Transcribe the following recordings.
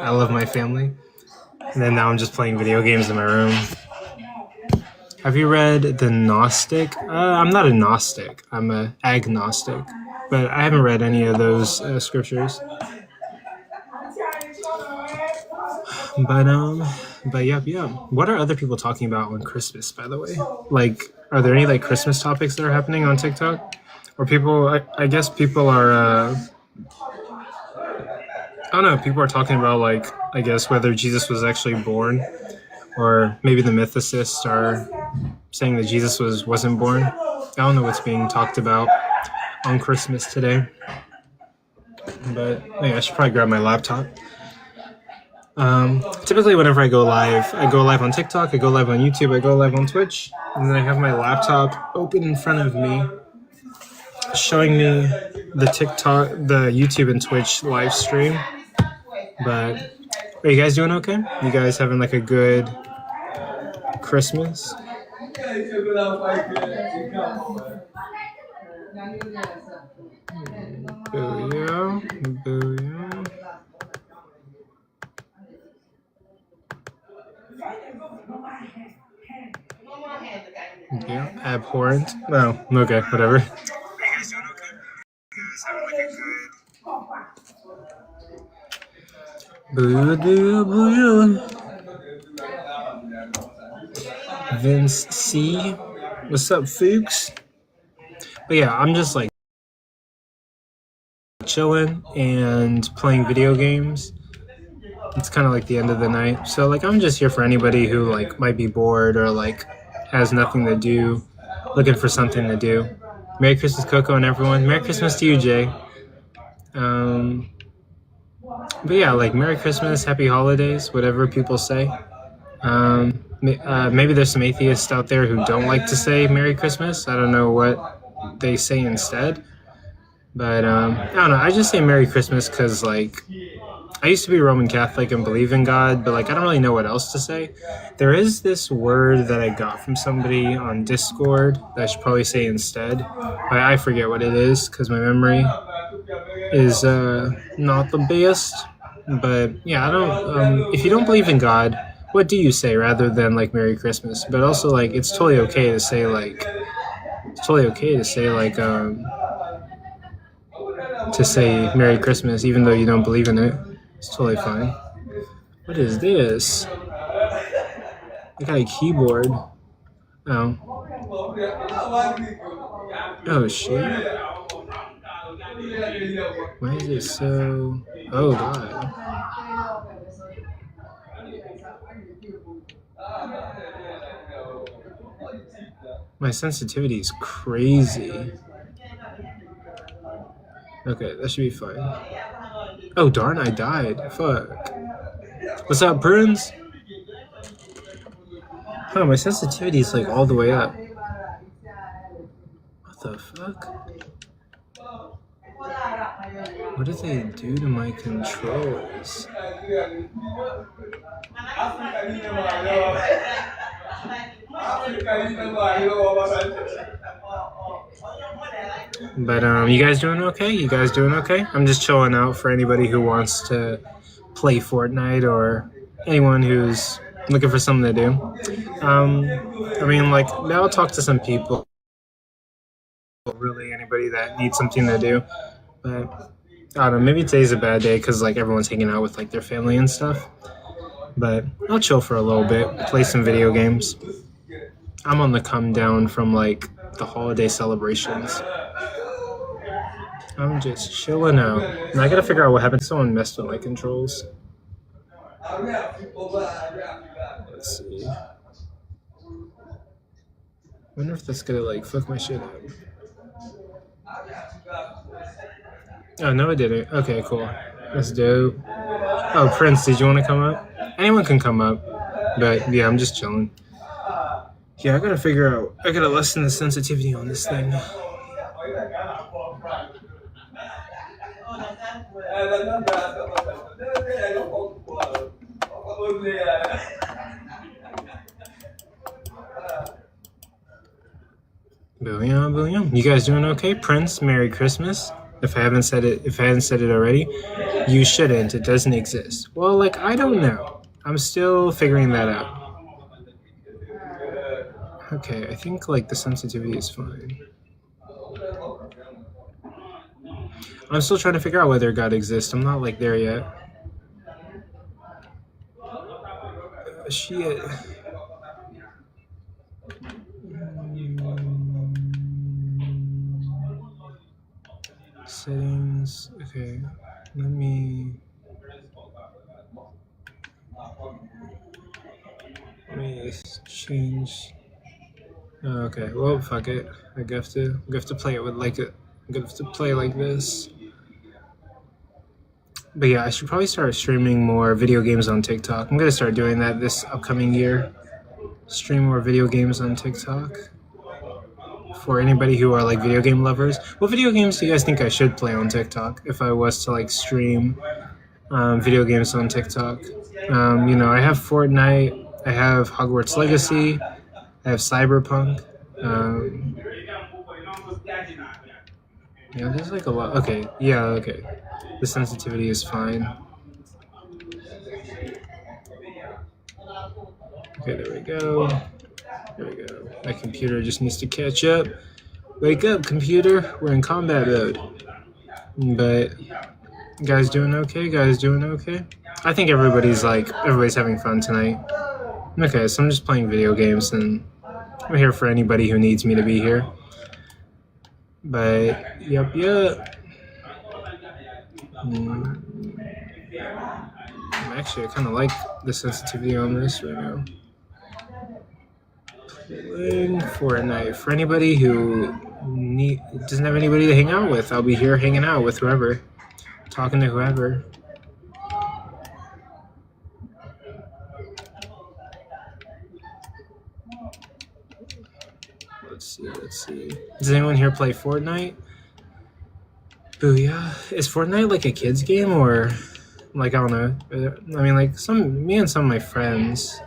I love my family. And then now I'm just playing video games in my room. Have you read The Gnostic? I'm not a Gnostic. I'm an agnostic. But I haven't read any of those scriptures. But yeah. What are other people talking about on Christmas, by the way? Like, are there any like Christmas topics that are happening on TikTok? Or people, I guess people are, I don't know, people are talking about like, I guess whether Jesus was actually born, or maybe the mythicists are saying that Jesus wasn't born. I don't know what's being talked about on Christmas today. But yeah, I should probably grab my laptop. Typically whenever I go live on TikTok, I go live on YouTube, I go live on Twitch, and then I have my laptop open in front of me, showing me the TikTok, the YouTube and Twitch live stream. But are you guys doing okay? You guys having like a good Christmas? Booyah, booyah. Yeah, abhorrent. No, okay, whatever. Are you guys doing okay? You guys having like a good booyah. Vince C. What's up, Fuchs? But yeah, I'm just like chilling and playing video games. It's kind of like the end of the night. So like I'm just here for anybody who like might be bored or like has nothing to do, looking for something to do. Merry Christmas, Coco, and everyone. Merry Christmas to you, Jay. But yeah, like Merry Christmas, Happy Holidays, whatever people say. Maybe there's some atheists out there who don't like to say Merry Christmas. I don't know what they say instead. But I don't know. I just say Merry Christmas because like I used to be Roman Catholic and believe in God, but like I don't really know what else to say. There is this word that I got from somebody on Discord that I should probably say instead. I forget what it is because my memory is not the best. But yeah, I don't. If you don't believe in God, what do you say rather than like Merry Christmas? But also like it's totally okay to say to say Merry Christmas even though you don't believe in it. It's totally fine. What is this? I got a keyboard. Oh. Oh shit. Why is it so... Oh god. My sensitivity is crazy. Okay, that should be fine. Oh darn, I died. Fuck. What's up, Prunes? Oh, my sensitivity is like all the way up. What the fuck? What did they do to my controls? But you guys doing okay? You guys doing okay? I'm just chilling out for anybody who wants to play Fortnite or anyone who's looking for something to do. I mean, like, now I'll talk to some people. Really, anybody that needs something to do. But I don't know, maybe today's a bad day because like everyone's hanging out with like their family and stuff. But I'll chill for a little bit, play some video games. I'm on the come down from like the holiday celebrations. I'm just chilling out. And I gotta figure out what happened. Someone messed with my controls. Let's see. Wonder if that's gonna like fuck my shit up. Oh no, it didn't. Okay, cool. That's dope. Oh, Prince, did you want to come up? Anyone can come up, but yeah, I'm just chilling. Yeah, I gotta figure out. I gotta lessen the sensitivity on this thing. Boom, boom. You guys doing okay? Prince, Merry Christmas. If I hadn't said it already, you shouldn't. It doesn't exist. Well, like, I don't know. I'm still figuring that out. Okay, I think like the sensitivity is fine. I'm still trying to figure out whether God exists. I'm not like there yet. Shit. Settings. Okay. Let me change. Oh, okay. Well, fuck it. I have to play it with like it. I have to play like this. But yeah, I should probably start streaming more video games on TikTok. I'm gonna start doing that this upcoming year. Stream more video games on TikTok. For anybody who are like video game lovers, what video games do you guys think I should play on TikTok if I was to like stream video games on TikTok? I have Fortnite, I have Hogwarts Legacy, I have Cyberpunk. There's like a lot. Okay, yeah, okay. The sensitivity is fine. Okay, there we go. There we go. My computer just needs to catch up. Wake up, computer. We're in combat mode. But guys doing okay? Guys doing okay? I think everybody's having fun tonight. Okay, so I'm just playing video games and I'm here for anybody who needs me to be here. But yep. Actually, I kind of like the sensitivity on this right now. Playing Fortnite. For anybody who doesn't have anybody to hang out with, I'll be here hanging out with whoever, talking to whoever. Let's see. Does anyone here play Fortnite? Booyah. Is Fortnite like a kid's game or like, I don't know. I mean, like me and some of my friends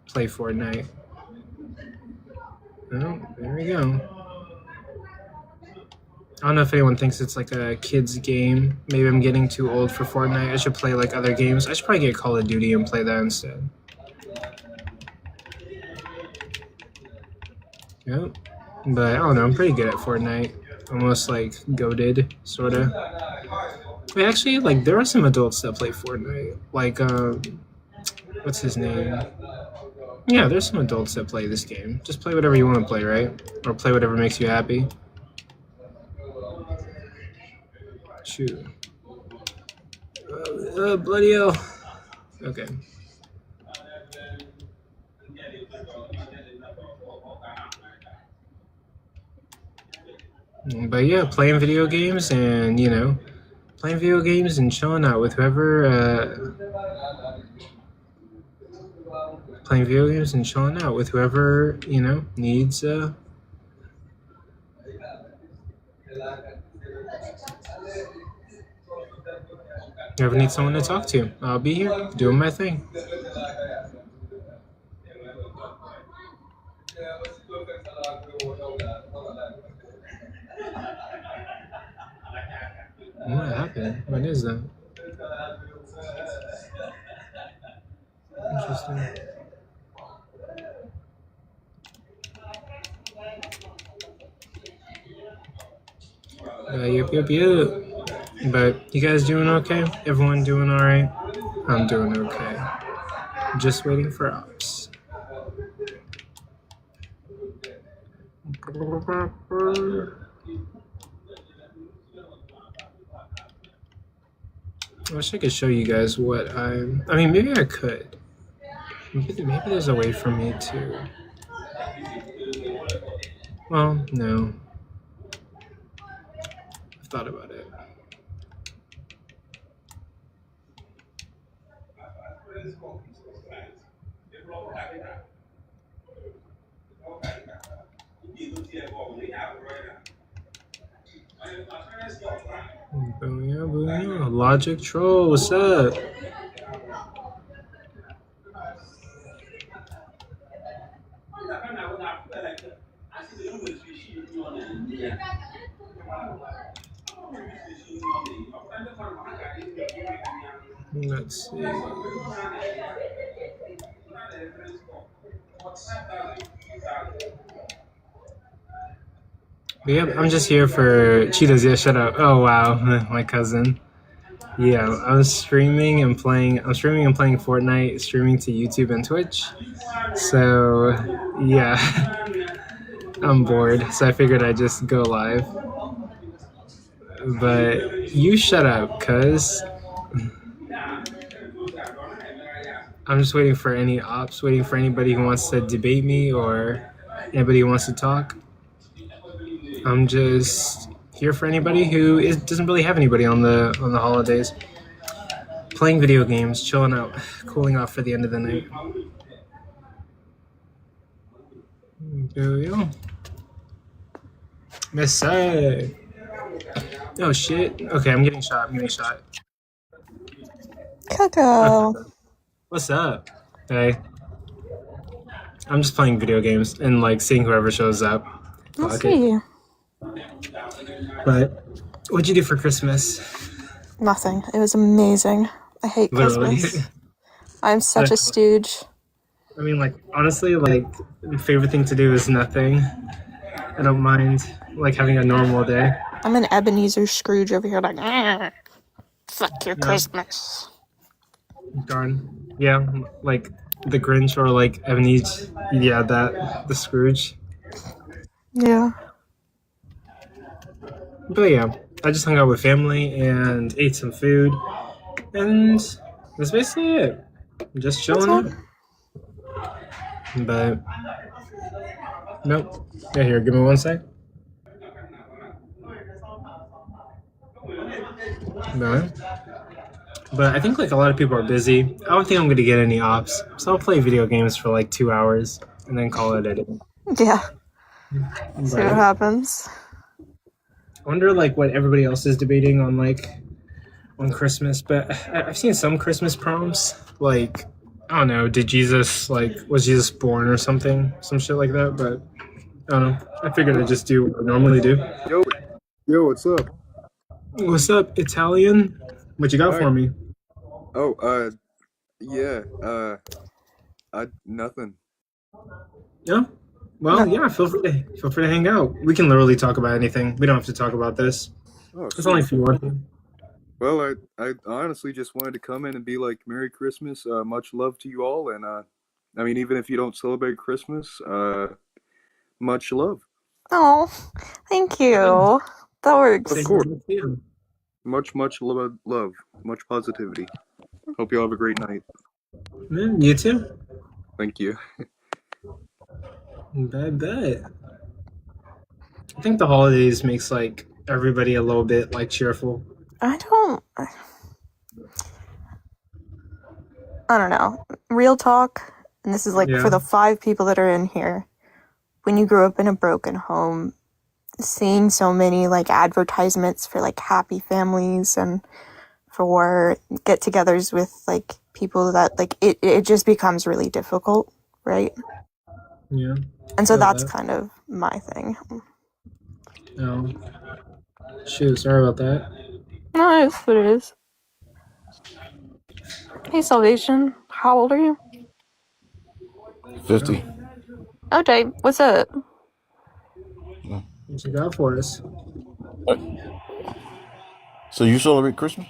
play Fortnite. Oh, there we go. I don't know if anyone thinks it's like a kid's game. Maybe I'm getting too old for Fortnite. I should play like other games. I should probably get Call of Duty and play that instead. Yep. But I don't know. I'm pretty good at Fortnite. Almost like goated, sorta. Wait, actually, like there are some adults that play Fortnite. Like, what's his name? Yeah, there's some adults that play this game. Just play whatever you want to play, right? Or play whatever makes you happy. Shoot. Bloody hell. Okay. But yeah, playing video games and, playing video games and chilling out with whoever, playing video games and chilling out with whoever, needs, whoever needs someone to talk to. I'll be here doing my thing. What happened? What is that? Interesting. Yep. But you guys doing okay? Everyone doing all right? I'm doing okay. Just waiting for ops. I wish I could show you guys what I mean, maybe I could. Maybe there's a way for me to. Well, no. I've thought about it. Booyah. Logic Troll, what's up? Let's see. But yeah, I'm just here for Cheetahs. Yeah, shut up. Oh wow, my cousin. Yeah, I'm streaming and playing. I'm streaming and playing Fortnite. Streaming to YouTube and Twitch. So yeah, I'm bored. So I figured I'd just go live. But you shut up, cuz I'm just waiting for any ops, waiting for anybody who wants to debate me or anybody who wants to talk. I'm just here for anybody who doesn't really have anybody on the holidays. Playing video games, chilling out, cooling off for the end of the night. There we go. Miss Oh shit. Okay, I'm getting shot. Coco. What's up? Hey. I'm just playing video games and like seeing whoever shows up. Let's see. But what'd you do for Christmas? Nothing. It was amazing. I hate Literally. Christmas. I'm such a stooge. I mean, like, honestly, like, favorite thing to do is nothing. I don't mind, like, having a normal day. I'm an Ebenezer Scrooge over here, like, fuck your Christmas. Darn. Yeah, like, the Grinch or, like, Ebenezer. Yeah, the Scrooge. Yeah. But yeah, I just hung out with family and ate some food. And that's basically it. Just chilling out. But nope. Yeah, here, give me one sec. No. But I think like a lot of people are busy. I don't think I'm gonna get any ops. So I'll play video games for like 2 hours and then call it a day. Yeah. See what happens. I wonder like what everybody else is debating on like on Christmas, but I've seen some Christmas prompts like I don't know, was Jesus born or something? Some shit like that, but I don't know. I figured I'd just do what I normally do. Yo, what's up? What's up, Italian? What you got for me? Oh, yeah, nothing. Yeah? Well, yeah, feel free to hang out. We can literally talk about anything. We don't have to talk about this. Oh, it's only if you want to. Well, I honestly just wanted to come in and be like, Merry Christmas, much love to you all, and I mean, even if you don't celebrate Christmas, much love. Oh, thank you. That works. Of course. Much love, much positivity. Hope you all have a great night. You too. Thank you. Bet. I think the holidays makes like everybody a little bit like cheerful. I don't know. Real talk, and this is like for the 5 people that are in here. When you grew up in a broken home, seeing so many like advertisements for like happy families and for get-togethers with like people that like it just becomes really difficult, right? Yeah. And so that's kind of my thing. Oh. Shoot, sorry about that. No, it's what it is. Hey, Salvation. How old are you? 50. Okay, what's up? What you got for us? So you celebrate Christmas?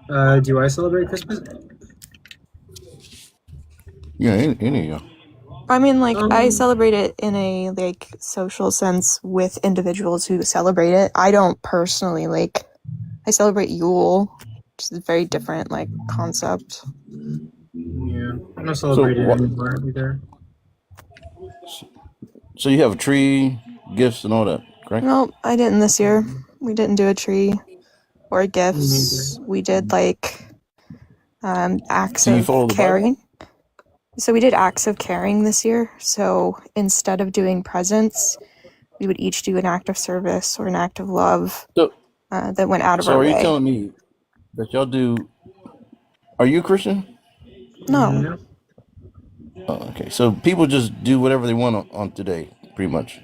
Do I celebrate Christmas? Yeah, any of y'all. I mean, like, I celebrate it in a, like, social sense with individuals who celebrate it. I don't personally, like, I celebrate Yule, which is a very different, like, concept. Yeah, I don't celebrate it anymore either. So you have a tree, gifts, and all that, correct? No, I didn't this year. We didn't do a tree or gifts. We did, like, acts of caring. So we did acts of caring this year. So instead of doing presents, we would each do an act of service or an act of love that went out of our way. So are you telling me that y'all do... Are you a Christian? No. Oh, okay. So people just do whatever they want on today, pretty much.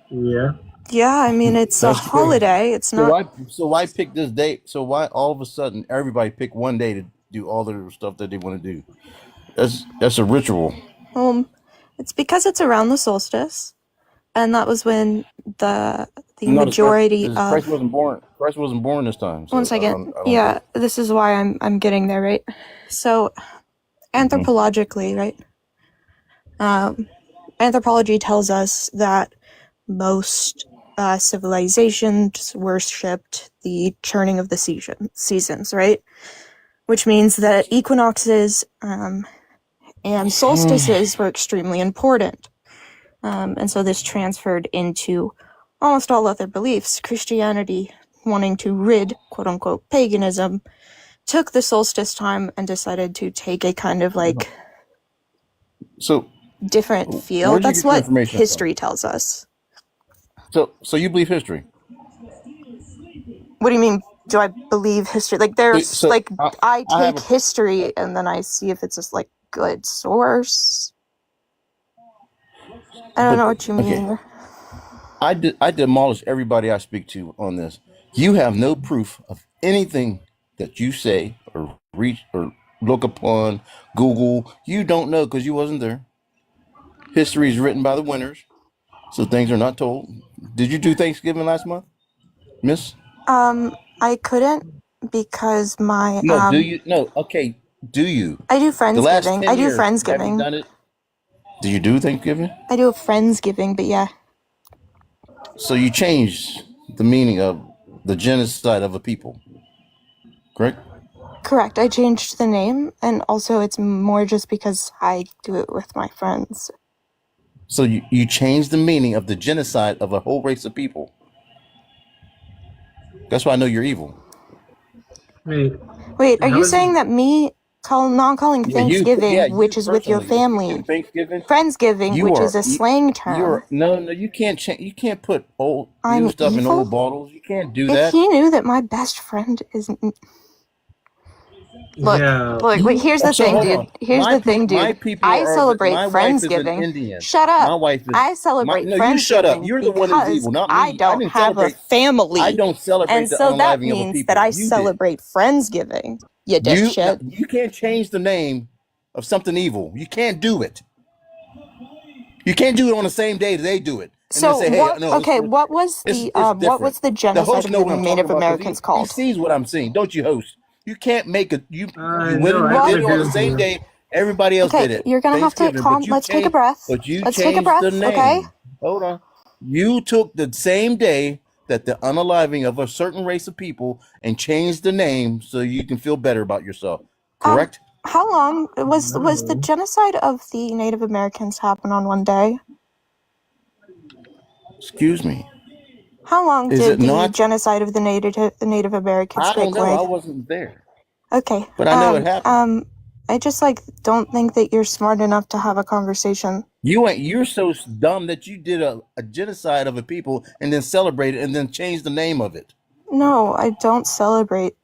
Yeah. Yeah, I mean, it's a That's true. holiday. It's not. So why pick this date? So why all of a sudden everybody pick one day to do all their stuff that they want to do? That's a ritual. It's because it's around the solstice, and that was when the No, majority Christ of. wasn't born. Christ wasn't born this time. So One second. I don't Yeah, get it. this is why I'm getting there, right? So, anthropologically, right? Anthropology tells us that most civilizations worshipped the churning of the seasons, right? Which means that equinoxes and solstices were extremely important. And so this transferred into almost all other beliefs. Christianity, wanting to rid, quote unquote, paganism, took the solstice time and decided to take a kind of like different feel. That's what history tells us. So you believe history? What do you mean? Do I believe history? Like there's I take history and then I see if it's just like good source. I don't know what you mean. Okay. I demolish everybody I speak to on this. You have no proof of anything that you say or reach or look upon Google. You don't know because you wasn't there. History is written by the winners, so things are not told. Did you do Thanksgiving last month, Miss? I couldn't because my No. Do you? No. Okay. Do you? I do Friendsgiving. The last 10 I do years, Friendsgiving. have you done it? Do you do Thanksgiving? I do a Friendsgiving, but yeah. So you changed the meaning of the genocide of a people, correct? Correct. I changed the name, and also it's more just because I do it with my friends. So you changed the meaning of the genocide of a whole race of people. That's why I know you're evil. Wait, are you saying that me not calling Thanksgiving, which is with your family, Friendsgiving, which is a slang term? No, you can't change. You can't put old new stuff in old bottles. You can't do that. If he knew that my best friend isn't. Look, wait, here's the thing, dude. I celebrate Friendsgiving. Shut up. My wife is. I celebrate Friendsgiving. No, you shut up. You're the one who's evil, not me. I don't have a family. I don't celebrate and so that means that I celebrate Friendsgiving. You dipshit. You can't change the name of something evil. You can't do it. You can't do it on the same day they do it. So say, hey, what was the genocide of the Native Americans called? He sees what I'm seeing, don't you, host? You can't make it. You went and did it on the same day everybody else did it. You're gonna have to calm. Let's take a breath. Let's take a breath. Okay. Hold on. You took the same day that the unaliving of a certain race of people and changed the name so you can feel better about yourself. Correct? How long was the genocide of the Native Americans happen on one day? Excuse me. How long did the genocide of the Native Americans take place? I don't know. I wasn't there. Okay. But I know it happened. I just don't think that you're smart enough to have a conversation. You're so dumb that you did a genocide of a people and then celebrated and then changed the name of it. No, I don't celebrate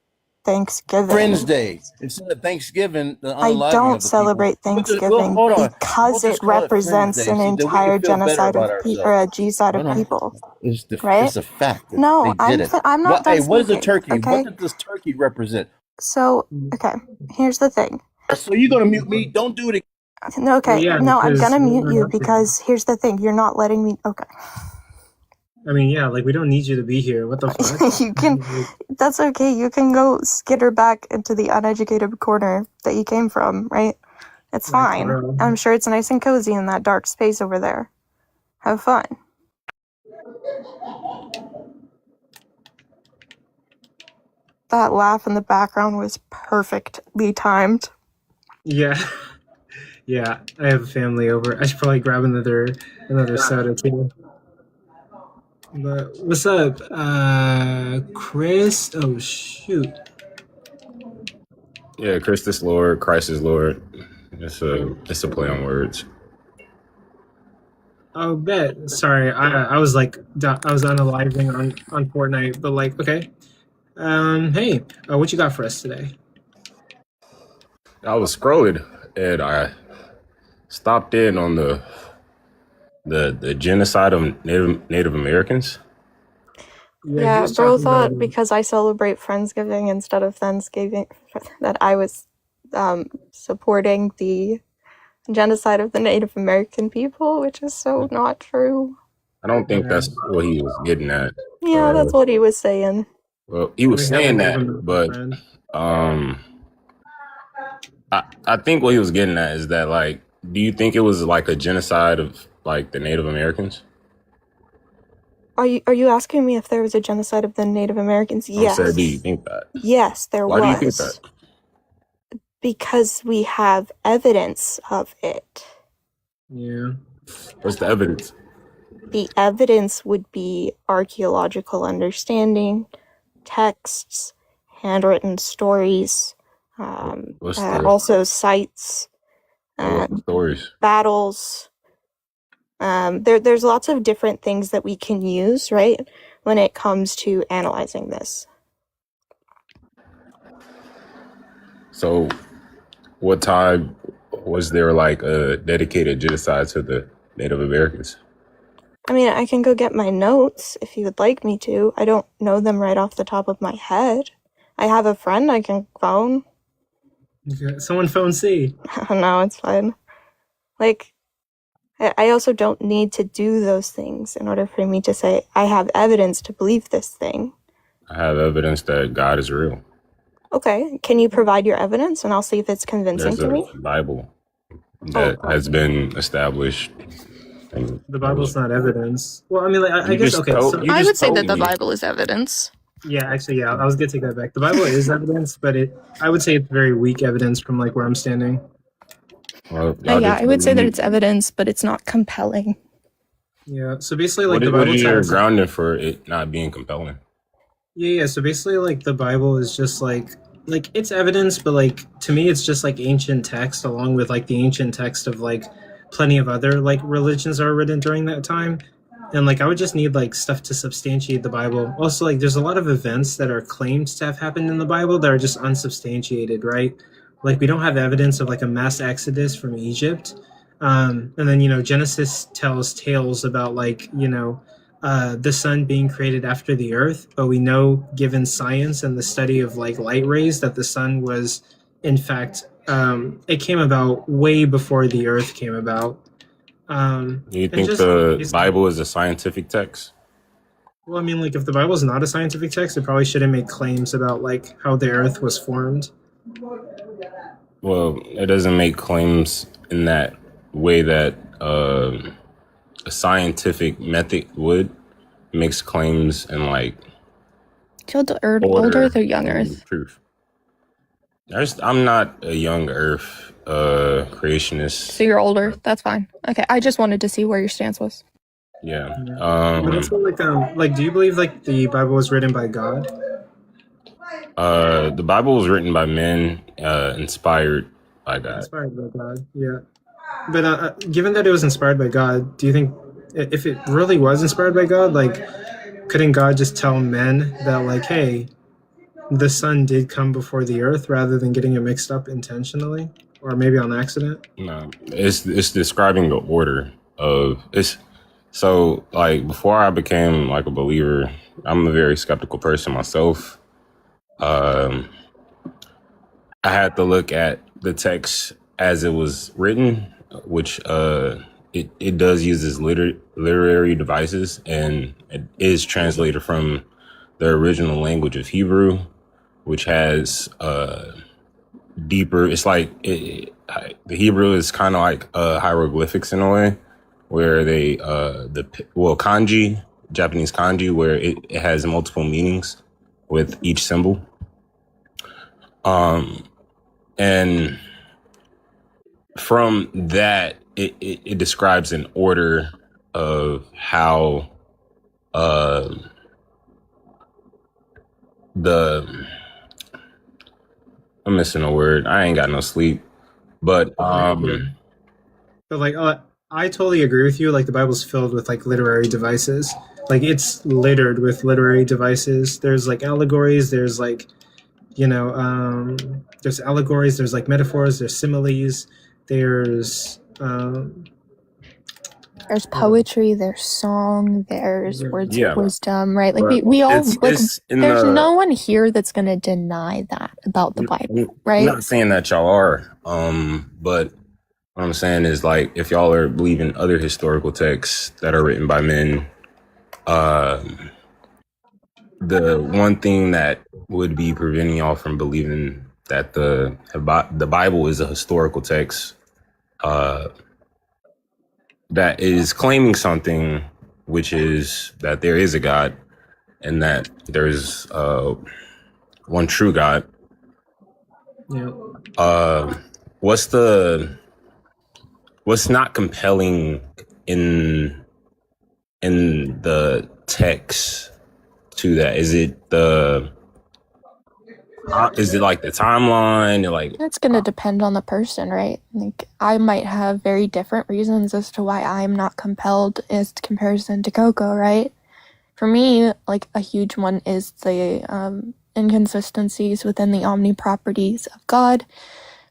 Thanksgiving. Friends Day. Instead of Thanksgiving, I don't celebrate Thanksgiving because it represents an entire genocide of people, or a genocide of people. Right? It's a fact. No, I'm not. Hey, what is a turkey? Okay? What does this turkey represent? So, okay, here's the thing. So you're gonna mute me? Don't do it. No, okay, yeah, no, I'm gonna mute you because here's the thing. You're not letting me. Okay. I mean, yeah, we don't need you to be here. What the fuck? You can. That's okay. You can go skitter back into the uneducated corner that you came from, right? It's fine. I'm sure it's nice and cozy in that dark space over there. Have fun. That laugh in the background was perfectly timed. Yeah. Yeah, I have a family over. I should probably grab another soda too. But what's up, Chris? Oh shoot. Yeah, Chris is Lord, Christ is Lord. It's a play on words. Oh, bet. Sorry, I was unaliving on Fortnite, but okay. Hey, what you got for us today? I was scrolling and I stopped in on the genocide of Native Americans. Yeah, he was bro talking about thought because I celebrate Friendsgiving instead of Thanksgiving that I was supporting the genocide of the Native American people, which is so not true. I don't think yeah, that's what he was getting at. Yeah, that's what he was saying. Well, he I was think have a saying Native that, American but friend. um, I think what he was getting at is that, like, do you think it was like a genocide of like the Native Americans? Are you asking me if there was a genocide of the Native Americans? I'm saying, do you Yes. think that? Yes, there Why do you think that? was. Because we have evidence of it. Yeah. What's the evidence? The evidence would be archaeological understanding, texts, handwritten stories, What's the also sites, what's the stories? battles. There's lots of different things that we can use, right, when it comes to analyzing this. So, what time was there like a dedicated genocide to the Native Americans? I mean, I can go get my notes if you would like me to. I don't know them right off the top of my head. I have a friend I can phone. Okay. Someone phone C. No, it's fine. Like, I also don't need to do those things in order for me to say I have evidence to believe this thing. I have evidence that God is real. Okay, can you provide your evidence and I'll see if it's convincing There's to a me? Bible that has been established. And The Bible's not evidence. Well, I mean, like, I you guess just okay. told, So you I just would say told that the me. Bible is evidence. yeah, actually, yeah, I was gonna take that back. The Bible is evidence, but I would say it's very weak evidence from like where I'm standing. Well, y'all Yeah, just I would say that believe- it's evidence, but it's not compelling. Yeah. So basically, like What the what Bible is your tells. grounding for it not being compelling? Yeah. So basically, like the Bible is just like it's evidence, but like to me, it's just like ancient text, along with like the ancient text of like plenty of other like religions that are written during that time. And like I would just need like stuff to substantiate the Bible. Also, like there's a lot of events that are claimed to have happened in the Bible that are just unsubstantiated, right? Like we don't have evidence of like a mass exodus from Egypt. And then Genesis tells tales about like the sun being created after the earth, but we know, given science and the study of like light rays, that the sun was, in fact, it came about way before the earth came about. Do you And think just the Bible is a scientific text? well, I mean, like if the Bible is not a scientific text, it probably shouldn't make claims about like how the earth was formed. Well, it doesn't make claims in that way that a scientific method would. It makes claims in like Old order Earth or Young and Earth? truth. I'm not a young Earth creationist. So you're Old Earth, that's fine. Okay, I just wanted to see where your stance was. Yeah. But also, like, do you believe like the Bible was written by God? The Bible was written by men, inspired by God. Inspired by God, yeah. But given that it was inspired by God, do you think if it really was inspired by God, like, couldn't God just tell men that, like, hey, the sun did come before the earth, rather than getting it mixed up intentionally or maybe on accident? No, it's describing the order of it's. So, like, before I became like a believer, I'm a very skeptical person myself. I had to look at the text as it was written, which it does use its literary devices, and it is translated from the original language of Hebrew, which has deeper. It's like the Hebrew is kind of like hieroglyphics in a way, where they kanji, Japanese kanji, where it has multiple meanings with each symbol. And from that, it describes an order of how the I'm missing a word. I ain't got no sleep, but But like, I totally agree with you. Like, the Bible's filled with like literary devices. Like, it's littered with literary devices. There's like allegories. There's like, there's allegories. There's like metaphors. There's similes. There's There's poetry, there's song, there's words Yeah. of wisdom, right? Like But we all it's like. in There's the. no one here that's gonna deny that about the Bible, right? I'm not saying that y'all are, but what I'm saying is, like, if y'all are believing other historical texts that are written by men, the one thing that would be preventing y'all from believing that the Bible is a historical text that is claiming something, which is that there is a God and that there's one true God. Yeah. What's not compelling in the text to that? Is it like the timeline? Like, It's gonna depend on the person, right? Like I might have very different reasons as to why I'm not compelled as comparison to Coco, right? For me, like a huge one is the inconsistencies within the omni-properties of God.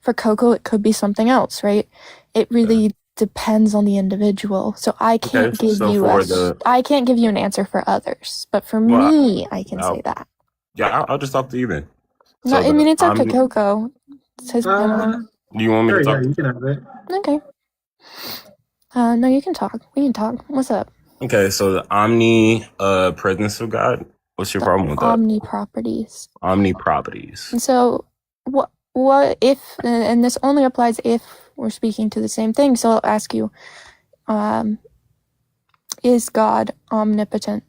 For Coco, it could be something else, right? It really depends on the individual. So I can't give you I can't give you an answer for others, but for me, I can say that. Yeah, I'll just talk to you then. No, I mean it's up to Coco. It's his opinion. Do you want me to talk? Yeah, you can have it. Okay. No, you can talk. We can talk. What's up? Okay, so the omni presence of God. What's your problem with that? Omni-properties. Omni-properties. And so, what if? And this only applies if we're speaking to the same thing. So I'll ask you: is God omnipotent?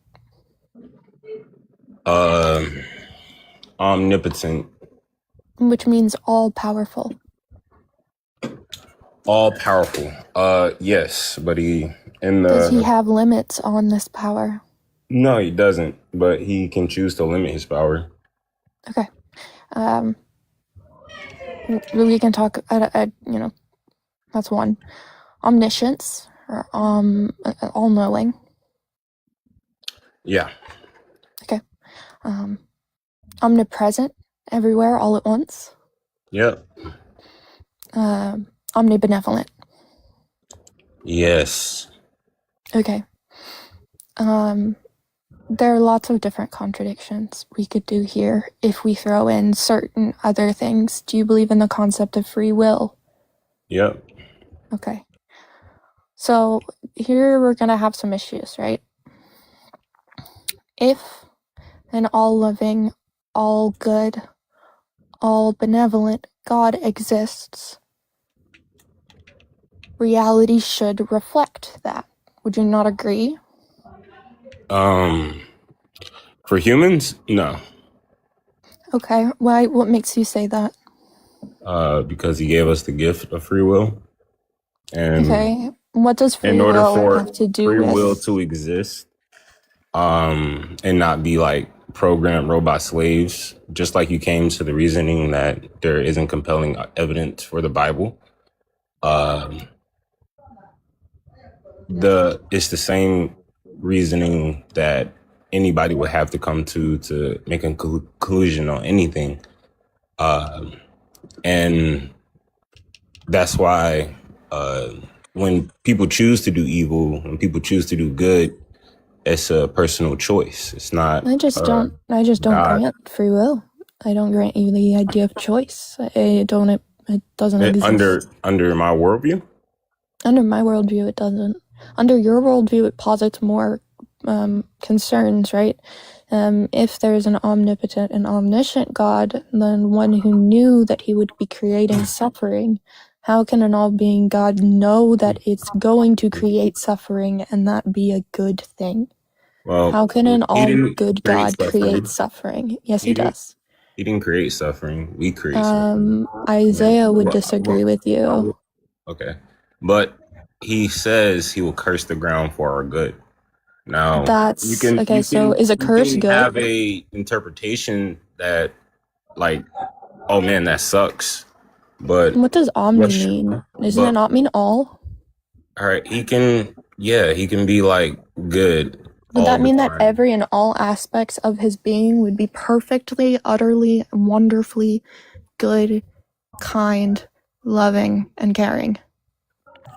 Omnipotent. Which means all-powerful. All powerful. Yes, but does he have limits on this power? No, he doesn't. But he can choose to limit his power. Okay. We can talk at that's one. Omniscience or all-knowing. Yeah. Okay. Omnipresent, everywhere, all at once. Yep. Omnibenevolent. Yes. Okay. There are lots of different contradictions we could do here if we throw in certain other things. Do you believe in the concept of free will? Yep. Okay. So here we're going to have some issues, right? If an all-loving, all-good, all-benevolent God exists, reality should reflect that. Would you not agree? For humans, no. Okay. Why? What makes you say that? Because he gave us the gift of free will. And okay. What does free will have to do free with will to exist, and not be like programmed robot slaves, just like you came to the reasoning that there isn't compelling evidence for the Bible. It's the same reasoning that anybody would have to come to make a conclusion on anything. And that's why when people choose to do evil, when people choose to do good, it's a personal choice. It's not. I just don't grant free will. I don't grant you the idea of choice. It doesn't exist. Under my worldview? Under my worldview, it doesn't. Under your worldview, it posits more concerns, right? If there's an omnipotent and omniscient God, then one who knew that he would be creating suffering, how can an all-being God know that it's going to create suffering and that be a good thing? Well, how can an all-good God create suffering? Yes, he does. He didn't create suffering. We create suffering. Isaiah would disagree with you. Okay. But he says he will curse the ground for our good. Now, so is a curse good? Have a interpretation that, like, oh man, that sucks. But what does omni mean? Doesn't it not mean all? All right, he can be like good. Would that mean that every and all aspects of his being would be perfectly, utterly, wonderfully good, kind, loving, and caring?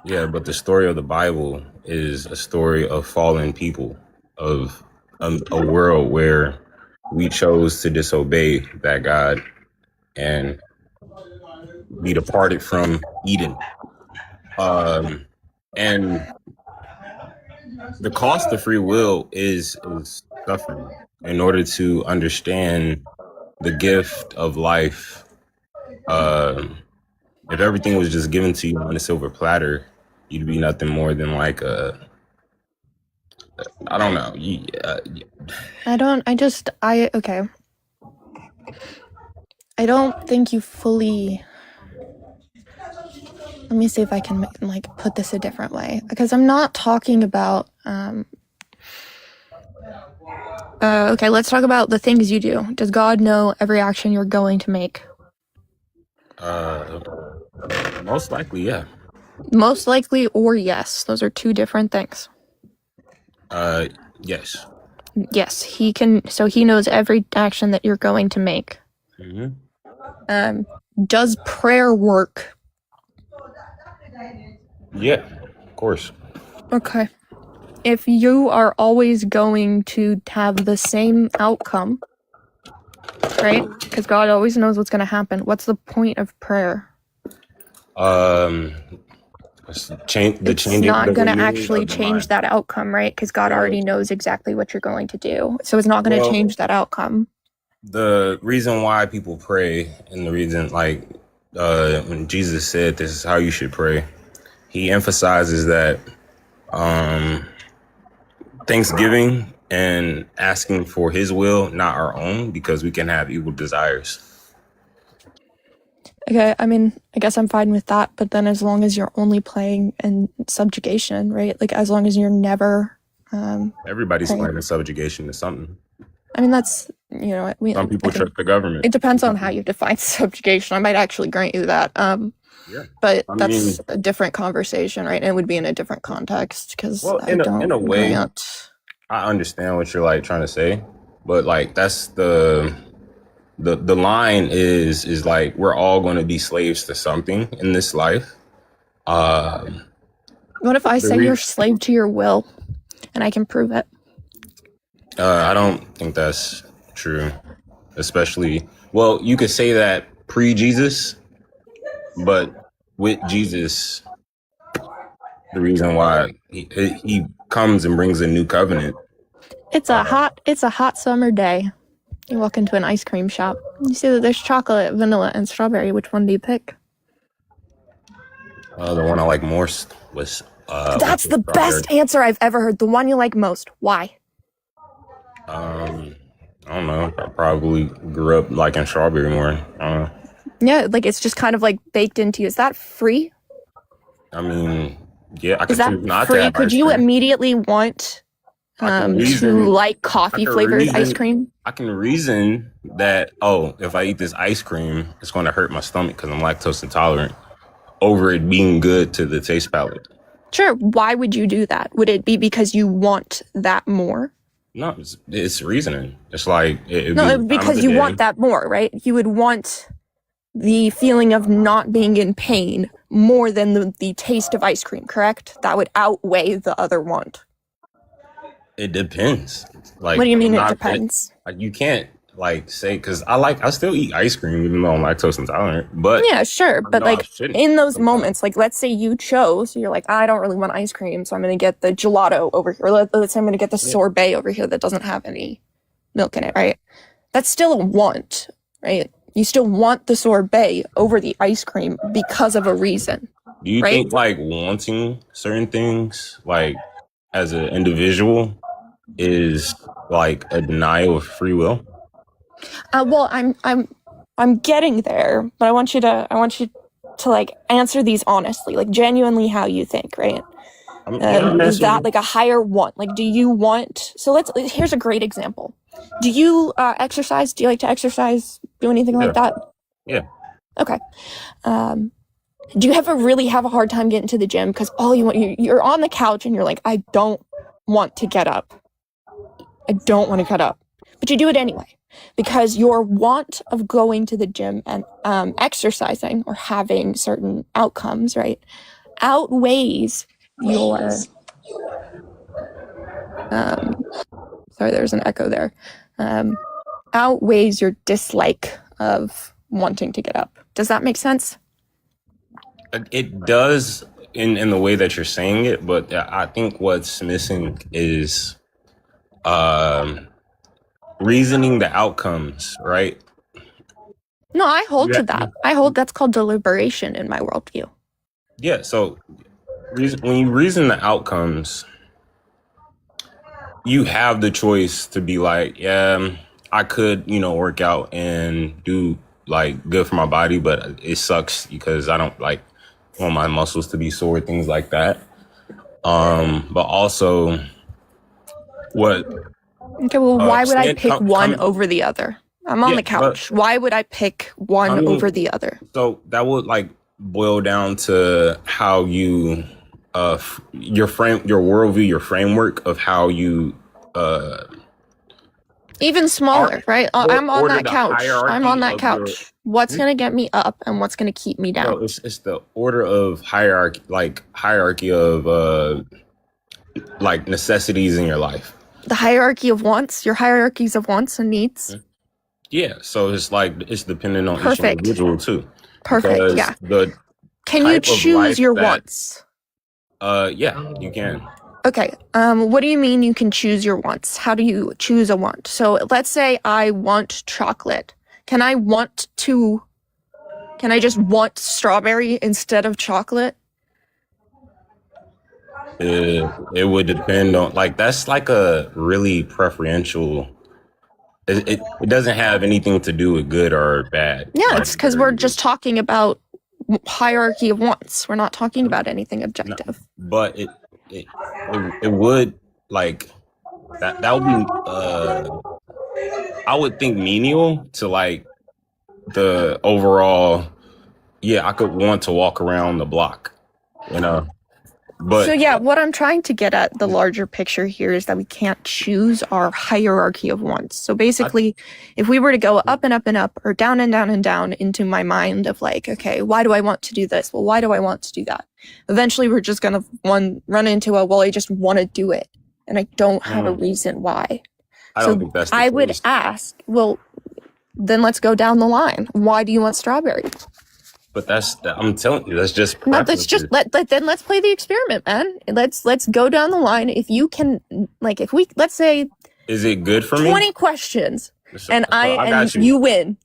Yeah, but the story of the Bible is a story of fallen people, of a world where we chose to disobey that God and be departed from Eden. And the cost of free will is suffering. In order to understand the gift of life, um, if everything was just given to you on a silver platter, you'd be nothing more than like a, I don't know. Okay. I don't think you fully. Let me see if I can like put this a different way, because I'm not talking about. Okay, let's talk about the things you do. Does God know every action you're going to make? Most likely, yeah. Most likely, or yes. Those are two different things. Yes. Yes, he can. So he knows every action that you're going to make. Mm-hmm. Does prayer work? Yeah, of course. Okay. If you are always going to have the same outcome, right? Because God always knows what's going to happen. What's the point of prayer? It's Not going to renewing actually of the change mind. that outcome, right? Because God already knows exactly what you're going to do. So it's not going to change that outcome. The reason why people pray, and the reason, like, when Jesus said this is how you should pray, he emphasizes that thanksgiving and asking for his will, not our own, because we can have evil desires. Okay, I mean, I guess I'm fine with that, but then as long as you're only playing in subjugation, right? Like, as long as you're never Everybody's praying. playing in subjugation to something. I mean, that's, Some people trust the government. It depends on how you define subjugation. I might actually grant you that. Yeah. But that's a different conversation, right? And it would be in a different context, because in a way, I understand what you're like trying to say, but like that's the line is like we're all going to be slaves to something in this life. What if I say you're a slave to your will, and I can prove it? I don't think that's true. Especially, well, you could say that pre-Jesus, but with Jesus, the reason why he comes and brings a new covenant. It's a hot summer day. You walk into an ice cream shop. You see that there's chocolate, vanilla, and strawberry. Which one do you pick? The one I like most was. That's the best answer I've ever heard. The one you like most. Why? I don't know. I probably grew up liking strawberry more. I don't know. Yeah, like it's just kind of like baked into you. Is that free? I mean, yeah, I could choose not to have Could you immediately want to like coffee flavored ice cream? I can reason that, if I eat this ice cream, it's going to hurt my stomach because I'm lactose intolerant, over it being good to the taste palate. Sure. Why would you do that? Would it be because you want that more? No, it's reasoning. It's like because you want that more, right? You would want the feeling of not being in pain more than the taste of ice cream, correct? That would outweigh the other want. It depends. Like, what do you mean it depends? You can't say, because I still eat ice cream even though I'm lactose intolerant. But yeah, sure. But in those moments, like let's say you chose, you're like, I don't really want ice cream, so I'm going to get the gelato over here. Or let's say I'm going to get the sorbet over here that doesn't have any milk in it, right? That's still a want, right? You still want the sorbet over the ice cream because of a reason. Do you think wanting certain things, as an individual, is a denial of free will? Well, I'm getting there, but I want you to answer these honestly, genuinely how you think, right? Is that a higher want? Do you want? So here's a great example. Do you exercise? Do you like to exercise? Do anything like that? Yeah. Okay. Do you ever really have a hard time getting to the gym because you're on the couch and you're like, I don't want to get up. I don't want to get up, but you do it anyway because your want of going to the gym and exercising or having certain outcomes, right, outweighs your sorry, there's an echo there. Outweighs your dislike of wanting to get up. Does that make sense? It does in the way that you're saying it, but I think what's missing is reasoning the outcomes, right? No, I hold to that. I hold that's called deliberation in my worldview. Yeah, so when you reason the outcomes, you have the choice to be like, yeah, I could, work out and do like good for my body, but it sucks because I don't like want my muscles to be sore, things like that. But also what? Okay, well, why would I pick one over the other? I'm on the couch. Why would I pick one over the other? So that would like boil down to how you your worldview, your framework of how you even smaller, right? I'm on that couch. What's gonna get me up and what's gonna keep me down? So it's the order of hierarchy, hierarchy of like necessities in your life. The hierarchy of wants, your hierarchies of wants and needs. Yeah, so it's like it's dependent on each individual too. Perfect. Yeah. Can you choose your wants? Yeah, you can. Okay. What do you mean you can choose your wants? How do you choose a want? So let's say I want chocolate. Can I just want strawberry instead of chocolate? It would depend on that's like a really preferential. It doesn't have anything to do with good or bad. Yeah, it's because we're just talking about hierarchy of wants. We're not talking about anything objective. No, but it would like that would be I would think menial to like the overall. Yeah, I could want to walk around the block, But so yeah, what I'm trying to get at, the larger picture here, is that we can't choose our hierarchy of wants. So basically, if we were to go up and up and up, or down and down and down into my mind of like, okay, why do I want to do this? Well, why do I want to do that? Eventually, we're just gonna run into I just want to do it, and I don't have a reason why. I don't think that's the I would ask, well, then let's go down the line. Why do you want strawberry? But I'm telling you, that's just no. That's just then let's play the experiment, man. Let's go down the line. If you can, if we let's say, is it good for 20 me? 20 questions, and you win.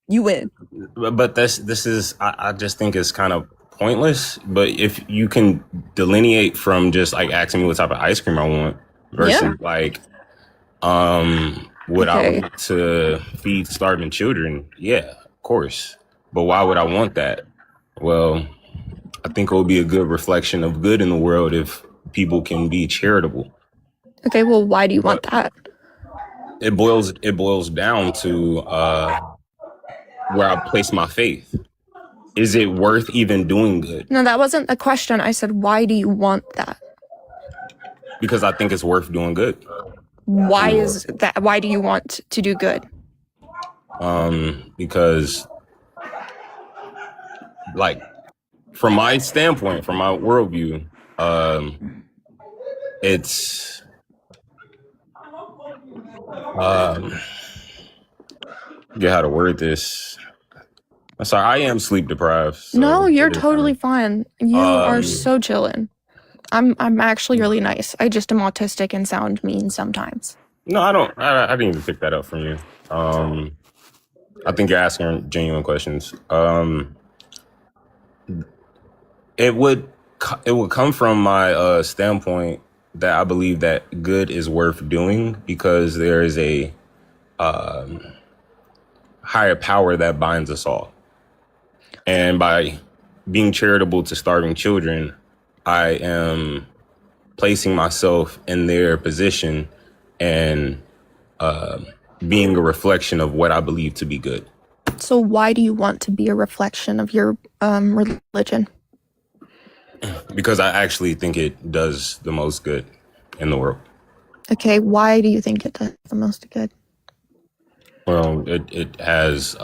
You win. But this is I just think it's kind of pointless. But if you can delineate from just like asking me what type of ice cream I want versus would I want to feed starving children? Yeah, of course. But why would I want that? Well, I think it would be a good reflection of good in the world if people can be charitable. Okay, well, why do you want that? It boils down to where I place my faith. Is it worth even doing good? No, that wasn't the question. I said, why do you want that? Because I think it's worth doing good. Why is that? Why do you want to do good? Because like from my standpoint, from my worldview, it's forget how to word this. I'm sorry, I am sleep deprived. So no, you're totally fine. You are so chillin'. I'm actually really nice. I just am autistic and sound mean sometimes. No, I don't. I didn't even pick that up from you. I think you're asking genuine questions. It would come from my standpoint that I believe that good is worth doing because there is a higher power that binds us all. And by being charitable to starving children, I am placing myself in their position and being a reflection of what I believe to be good. So why do you want to be a reflection of your religion? Because I actually think it does the most good in the world. Okay, why do you think it does the most good? Well, it has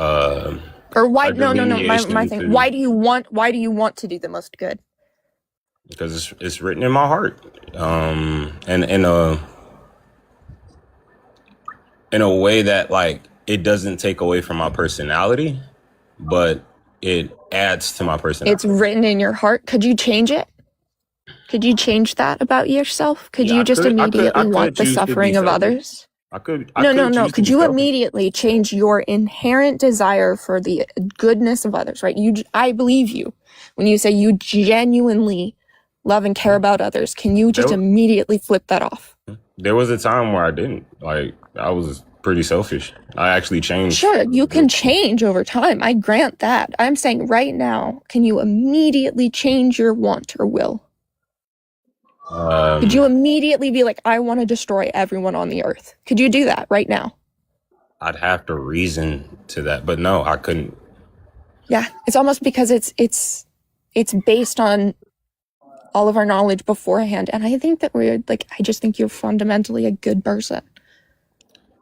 or why no my thing. Why do you want to do the most good? because it's written in my heart. And in a way that like it doesn't take away from my personality, but it adds to my personality. It's written in your heart. Could you change it? Could you change that about yourself? Could you just immediately want the suffering of others? No. Could you immediately change your inherent desire for the goodness of others, right? I believe you when you say you genuinely love and care about others. Can you just immediately flip that off? There was a time where I didn't. Like, I was pretty selfish. I actually changed. Sure, you can change over time. I grant that. I'm saying right now, can you immediately change your want or will? Could you immediately be like, I want to destroy everyone on the earth? Could you do that right now? I'd have to reason to that, but no, I couldn't. Yeah, it's almost because it's based on all of our knowledge beforehand, and I think that I just think you're fundamentally a good person.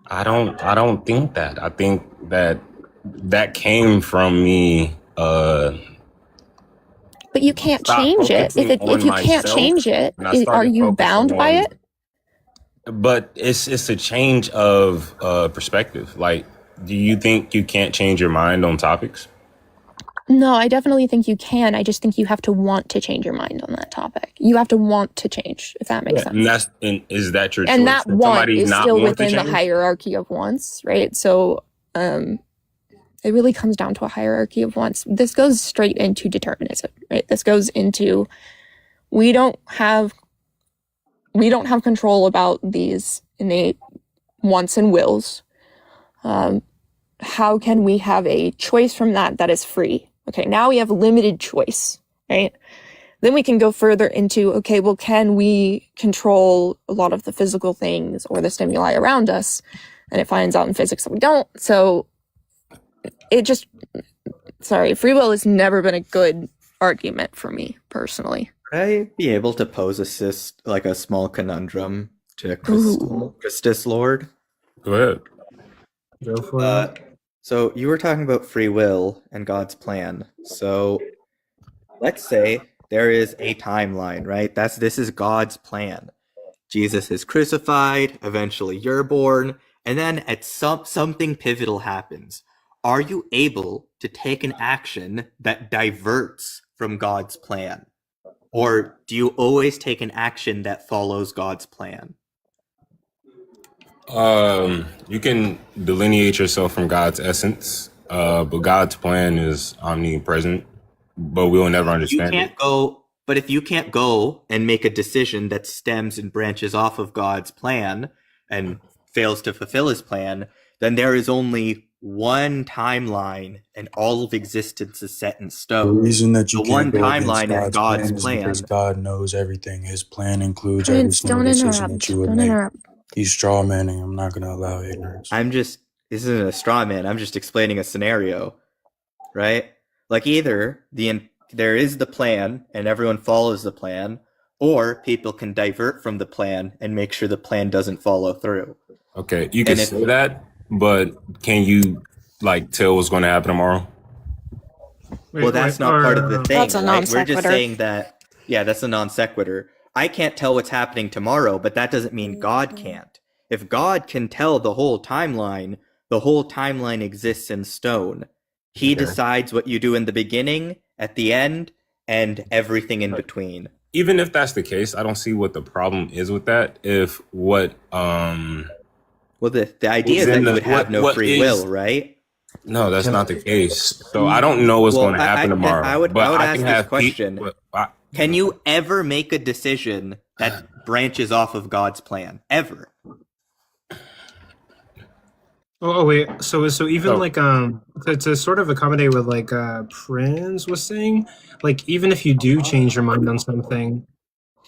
I don't think that. I think that came from me. But you can't change it. If you can't change it, are you bound by it? But it's a change of perspective. Like, do you think you can't change your mind on topics? No, I definitely think you can. I just think you have to want to change your mind on that topic. You have to want to change, if that makes sense. Is that your choice? And that want is still within the hierarchy of wants, right? So it really comes down to a hierarchy of wants. This goes straight into determinism, right? This goes into we don't have control about these innate wants and wills. How can we have a choice from that is free? Okay, now we have limited choice, right? Then we can go further into, okay, well, can we control a lot of the physical things or the stimuli around us? And it finds out in physics that we don't. So free will has never been a good argument for me personally. Would I be able to pose a small conundrum to Christus Lord? Go ahead. Go for it. So you were talking about free will and God's plan. So let's say there is a timeline, right? This is God's plan. Jesus is crucified, eventually you're born, and then at something pivotal happens. Are you able to take an action that diverts from God's plan? Or do you always take an action that follows God's plan? You can delineate yourself from God's essence, but God's plan is omnipresent, but we will never understand it. But if you can't go and make a decision that stems and branches off of God's plan and fails to fulfill his plan, then there is only one timeline and all of existence is set in stone. The reason that you can't go timeline against and God's is plan because God knows everything. His plan includes Prince, every single don't decision interrupt. that you would Don't make. interrupt. He's straw manning. I'm not going to allow ignorance. this isn't a straw man. I'm just explaining a scenario, right? Like either there is the plan and everyone follows the plan, or people can divert from the plan and make sure the plan doesn't follow through. Okay, you can say that, but can you tell what's going to happen tomorrow? Well, that's not part of the thing. That's a non sequitur. We're just saying that, that's a non sequitur. I can't tell what's happening tomorrow, but that doesn't mean God can't. If God can tell the whole timeline exists in stone. He decides what you do in the beginning, at the end, and everything in between. Even if that's the case, I don't see what the problem is with that. Well, the idea is that you would have no free will, right? No, that's not the case. So I don't know what's going to happen tomorrow. I would ask this question. Can you ever make a decision that branches off of God's plan? Ever? Oh wait, so even to sort of accommodate what Prince was saying, even if you do change your mind on something,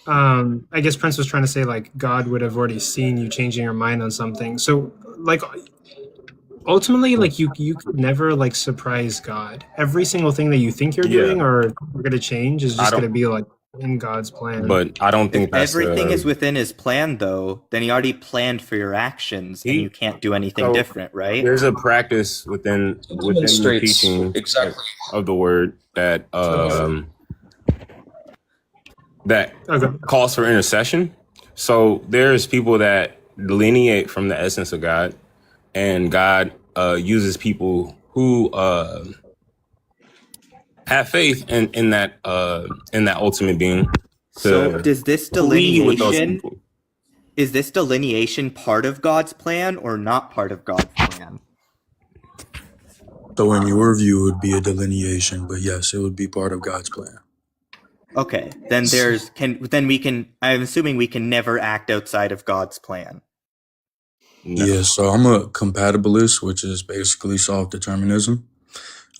I guess Prince was trying to say God would have already seen you changing your mind on something. So ultimately you could never surprise God. Every single thing that you think you're doing or we're gonna change is just gonna be in God's plan. But I don't think that's everything is within his plan, though. Then he already planned for your actions, and you can't do anything different, right? There's a practice within the teaching of the word that that Okay. calls for intercession. So there's people that delineate from the essence of God, and God uses people who have faith in that ultimate being So to does this plead with those delineation, people. is this delineation part of God's plan or not part of God's plan? So in your view, it would be a delineation, but yes, it would be part of God's plan. Okay, then I'm assuming we can never act outside of God's plan. No. Yeah, so I'm a compatibilist, which is basically self-determinism.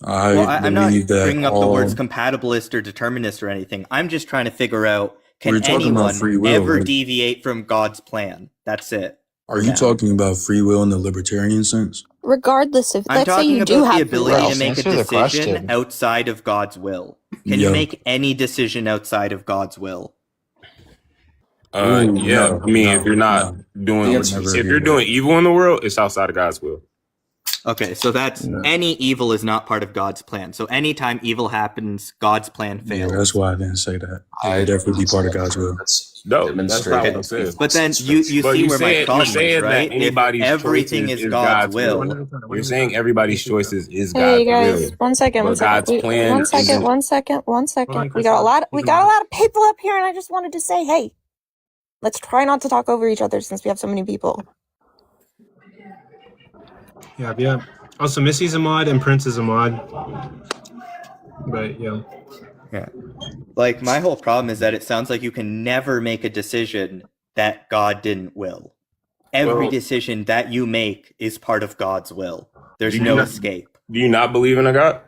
I'm not believe that bringing up the all words compatibilist or determinist or anything. I'm just trying to figure out, We're can talking about anyone free will, ever right? deviate from God's plan? That's it. Are you now. talking about free will in the libertarian sense? Regardless, if I'm let's say talking you do about the have free ability will, to make a Answer the decision question. outside of God's will. Can you Yeah. make any decision outside of God's will? Ooh, Yeah, no, I mean, no, if you're not no. doing, I would never if agree you're with doing that. evil in the world, it's outside of God's will. Okay, so that's No. any evil is not part of God's plan. So anytime evil happens, God's plan Yeah, fails. that's why I didn't say that. It I would definitely be part of God's will. That's No, that's not demonstrated. what I'm saying. But then you But see you where my said problem that is, right? If anybody's everything choices is God's One will, at a time. You're saying everybody's choices is hey God's guys, will, one second, but God's plan one second, isn't. one second, one second. on, We got a Kristen. lot of people up here, and I just wanted to say, hey, let's try not to talk over each other since we have so many people. Yeah. Also, Missy's a mod and Prince is a mod. But yeah. yeah. Like my whole problem is that it sounds like you can never make a decision that God didn't will. Every Well- decision that you make is part of God's will. There's Do you no not- escape. Do you not believe in a God?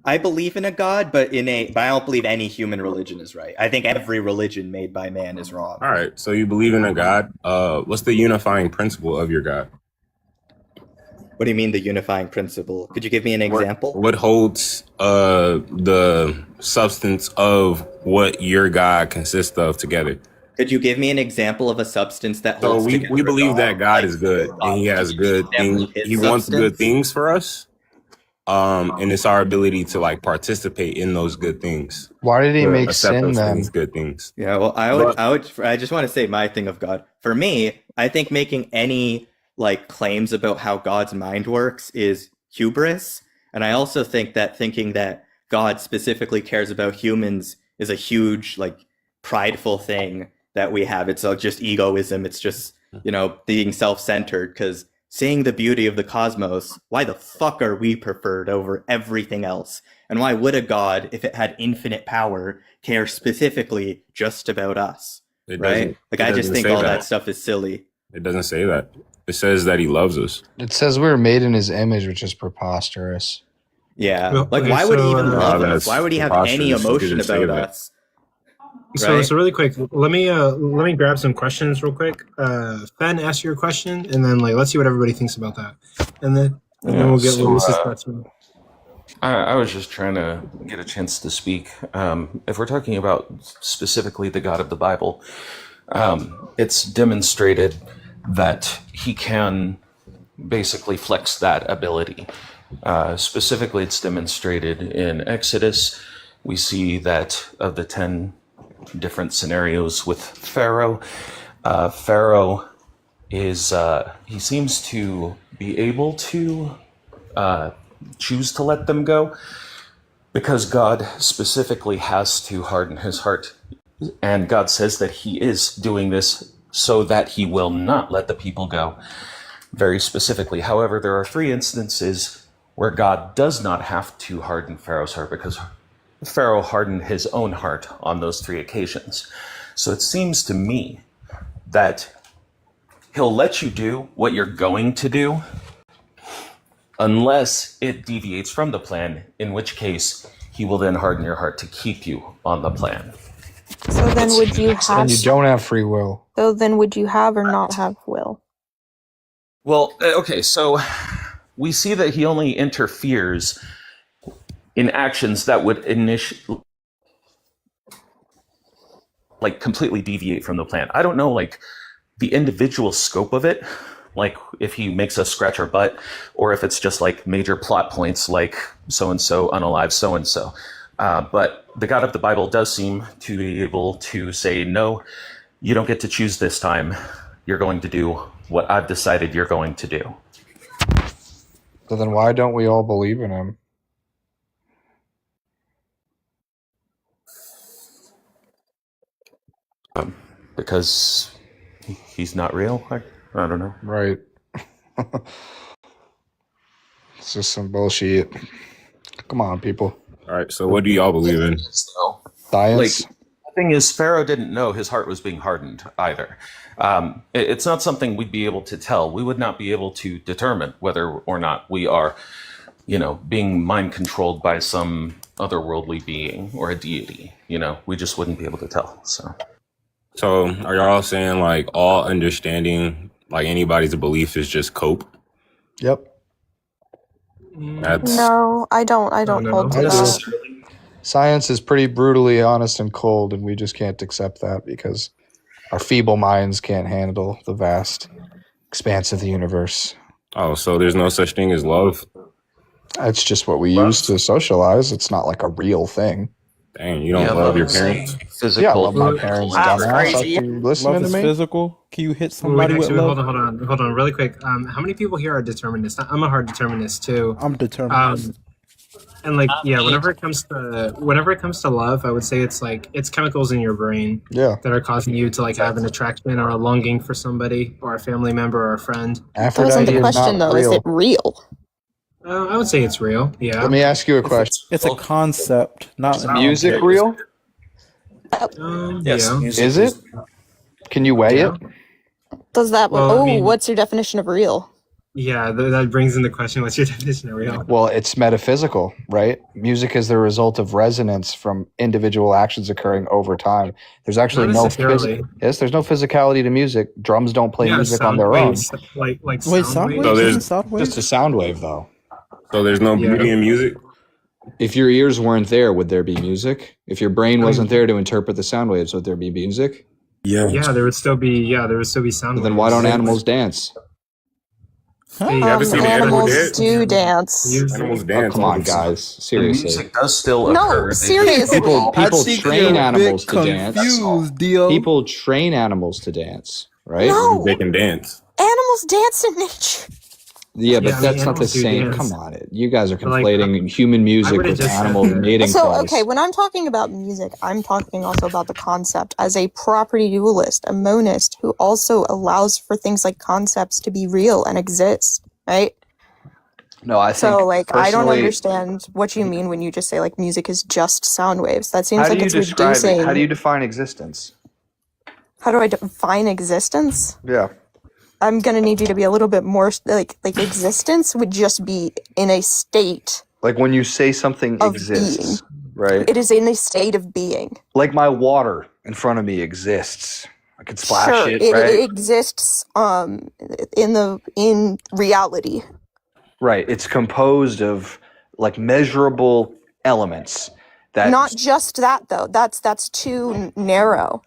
I believe in a God, but I don't believe any human religion is right. I think every religion made by man is wrong. All right, so you believe in a God. What's the unifying principle of your God? What do you mean the unifying principle? Could you give me an example? What holds the substance of what your God consists of together? Could you give me an example of a substance that So holds we together believe God? that God Like, is good and He has good things. His He wants good substance? things for us. And it's our ability to like participate in those good things. Why did he To make accept sin those then? things, good things. Yeah, well, I just want to say my thing of God. For me, I think making any like claims about how God's mind works is hubris, and I also think that thinking that God specifically cares about humans is a huge like prideful thing that we have. It's just egoism. It's just, being self-centered, because seeing the beauty of the cosmos, why the fuck are we preferred over everything else? And why would a God, if it had infinite power, care specifically just about us? It Right? Like, I just think all that stuff is silly. It doesn't say that. It says that He loves us. It says we were made in His image, which is preposterous. Yeah. Well, Like, okay, why would he so, even love us? that's Why would he have any preposterous. He emotion didn't say about that. us? So Right? really quick, let me grab some questions real quick. Ben, ask your question, and then let's see what everybody thinks about that, and then we'll get Luis's question. I was just trying to get a chance to speak. If we're talking about specifically the God of the Bible, it's demonstrated that He can basically flex that ability. Specifically, it's demonstrated in Exodus. We see that of the 10 different scenarios with Pharaoh, Pharaoh is, he seems to be able to choose to let them go because God specifically has to harden his heart. And God says that He is doing this so that He will not let the people go, very specifically. However, there are 3 instances where God does not have to harden Pharaoh's heart because Pharaoh hardened his own heart on those 3 occasions. So it seems to me that He'll let you do what you're going to do unless it deviates from the plan, in which case He will then harden your heart to keep you on the plan. So then would you have And you don't have free will. So then would you have or not have will? Well, okay, so we see that He only interferes in actions that would completely deviate from the plan. I don't know, the individual scope of it, like if He makes us scratch our butt, or if it's just major plot points like so-and-so unalive so-and-so. But the God of the Bible does seem to be able to say, no, you don't get to choose this time. You're going to do what I've decided you're going to do. So then why don't we all believe in him? Because he's not real? I don't know. Right. It's just some bullshit. Come on, people. All right. So what do y'all believe in? Science? The thing is, Pharaoh didn't know his heart was being hardened either. It's not something we'd be able to tell. We would not be able to determine whether or not we are, being mind controlled by some otherworldly being or a deity. We just wouldn't be able to tell. So are y'all saying like all understanding, like anybody's belief is just cope? Yep. That's No, I don't hold to that. Science is pretty brutally honest and cold, and we just can't accept that because our feeble minds can't handle the vast expanse of the universe. oh, so there's no such thing as love? It's just what we use to socialize. It's not like a real thing. Dang, you don't love your parents? Physical. Yeah, I love my parents. Wow, Dumbass. crazy. Are you listening Love to is me? physical. Can you hit Wait, somebody with actually, love? hold on, really quick. How many people here are determinists? I'm a hard determinist too. I'm determined. And like, yeah, whenever it comes to love, I would say it's chemicals in your brain that are causing you to like have an attraction or a longing for somebody or a family member or a friend. That wasn't the question, though. Is it real? I would say it's real. Yeah. Let me ask you a question. It's a concept, not Is music real? Yes. Yeah. Is it? Can you weigh it? Does that? Well, I mean- what's your definition of real? Yeah, that brings in the question: what's your definition of real? Well, it's metaphysical, right? Music is the result of resonance from individual actions occurring over time. There's actually Not no necessarily. there's no physicality to music. Drums don't play Yeah, music on sound their own. waves, like Wait, sound sound waves. waves? So there's- Isn't sound waves? Just a sound wave, though. So there's no beauty in music? If your ears weren't there, would there be music? If your brain wasn't there to interpret the sound waves, would there be music? Yeah. Yeah, there would still be sound But then waves. why don't animals dance? You ever seen an animal Animals dance? do dance. Animals Oh, dance. come all on, the time. guys. Seriously. Music does still No, occur. seriously. People I think train you're a animals bit to dance. confused, Dio. People train animals to dance, right? No. They can dance. Animals dance in nature. Yeah, but Yeah, I mean, that's not the animals do same. dance. Come on, you guys are But, like, conflating human music would've with just said animal that. mating So, cries. okay, when I'm talking about music, I'm talking also about the concept as a property dualist, a monist who also allows for things like concepts to be real and exist, right? No, I think So, like, I don't personally- understand what you mean when you just say, like, music is just sound waves. That seems How do like you it's describe reducing... it? How do you define existence? How do I define existence? Yeah. I'm gonna need you to be a little bit more, like existence would just be in a state Like when you say something of exists, right? It is in a state of being. Like my water in front of me exists. I could splash Sure, it, right? it exists in reality. Right. It's composed of like measurable elements that Not just that though. That's too narrow.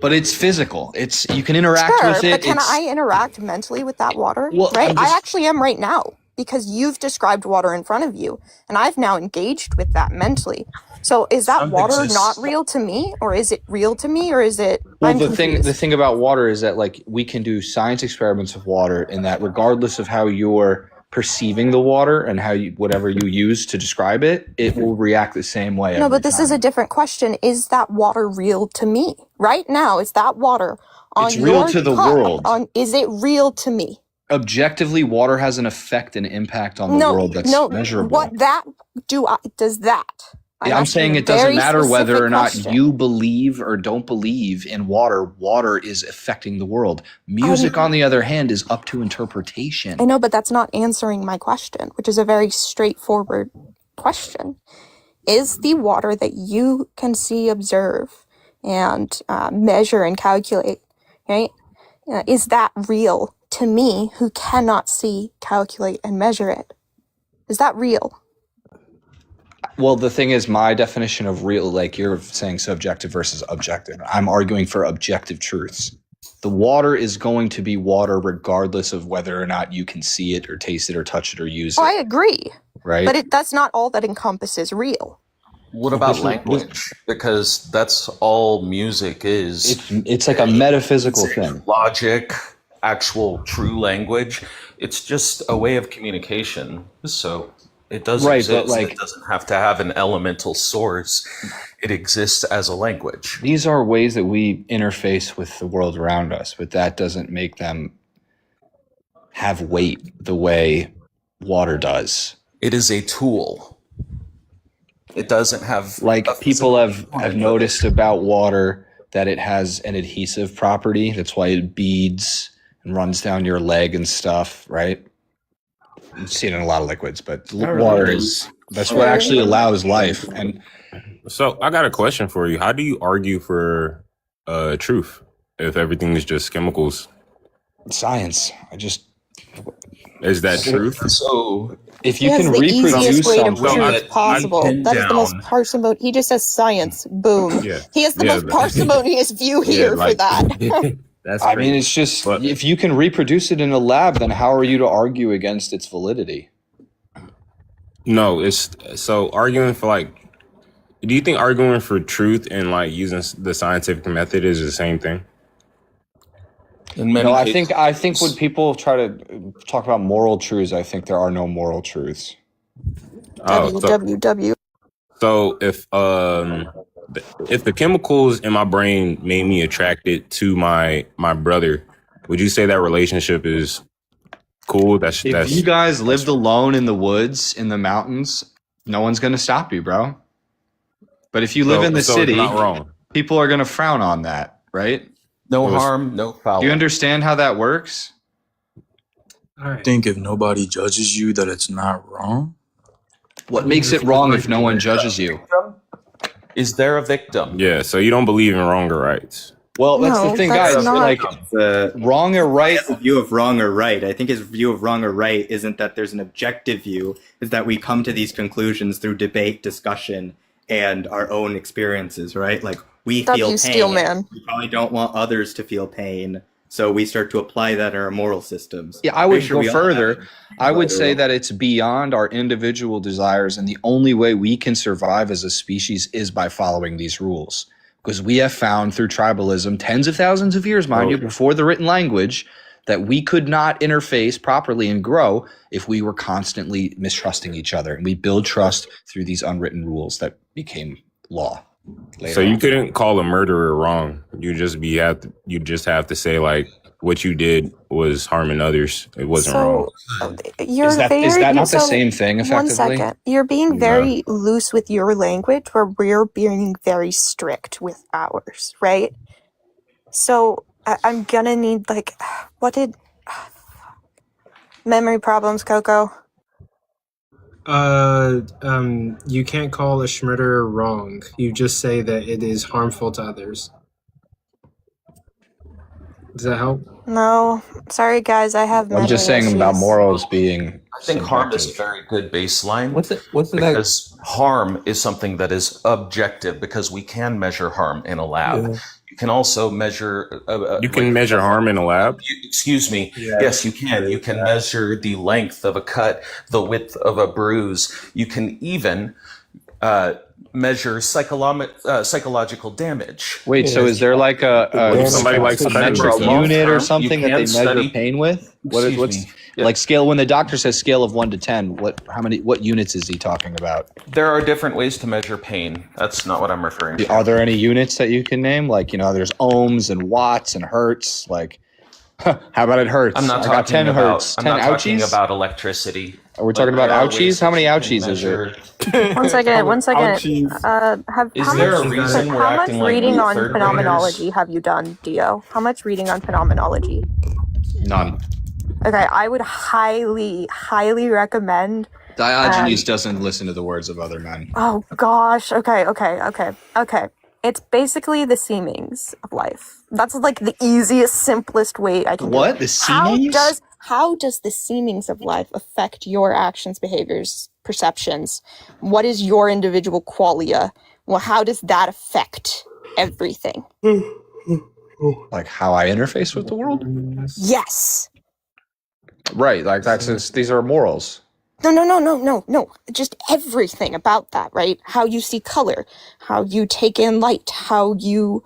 But it's physical. It's you can interact Sure, with it. but can it's, I interact mentally with that water? Well, right? I'm I just- actually am right now because you've described water in front of you, and I've now engaged with that mentally. So is that Some water exists. not real to me, or is it real to me, or is it? Well, I'm the confused. thing about water is that like we can do science experiments of water, and that regardless of how you're perceiving the water and how you whatever you use to describe it, it will react the same way. No, every but this is time. a different question. Is that water real to me right now? Is that water on It's real your to the cup? world. Is it real to me? Objectively, water has an effect and impact on the world that's measurable. What that does that? I'm asking saying a it doesn't very matter whether specific or not question. you believe or don't believe in water. Water is affecting the world. Music, on the other hand, is up to interpretation. I know, but that's not answering my question, which is a very straightforward question. Is the water that you can see, observe, and measure and calculate, right? Is that real to me who cannot see, calculate, and measure it? Is that real? Well, the thing is, my definition of real, like you're saying subjective versus objective. I'm arguing for objective truths. The water is going to be water regardless of whether or not you can see it or taste it or touch it or use Oh, I it, agree. right? But that's not all that encompasses real. What about language? Because that's all music is. It's like a metaphysical thing. Logic, actual true language. It's just a way of communication. So it does Right, exist. but like It doesn't have to have an elemental source. It exists as a language. these are ways that we interface with the world around us, but that doesn't make them have weight the way water does. It is a tool. It doesn't have Like a people physical have component of noticed it. about water that it has an adhesive property. That's why it beads and runs down your leg and stuff, right? You see it in a lot of liquids, but water is that's what actually allows life. And So I got a question for you. How do you argue for truth if everything is just chemicals? science, Is that truth? So if you He has can the reproduce easiest way to something, prove possible. That is the most parsimonious. He just says science. Boom. Yeah. He has the Yeah, most but- parsimonious view here for like- that. That's I crazy. mean, it's just But- if you can reproduce it in a lab, then how are you to argue against its validity? No, it's so arguing for like. Do you think arguing for truth and like using the scientific method is the same thing? in many No, cases, I think when people try to talk about moral truths, I think there are no moral truths. Oh, www. so if the chemicals in my brain made me attracted to my brother, would you say that relationship is cool? If you guys lived alone in the woods, in the mountains, no one's going to stop you, bro. But if you live in the so city, it's not wrong. people are going to frown on that, right? no harm, no foul. Do you understand how that works? All I right. think if nobody judges you, that it's not wrong. What makes it wrong if no one judges you? Is there a victim? Yeah, so you don't believe in wrong or rights. Well, that's No, the thing, that's guys. not- Like, wrong or right. His view of wrong or right. I think his view of wrong or right isn't that there's an objective view, is that we come to these conclusions through debate, discussion, and our own experiences, right? Like, we feel W pain. Steel Man. We probably don't want others to feel pain, so we start to apply that in our moral systems. Yeah, I would Pretty sure go we all further. have- I would say that it's beyond our individual desires, and the only way we can survive as a species is by following these rules. Because we have found through tribalism, tens of thousands of years, mind you, before the written language, that we could not interface properly and grow if we were constantly mistrusting each other. And we build trust through these unwritten rules that became law. So you couldn't call a murderer wrong. You just have to say like what you did was harming others. It wasn't wrong. You're Is that not the same thing, One effectively? second. You're being very loose with your language where we're being very strict with ours, right? So I'm gonna need like, what did memory problems, Coco? You can't call a schmurder wrong. You just say that it is harmful to others. Does that help? No, sorry guys, I have. I'm just memory saying about issues. morals being. I think harm is a very good baseline. What's the Because harm is something that is objective because we can measure harm in a lab. Yeah. You can also measure. You can measure harm in a lab. Excuse me. Yeah. Yes, you can. You can measure the length of a cut, the width of a bruise. You can even measure psychological damage. Wait, so is there like If somebody likes a to cut metric themselves. unit or You something that can they measure study- pain with? Excuse What's me. Yeah. like scale when the doctor says scale of 1 to 10? What units is he talking about? There are different ways to measure pain. That's not what I'm referring to. Are there any units that you can name? Like, there's ohms and watts and hertz. Like, how about it hurts? I'm not I got 10 talking about. hertz. I'm 10 not talking ouchies? about electricity. Are we talking Like, about there are ways ouchies? How many that you ouchies can is it? measure- One second. Is How there a much, reason we're how much acting like reading on third phenomenology have you done, Dio? How much reading on phenomenology? None. Okay, I would highly, highly recommend. Diogenes doesn't listen to the words of other men. Oh gosh. Okay. It's basically the seemings of life. That's like the easiest, simplest way I can. do What? it. The seemings? How does the seemings of life affect your actions, behaviors, perceptions? What is your individual qualia? Well, how does that affect everything? Like how I interface with the world? Yes. Right. Like these are morals. No. Just everything about that, right? How you see color, how you take in light, how you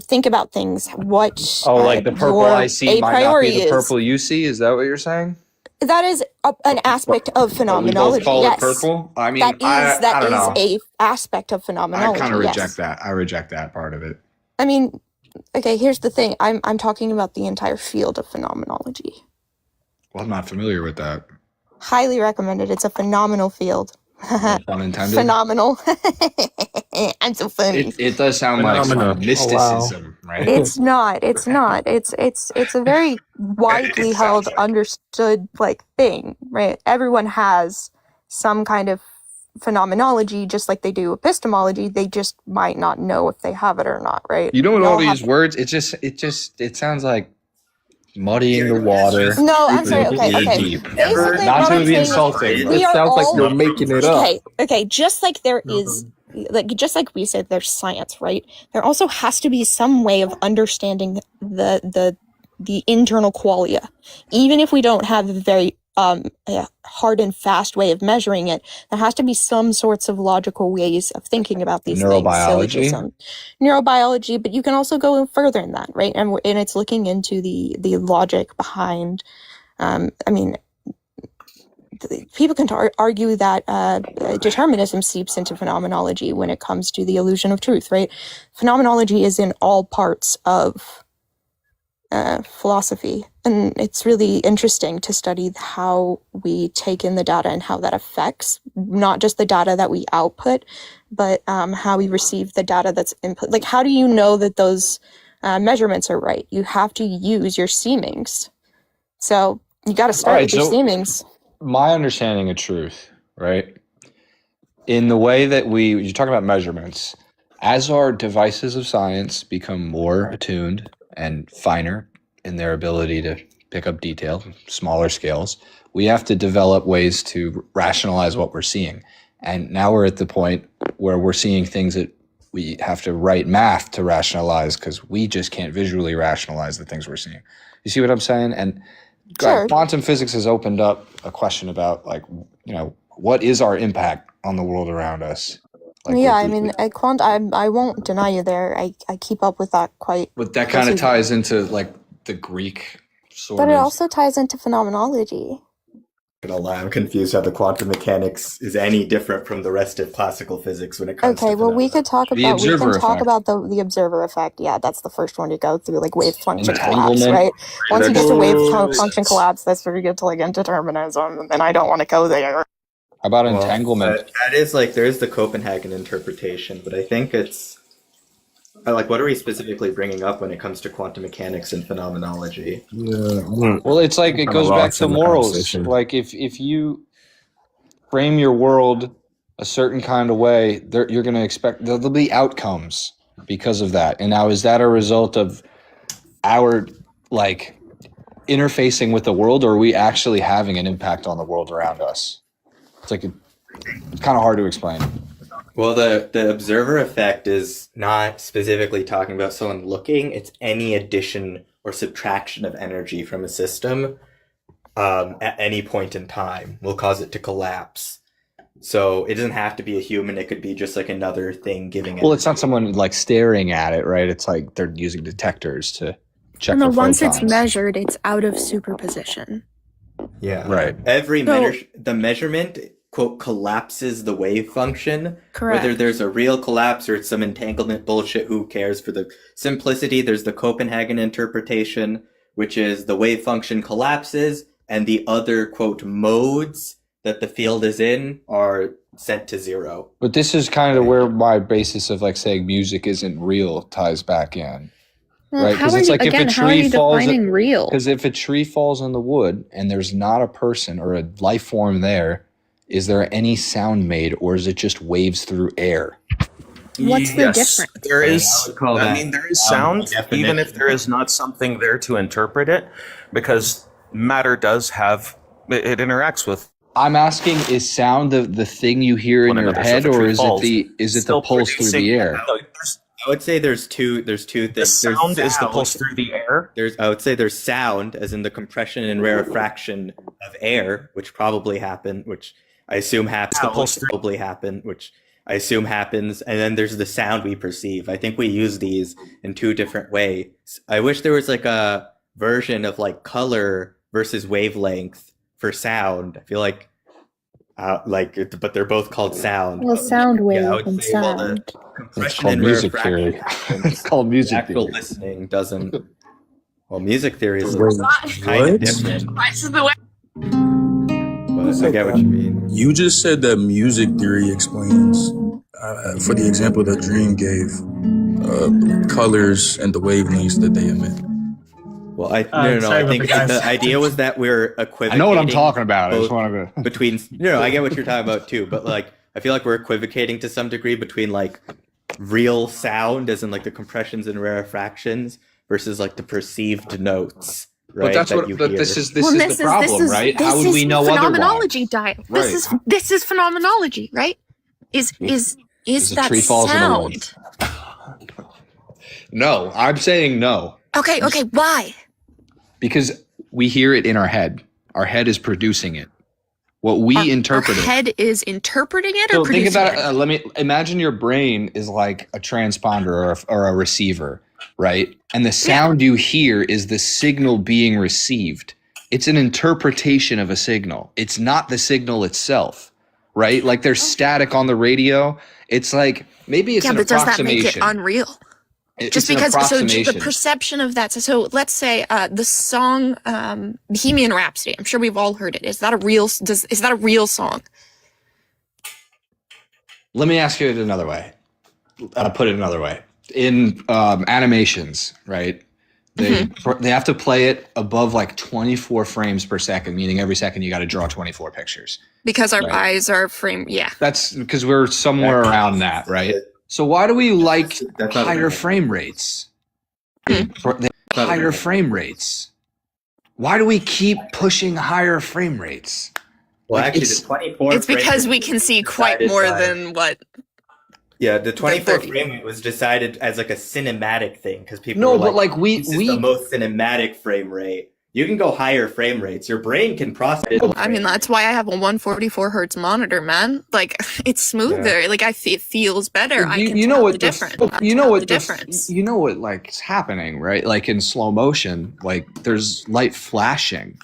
think about things, what like the purple your I see a might not be priori the is. purple you see. Is that what you're saying? That is an aspect of But we phenomenology. both call Yes, it purple. I mean, that I don't is know. a aspect of I phenomenology. kind of reject Yes. that. I reject that part of it. I mean, okay. Here's the thing. I'm talking about the entire field of phenomenology. Well, I'm not familiar with that. Highly recommended. It's a phenomenal field. No pun intended. Phenomenal. I'm so funny. It does sound like Phenomena. some mysticism, right? It's not. It's not. It's a very widely held, understood thing, right? Everyone has some kind of phenomenology, just like they do epistemology. They just might not know if they have it or not, right? You know what We all have these words? It sounds like muddying the water. No, I'm sorry. Okay. Deep. Basically, Not what to I'm be saying is insulting. we It are sounds like all you're making it up. okay. Just like there is, just like we said, there's science, right? There also has to be some way of understanding the internal qualia, even if we don't have a very hard and fast way of measuring it. There has to be some sorts of logical ways of thinking about these Neurobiology? things. Neurobiology, but you can also go further than that, right? And it's looking into the logic behind. I mean, people can argue that determinism seeps into phenomenology when it comes to the illusion of truth, right? Phenomenology is in all parts of philosophy, and it's really interesting to study how we take in the data and how that affects not just the data that we output, but how we receive the data that's input. Like, how do you know that those measurements are right? You have to use your seemings. So you got to start with your seemings. My understanding of truth, right? In the way that you're talking about measurements, as our devices of science become more attuned and finer in their ability to pick up detail, smaller scales, we have to develop ways to rationalize what we're seeing. And now we're at the point where we're seeing things that we have to write math to rationalize because we just can't visually rationalize the things we're seeing. You see what I'm saying? And Sure. quantum physics has opened up a question about, what is our impact on the world around us? I mean, I won't deny you there. I keep up with that quite. But that kind of ties into the Greek sort But of. it also ties into phenomenology. I'm confused how the quantum mechanics is any different from the rest of classical physics when it comes to we could talk The about observer effect. the observer effect. Yeah, that's the first one to go through, like wave function collapse, Entanglement. right? Once you get to wave Prediction. function collapse, that's where you get to indeterminism, and I don't want to go there. How about entanglement? That is there is the Copenhagen interpretation, but I think it's what are we specifically bringing up when it comes to quantum mechanics and phenomenology? Well, it's like it goes back to morals. Like if you frame your world a certain kind of way, you're going to expect there'll be outcomes because of that. And now, is that a result of our interfacing with the world, or are we actually having an impact on the world around us? It's kind of hard to explain. Well, the observer effect is not specifically talking about someone looking. It's any addition or subtraction of energy from a system at any point in time will cause it to collapse. So it doesn't have to be a human. It could be just another thing giving energy. Well, it's not someone staring at it, right? It's they're using detectors to check for Once it's photons. measured, it's out of superposition. Yeah. Right. The measurement, quote, collapses the wave function. Correct. Whether there's a real collapse or it's some entanglement bullshit, who cares? For the simplicity, there's the Copenhagen interpretation, which is the wave function collapses and the other, quote, modes that the field is in are set to zero. But this is kind of where my basis of saying music isn't real ties back in. Right? How are you defining real? Because if a tree falls in the wood and there's not a person or a life form there, is there any sound made, or is it just waves through air? What's the difference? There is. There is sound, even if there is not something there to interpret it, because matter does have it interacts with. I'm asking: is sound the thing you hear in your head, or is it the pulse through the air? I would say there's two things. The sound is the pulse through the air. I would say there's sound, as in the compression and rarefaction of air, which probably happen, which I assume happens. Probably happen, which I assume happens, and then there's the sound we perceive. I think we use these in two different ways. I wish there was like a version of like color versus wavelength for sound. I feel like, but they're both called sound. Well, sound wave and say, well, sound. It's called music theory. It's called music actual theory. listening doesn't. Well, music theory is Wait, kind of what? different. But I get what you mean. You just said that music theory explains, for the example that Dream gave, colors and the wavelengths that they emit. Well, no. I think the idea was that we're equivocating. I know what I'm talking about. I just want to between. No, I get what you're talking about too. But like, I feel like we're equivocating to some degree between like real sound, as in like the compressions and rarefactions, versus like the perceived notes. Right, but that's what. But hear. this is the problem, right? How would we know phenomenology otherwise? Right. This is phenomenology, right? Is that tree falls sound? in the woods. No, I'm saying no. Okay, why? Because we hear it in our head. Our head is producing it. What we interpret our it. head is interpreting it, So or producing think about it? it. Let me imagine your brain is like a transponder or a receiver, right? And the sound you hear is the signal being received. It's an interpretation of a signal. It's not the signal itself, right? Like there's static on the radio. It's like maybe it's an but does that approximation. make it unreal? Just because, so the perception of that. So let's say the song Bohemian Rhapsody. I'm sure we've all heard it. Is that a real? Is that a real song? Let me ask you it another way. Put it another way. In animations, right? They have to play it above like 24 frames per second, meaning every second you got to draw 24 pictures. Because our eyes are framed. Yeah. That's because we're somewhere around that, right? So why do we like higher frame rates? Higher frame rates. Why do we keep pushing higher frame rates? Well, actually, the 24. It's because we can see quite more than what. Yeah, the 24 frame rate was decided as like a cinematic thing because people. No, were but like we the most cinematic frame rate. You can go higher frame rates. Your brain can process it. I mean, that's why I have a 144 hertz monitor, man. Like, it's smoother. Yeah. Like, it feels better. I can tell the difference. You know what difference. You know what like is happening, right? Like in slow motion, like there's light flashing.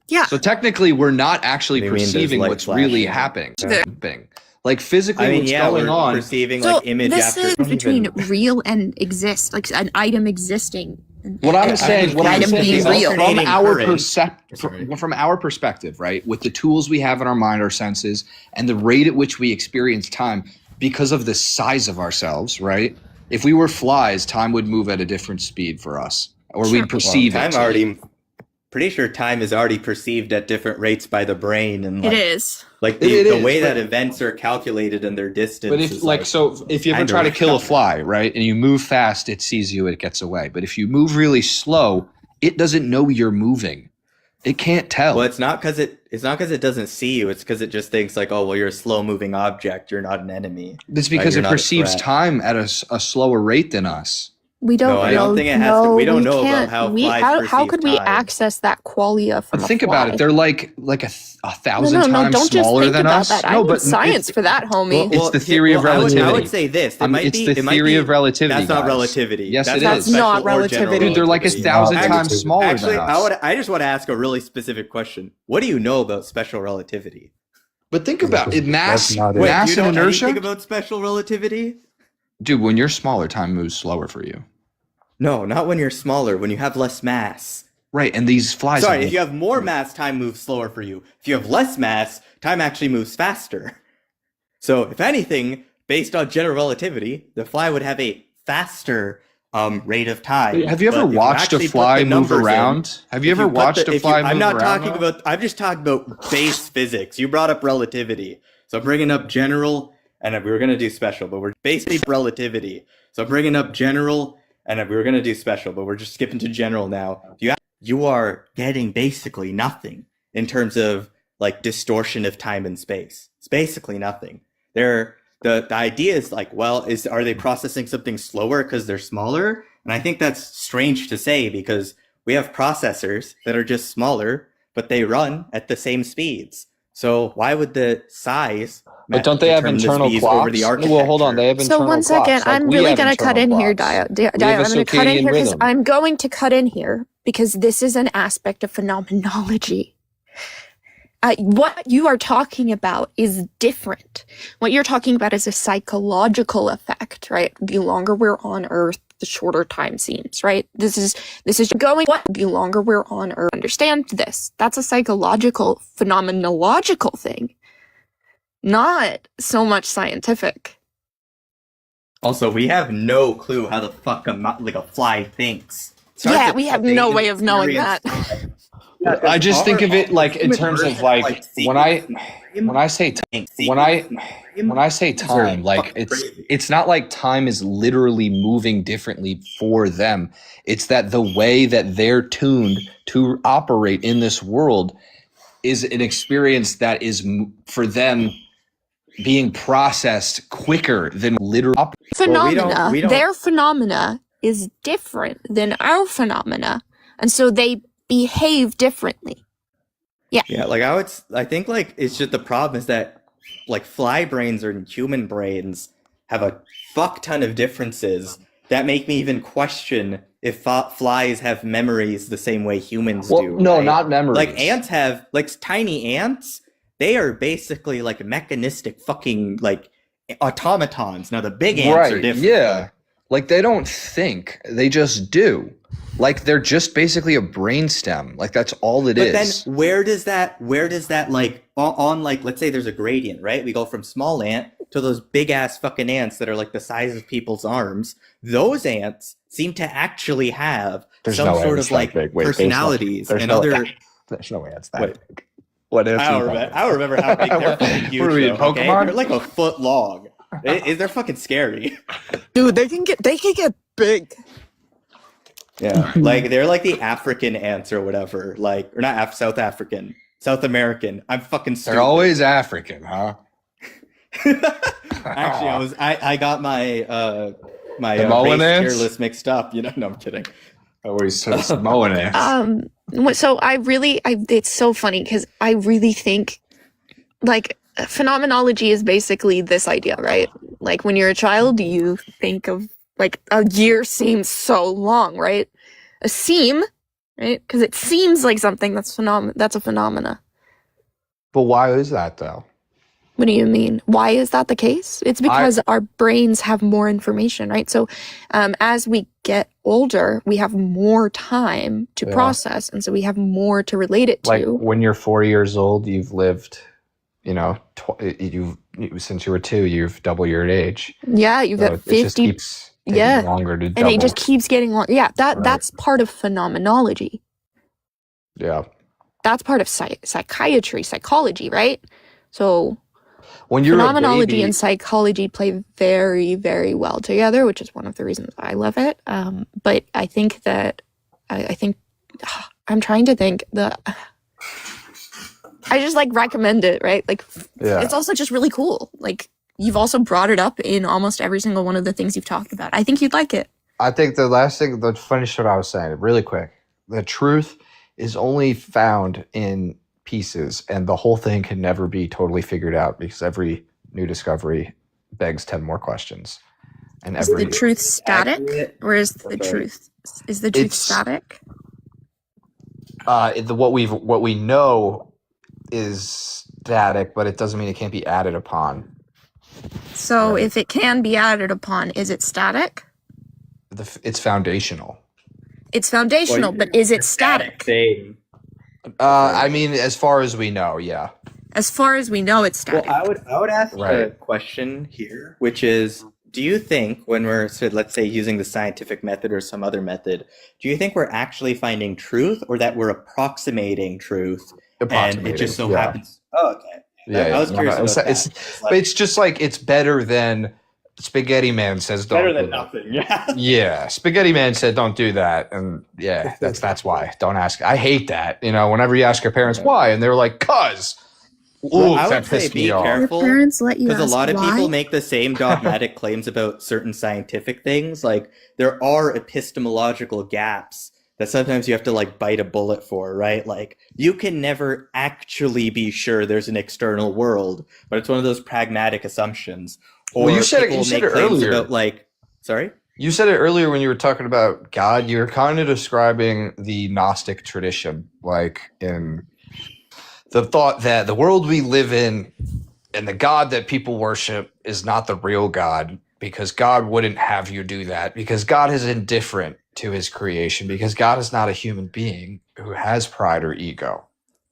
Yeah. So technically, we're not actually perceiving what's really happening. Like physically, what's going on? Perceiving like image this after is between real and exist, like an item existing. What I'm saying is real. From our perspective, right, with the tools we have in our mind, our senses, and the rate at which we experience time, because of the size of ourselves, right? If we were flies, time would move at a different speed for us, or we'd perceive it. Pretty sure time is already perceived at different rates by the brain, and it is like the way that events are calculated and their distance. But if you ever try to kill a fly, right, and you move fast, it sees you, it gets away. But if you move really slow, it doesn't know you're moving. It can't tell. Well, it's not because it doesn't see you. It's because it just thinks like, oh, well, you're a slow moving object. You're not an enemy. It's because it perceives time at a slower rate than us. We don't. No, I don't think it has to. We don't know about how flies how could we time. access that qualia from think a fly? about it. They're like 1,000 times don't just smaller think than about us. That. I need science for that, homie. It's the theory of relativity. I would say this. It's the theory of relativity. That's not relativity. Yes, that's it is. Not relativity. Dude, they're like 1,000 times smaller than us. I just want to ask a really specific question. What do you know about special relativity? But think about it. Mass you and know inertia. anything about special relativity? Dude, when you're smaller, time moves slower for you. No, not when you're smaller. When you have less mass. Right, and these flies. Sorry, if you have more mass, time moves slower for you. If you have less mass, time actually moves faster. So, if anything, based on general relativity, the fly would have a faster rate of time. Have you ever watched a fly move around? Have you ever watched a fly move around? I'm just talking about base physics. You brought up relativity. So I'm bringing up general, and we were going to do special, but we're basically relativity. So I'm bringing up general, and we were going to do special, but we're just skipping to general now. You are getting basically nothing in terms of like distortion of time and space. It's basically nothing. the idea is like, well, are they processing something slower because they're smaller? And I think that's strange to say because we have processors that are just smaller, but they run at the same speeds. So why would the size? But don't they have internal clocks? Well, hold on. They have internal clocks. So 1 second, Like I'm really going to cut in here, Dio. I'm going to cut in here because I'm going to cut in here because this is an aspect of phenomenology. What you are talking about is different. What you're talking about is a psychological effect, right? The longer we're on Earth, the shorter time seems, right? This is going, what? The longer we're on Earth, understand this. That's a psychological, phenomenological thing, not so much scientific. Also, we have no clue how the fuck a fly thinks. Yeah, we have no way of knowing that. I just think of it like in terms of like when I say time, like it's not like time is literally moving differently for them. It's that the way that they're tuned to operate in this world is an experience that is for them being processed quicker than literal phenomena. Their phenomena is different than our phenomena, and so they behave differently. Yeah, like I think like it's just the problem is that like fly brains and human brains have a fuck ton of differences that make me even question if flies have memories the same way humans do. No, right? not memories. Like ants have, like tiny ants, they are basically like mechanistic fucking like automatons. Now the big ants are different. Yeah. Like they don't think, they just do. Like they're just basically a brainstem. Like that's all it is. But then where does that like on like, let's say there's a gradient, right? We go from small ant to those big ass fucking ants that are like the size of people's arms. Those ants seem to actually have some sort of like personalities and other. There's no ants that big. What else? I don't remember how big they're fucking huge. What are we in Pokemon? Okay? They're like a foot long. They're fucking scary. Dude, they can get big. Yeah, like they're like the African ants or whatever, like or not South African, South American. I'm fucking stupid. They're always African, huh? Actually, I got my my race tier list mixed up. You know, no, I'm kidding. Always Samoan ants. So it's so funny because I really think like phenomenology is basically this idea, right? Like when you're a child, you think of like a year seems so long, right? A seam, right? Because it seems like something that's a phenomena. But why is that though? What do you mean? Why is that the case? It's because our brains have more information, right? So as we get older, we have more time to process, and so we have more to relate it to. Like when you're 4 years old, you've lived, you know, since you were 2, you've doubled your age. Yeah, you've got 50. It just keeps taking longer to double. And it just keeps getting longer. Yeah, that's part of phenomenology. Yeah. That's part of psychiatry, psychology, right? So when you're phenomenology and psychology play very, very well together, which is one of the reasons I love it. But I think that I'm trying to think I just like recommend it, right? Like it's also just really cool. Like you've also brought it up in almost every single one of the things you've talked about. I think you'd like it. I think the last thing, to finish what I was saying, really quick, the truth is only found in pieces, and the whole thing can never be totally figured out because every new discovery begs 10 more questions. And is the truth static, or is the truth static? What we know is static, but it doesn't mean it can't be added upon. So if it can be added upon, is it static? It's foundational. It's foundational, but is it static? I mean, as far as we know, yeah. As far as we know, it's static. Well, I would ask a question here, which is, do you think when we're, let's say, using the scientific method or some other method, do you think we're actually finding truth, or that we're approximating truth? And it just so happens. Oh, okay. I was curious about that. But it's just like, it's better than Spaghetti Man says don't better than nothing. Yeah, Spaghetti Man said don't do that, and that's why don't ask. I hate that. You know, whenever you ask your parents why, and they're like, "'Cause," Ooh, I that would say pissed be me off. Your careful parents let you because a ask lot of people why? make the same dogmatic claims about certain scientific things. Like there are epistemological gaps that sometimes you have to like bite a bullet for, right? Like you can never actually be sure there's an external world, but it's one of those pragmatic assumptions. Or Well, you said people it make claims earlier. about like, sorry? You said it earlier when you were talking about God. You were kind of describing the Gnostic tradition, like in the thought that the world we live in and the God that people worship is not the real God, because God wouldn't have you do that, because God is indifferent to his creation, because God is not a human being who has pride or ego.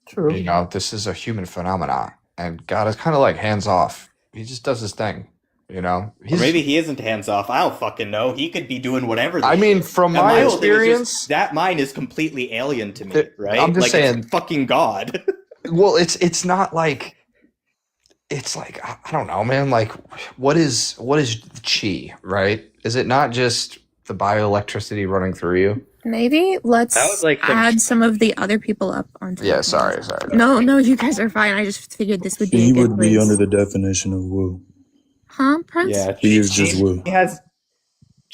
True. You know, this is a human phenomenon, and God is kind of like hands off. He just does his thing. You know, Or maybe he isn't hands off. I don't fucking know. He could be doing whatever. I mean, from and my whole thing is experience, just, that mind is completely alien to me, right? I'm just like saying, it's fucking God. well, it's not like, it's like, I don't know, man. Like, what is chi, right? Is it not just the bioelectricity running through you? Maybe That let's was like add some of the other people up onto Yeah, the sorry. No, you guys are fine. I just figured this would be He a good would be place. under the definition of woo. Huh, Prince? Yeah, He is just woo. He has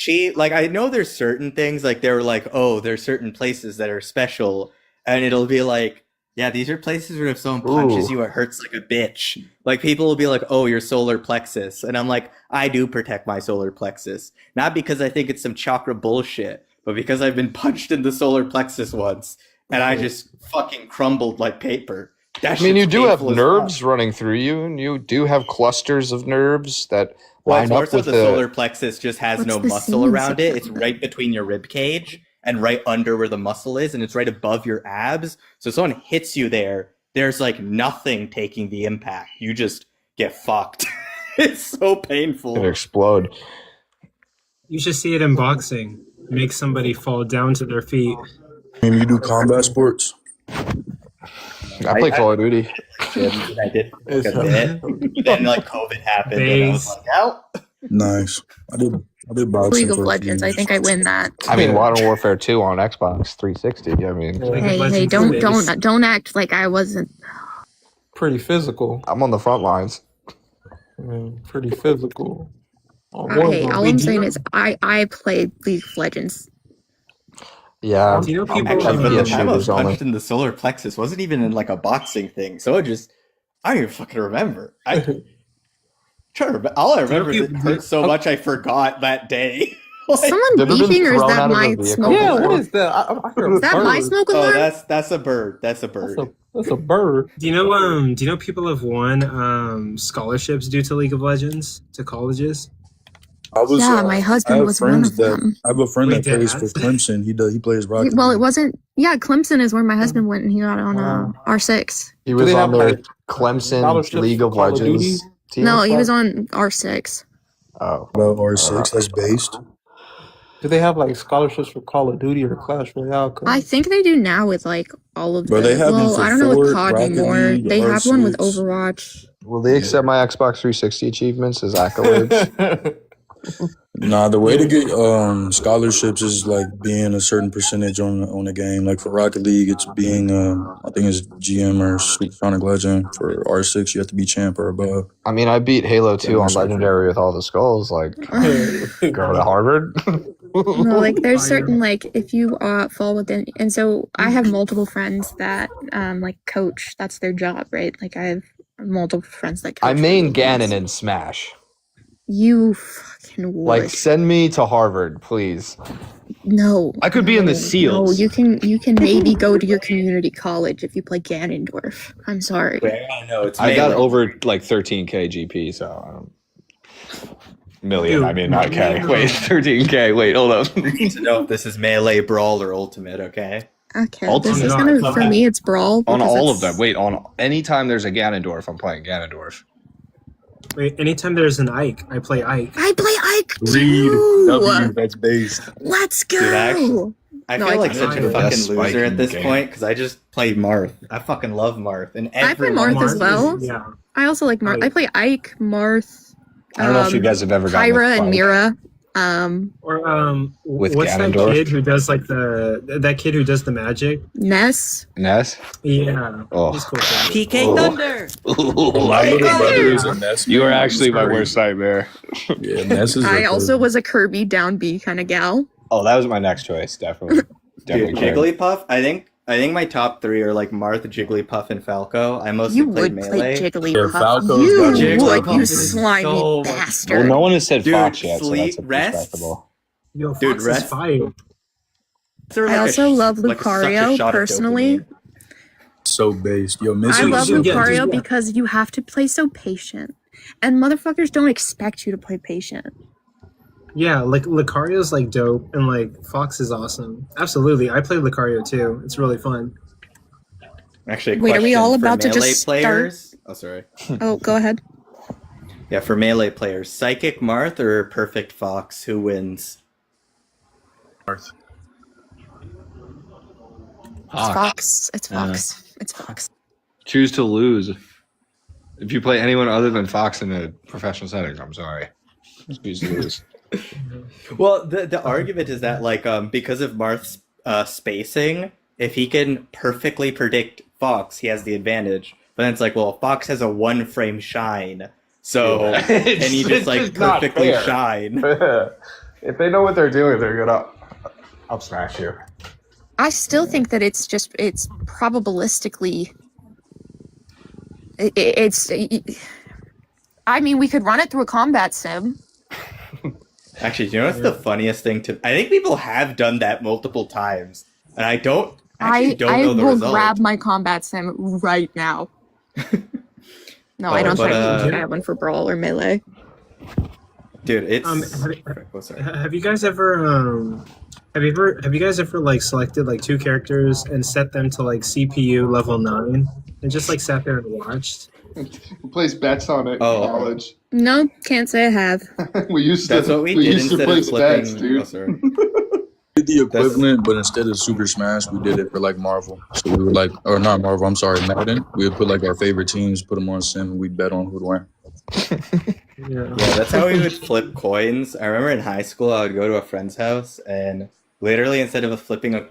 chi. Like I know there's certain things like they were like, oh, there's certain places that are special, and it'll be like, yeah, these are places where if someone punches you, it hurts like a bitch. Like people will be like, oh, your solar plexus, and I'm like, I do protect my solar plexus, not because I think it's some chakra bullshit, but because I've been punched in the solar plexus once, and I just fucking crumbled like paper. I mean, you do have nerves running through you, and you do have clusters of nerves that Well, line it's more up so with the solar plexus just has What's no the muscle scene around it. It's supposed to right between your rib cage and right under where the muscle is, and it's right above your abs. So if someone hits you there, there's like nothing taking the impact. You just get fucked. It's so painful. It explode. You should see it in boxing. Make somebody fall down to their feet. I mean, you do combat sports? I play Call of Duty. I did a bit. Then like COVID happened, and I was like, out. Nice. I did boxing League of for a few Legends. I years. think I win that. I mean, Modern Warfare 2 on Xbox 360. I mean, Hey, don't act like I wasn't. Pretty physical. I'm on the front lines. I mean, pretty physical. Hey, all I'm saying is I played League of Legends. Yeah, Do you know people? Actually, but the FPS time I was shooters only. punched in the solar plexus wasn't even in like a boxing thing. So I don't even fucking remember. All I remember is it hurt so much I forgot that day. Someone beeping, or is that my smoke Yeah, alarm? what is that? I heard a Is that my bird. smoke Oh, alarm? that's a bird. That's a bird. That's a bird. Do you know people have won scholarships due to League of Legends to colleges? Yeah, my husband was one of them. I have a friend Wait, that plays Dad? for Clemson. He plays Rocket Well, it League. wasn't. Yeah, Clemson is where my husband went, and he got on R6. He was they on have, their like, Clemson scholarships League for of Call of Duty? Legends team. No, he was on R6. Oh, About R6, that's based. Do they have like scholarships for Call of Duty or Clash Royale? I think they do now with like all of Bro, the. they have them for I don't know with Fort, COD Rocket anymore. League, They have one with R6. Overwatch. will they accept my Xbox 360 achievements as accolades? Nah, the way to get scholarships is like being a certain percentage on the game. Like for Rocket League, it's being I think it's GM or Sonic Legend. For R6, you have to be champ or above. I mean, I beat Halo 2 on Yeah, Legendary with all the skulls. Like, go to Harvard. No, like there's certain like if you fall within, and so I have multiple friends that like coach. That's their job, right? Like I have multiple friends that coach. I main Ganon in Smash. You fucking would. Like, send me to Harvard, please. No, I could be in the SEALs. No, you can maybe go to your community college if you play Ganondorf. I'm sorry. I know it's. I got melee. over like 13k GP, so million. Dude, I mean, not K. no. Wait, 13k. Wait, hold up. I need to know if this is melee, brawl, or ultimate. Okay. Okay, Ultimate. this is gonna for me. It's brawl On because all of that's- them. Wait, on anytime there's a Ganondorf, I'm playing Ganondorf. Wait, anytime there's an Ike, I play Ike. I play Ike Read too. W, that's based. Let's go. Dude, I No, feel I like can't. such The a fucking best spike loser in at this the game. point because I just played Marth. I fucking love Marth, and I play everyone Marth as well. Yeah. I also like Marth. I play Ike, Marth. I don't know if you guys have ever gotten Pyra the and spike. Mira. With what's that Ganondorf? kid who does like that kid who does the magic? Ness. Yeah. Oh, He's cool. PK Thunder. My little brother is a Ness. You are man. actually He's my crazy. worst nightmare. Yeah, Ness is. I also was a Kirby down B kind of gal. Oh, that was my next choice, definitely. Dude, Jigglypuff. I think my top three are like Marth, Jigglypuff, and Falco. I mostly You played would Melee. play Jigglypuff. Yeah, Falco's You got would, Jigglypuff you is slimy so much- bastard. Well, no one has said Dude, Fox yet, so Sleep, that's Rest. respectable. Yo, Dude, Fox is Rest. fire. I also love Lucario personally. So based. Yo, Missy. I love Yeah, Lucario yeah. because you have to play so patient. And motherfuckers don't expect you to play patient. Yeah, like Lucario's like dope, and like Fox is awesome. Absolutely, I played Lucario too. It's really fun. Actually, Wait, are we all about to Melee just players? Oh, sorry. Oh, go ahead. Yeah, for Melee players, Psychic Marth or Perfect Fox, who wins? Marth. It's Fox. It's Fox. It's Fox. Choose to lose. If you play anyone other than Fox in a professional setting, I'm sorry. Choose to lose. Well, the argument is that like because of Marth's spacing, if he can perfectly predict Fox, he has the advantage. But then it's like, well, Fox has a 1 frame shine, so can he just like perfectly shine? If they know what they're doing, they're gonna up smash you. I still think that it's probabilistically. I mean, we could run it through a combat sim. Actually, do you know what's the funniest thing to? I think people have done that multiple times, and I don't know the I will result. grab my combat sim right now. No, I don't think I have one for Brawl or Melee. Dude, it's. Have you guys ever have you guys ever like selected like 2 characters and set them to like CPU level 9 and just like sat there and watched? Who plays bets on it in college? No, can't say I have. we used That's to. what we did used to instead play of flipping. bets, dude. Oh, sorry. We did the equivalent, but instead of Super Smash, we did it for like Marvel. So we were like, or not Marvel, I'm sorry, Madden. We would put like our favorite teams, put them on Sim, and we'd bet on who'd win. Yeah, that's how we would flip coins. I remember in high school, I would go to a friend's house, and literally instead of flipping a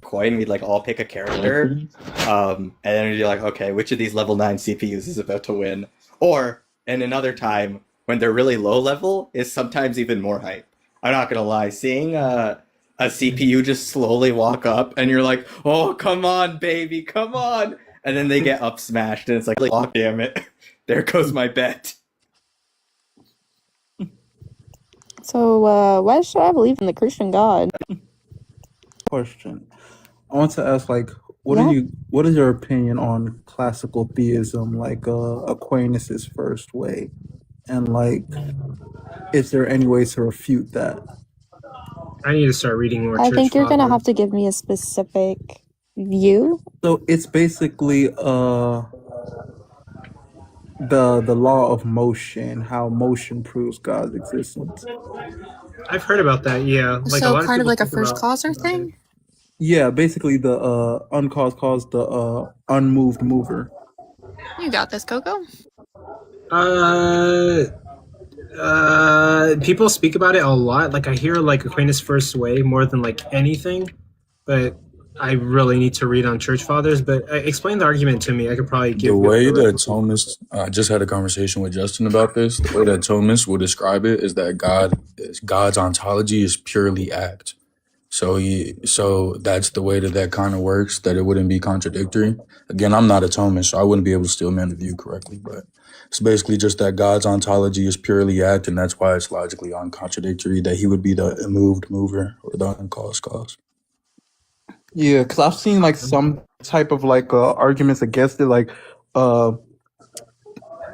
coin, we'd like all pick a character, and then we'd be like, okay, which of these level 9 CPUs is about to win? Or, and another time, when they're really low level, is sometimes even more hype. I'm not gonna lie, seeing a CPU just slowly walk up, and you're like, oh, come on, baby, come on! And then they get up smashed, and it's like, oh, damn it. There goes my bet. So, why should I believe in the Christian God? Question. I want to ask, like, what is your opinion on classical theism, like Aquinas' first way, and like, is there any way to refute that? I need to start reading more. I think you're gonna have to give me a specific view. So it's basically the law of motion, how motion proves God's existence. I've heard about that. Yeah, like So a lot of kind of people like a talk first about- causer thing? Yeah, basically the uncaused cause, the unmoved mover. You got this, Coco. People speak about it a lot. Like I hear like Aquinas' first way more than like anything, but I really need to read on church fathers. But explain the argument to me. I could probably give The you way a- that Thomas, I just had a conversation with Justin about this. The way that Thomas would describe it is that God's ontology is purely act. So that's the way that kind of works, that it wouldn't be contradictory. Again, I'm not a Thomist, so I wouldn't be able to still man the view correctly, but it's basically just that God's ontology is purely act, and that's why it's logically uncontradictory that he would be the immoved mover or the uncaused cause. Yeah, because I've seen like some type of like arguments against it, like the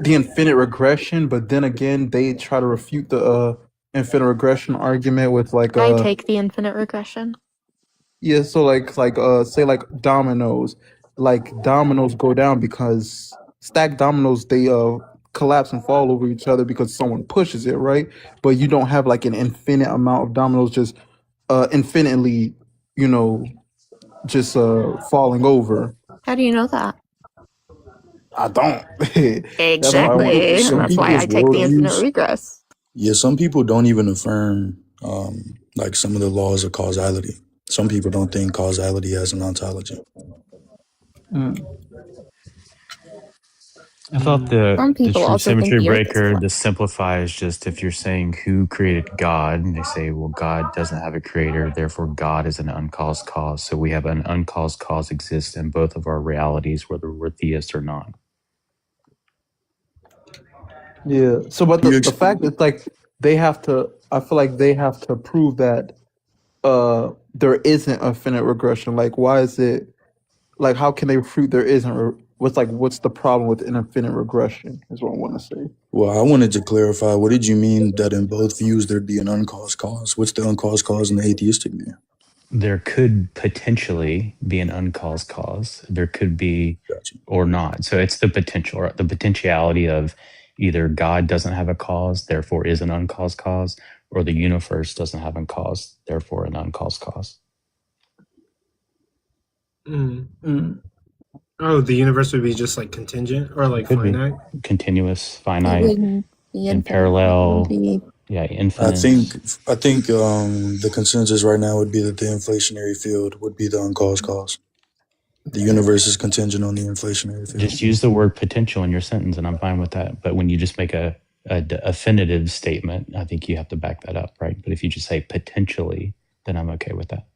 infinite regression, but then again they try to refute the infinite regression argument with like I take the infinite regression. yeah, so like say like dominoes go down because stacked dominoes, they collapse and fall over each other because someone pushes it, right? But you don't have like an infinite amount of dominoes just infinitely, just falling over. How do you know that? I don't. Exactly. That's why I take the infinite regress. Yeah, some people don't even affirm like some of the laws of causality. Some people don't think causality has an ontology. Mm. I thought Some the people true also think symmetry the earth is breaker, flat. the simplifies just if you're saying who created God, and they say, well, God doesn't have a creator, therefore God is an uncaused cause. So we have an uncaused cause exists in both of our realities, whether we're theists or not. Yeah. So, but You the ex- fact is, like, they have to. I feel like they have to prove that there isn't infinite regression. Like, why is it? Like, how can they prove there isn't? What's the problem with infinite regression? Is what I want to say. well, I wanted to clarify. What did you mean that in both views there'd be an uncaused cause? What's the uncaused cause in the atheistic view? There could potentially be an uncaused cause. There could be, Gotcha. or not. So it's the potential, or the potentiality of either God doesn't have a cause, therefore is an uncaused cause, or the universe doesn't have a cause, therefore an uncaused cause. Oh, the universe would be just like contingent or like Could be finite. continuous, It finite, wouldn't be in infinite. It would parallel, be yeah, I think infinite. the consensus right now would be that the inflationary field would be the uncaused cause. The universe is contingent on the inflationary field. Just use the word potential in your sentence, and I'm fine with that. But when you just make a definitive statement, I think you have to back that up, right? But if you just say potentially, then I'm okay with that.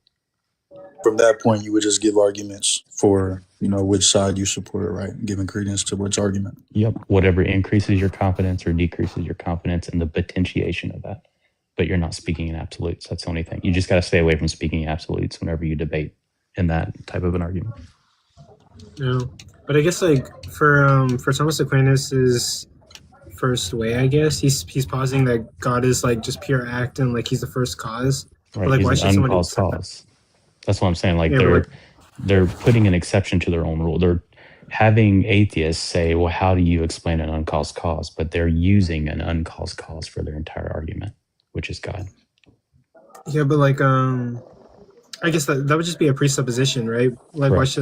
From that point, you would just give arguments for, which side you support, right? Giving credence to which argument. Yep. Whatever increases your confidence or decreases your confidence and the potentiation of that. But you're not speaking in absolutes. That's the only thing. You just got to stay away from speaking in absolutes whenever you debate in that type of an argument. No, but I guess like for Thomas Aquinas' first way, I guess he's positing that God is like just pure act and like he's the first cause. Right. But like, He's why an should somebody uncaused accept that? cause. That's what I'm saying. Like Yeah, but like, they're putting an exception to their own rule. They're having atheists say, well, how do you explain an uncaused cause? But they're using an uncaused cause for their entire argument, which is God. yeah, but like I guess that would just be a presupposition, right? Like, Correct.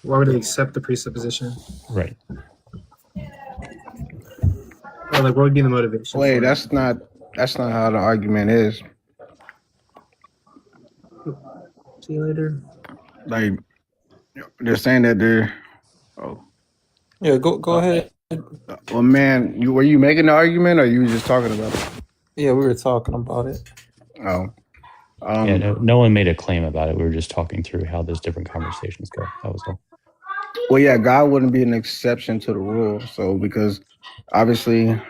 why would I accept the presupposition? Right. Or like, what would be the motivation? Wait, for that's not how the argument is. See you later. Like they're saying that they're. Oh, Yeah. Go ahead. well, man, were you making the argument or you were just talking about it? Yeah, we were talking about it. Oh, Yeah. No one made a claim about it. We were just talking through how those different conversations go. That was all. well, yeah, God wouldn't be an exception to the rule. So because obviously,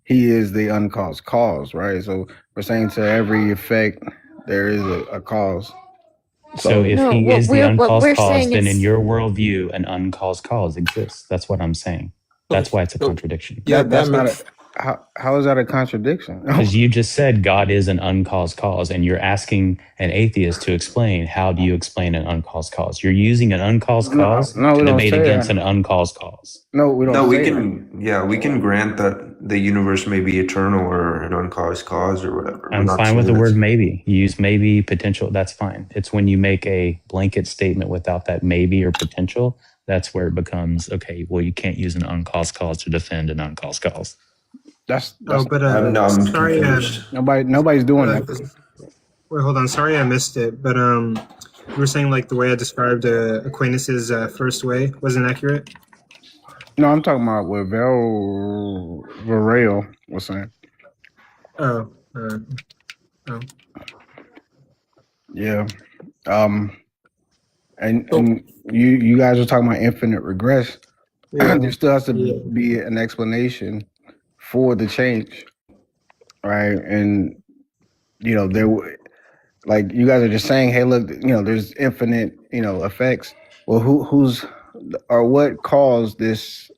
He is the uncaused cause, right? So we're saying to every effect there is a cause. So if no. he What is the we're uncaused cause, saying then in is your worldview, an uncaused cause exists. That's what I'm saying. That's why it's a contradiction. Yeah, That's not a. How is that a contradiction? Because you just said God is an uncaused cause, and you're asking an atheist to explain how do you explain an uncaused cause. You're using an uncaused cause No, to we don't debate say against that. an uncaused cause. No, we don't. No, we say can. Yeah, we can grant that the universe may be eternal or an uncaused cause or whatever. We're I'm not fine with the saying word that's. maybe. You use maybe, potential, that's fine. It's when you make a blanket statement without that maybe or potential, that's where it becomes, okay, well, you can't use an uncaused cause to defend an uncaused cause. That's Oh, but I'm sorry, confused. nobody's doing that. Wait, hold on. Sorry, I missed it. But you were saying like the way I described Aquinas' first way wasn't accurate. No, I'm talking about what Varel was saying. Oh. Yeah. And you guys are talking about infinite regress. Yeah. There still has to be an explanation for the change, right? And there, like you guys are just saying, hey, look, there's infinite, effects. Well, who's or what caused this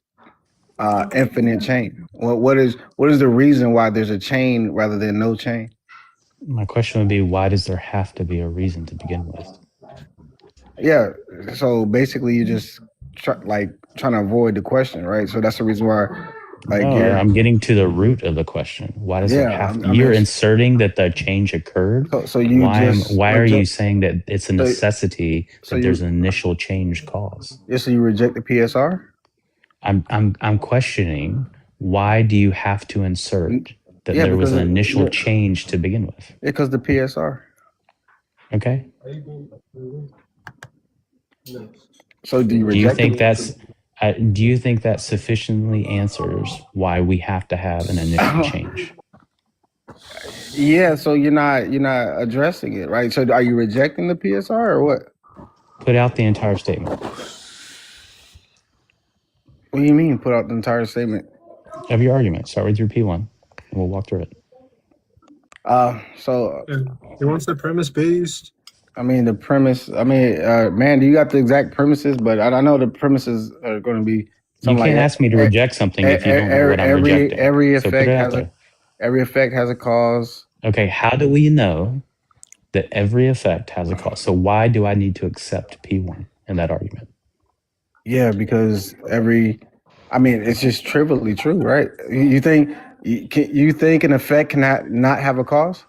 infinite chain? Well, what is the reason why there's a chain rather than no chain? My question would be, why does there have to be a reason to begin with? Yeah. So basically, you just trying to avoid the question, right? So that's the reason why, No, I'm getting to the root of the question. Why does there have to? You're inserting that the change occurred. So you why are you saying that it's a necessity that there's an initial change cause? Yeah. So you reject the PSR? I'm questioning, why do you have to insert that there was an initial change to begin with. Because the PSR. Okay. So do you reject do you think that sufficiently answers why we have to have an initial change? Yeah, so you're not addressing it, right? So are you rejecting the PSR or what? Put out the entire statement. What do you mean put out the entire statement? Of your argument. Start with your P1 and we'll walk through it. So he wants the premise based. I mean the premise. I mean, man, do you got the exact premises? But I know the premises are going to be. You can't ask me to reject something if you don't know what I'm rejecting. Every So put effect it out every effect has a cause. Okay, how do we know that every effect has a cause? So why do I need to accept P1 in that argument? Yeah, because it's just trivially true, right? You think an effect cannot not have a cause?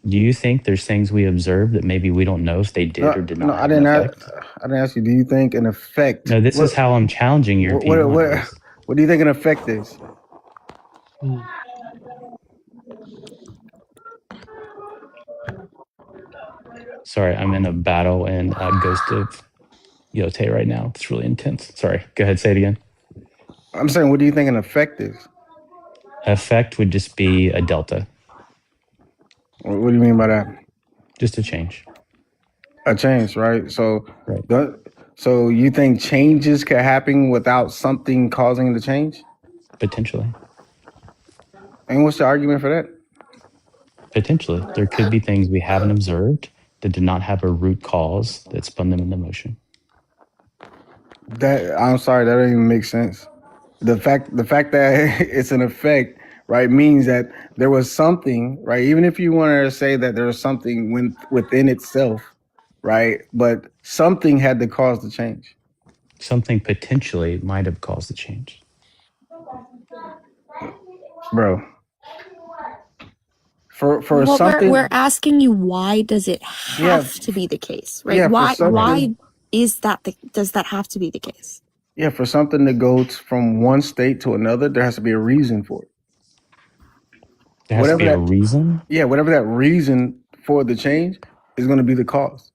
Do you think there's things we observe that maybe we don't know if they did or did not have an effect? I didn't ask you. Do you think an effect? No, this is how I'm challenging your P1. What do you think an effect is? Sorry, I'm in a battle in Ghost of Yote right now. It's really intense. Sorry, go ahead, say it again. I'm saying, what do you think an effect is? Effect would just be a delta. What do you mean by that? Just a change. A change, right? So, right. So you think changes can happen without something causing the change? Potentially. And what's the argument for that? Potentially. There could be things we haven't observed that did not have a root cause that spun them into motion. I'm sorry, that doesn't even make sense. The fact that it's an effect, right, means that there was something, right? Even if you wanted to say that there was something within itself, right? But something had to cause the change. Something potentially might have caused the change. Bro. For well, something, we're asking you, why does it have to be the case, right? Yeah, why is that does that have to be the case? Yeah, for something to go from one state to another, there has to be a reason for it. There has to be a reason? Yeah, whatever that reason for the change is going to be the cause.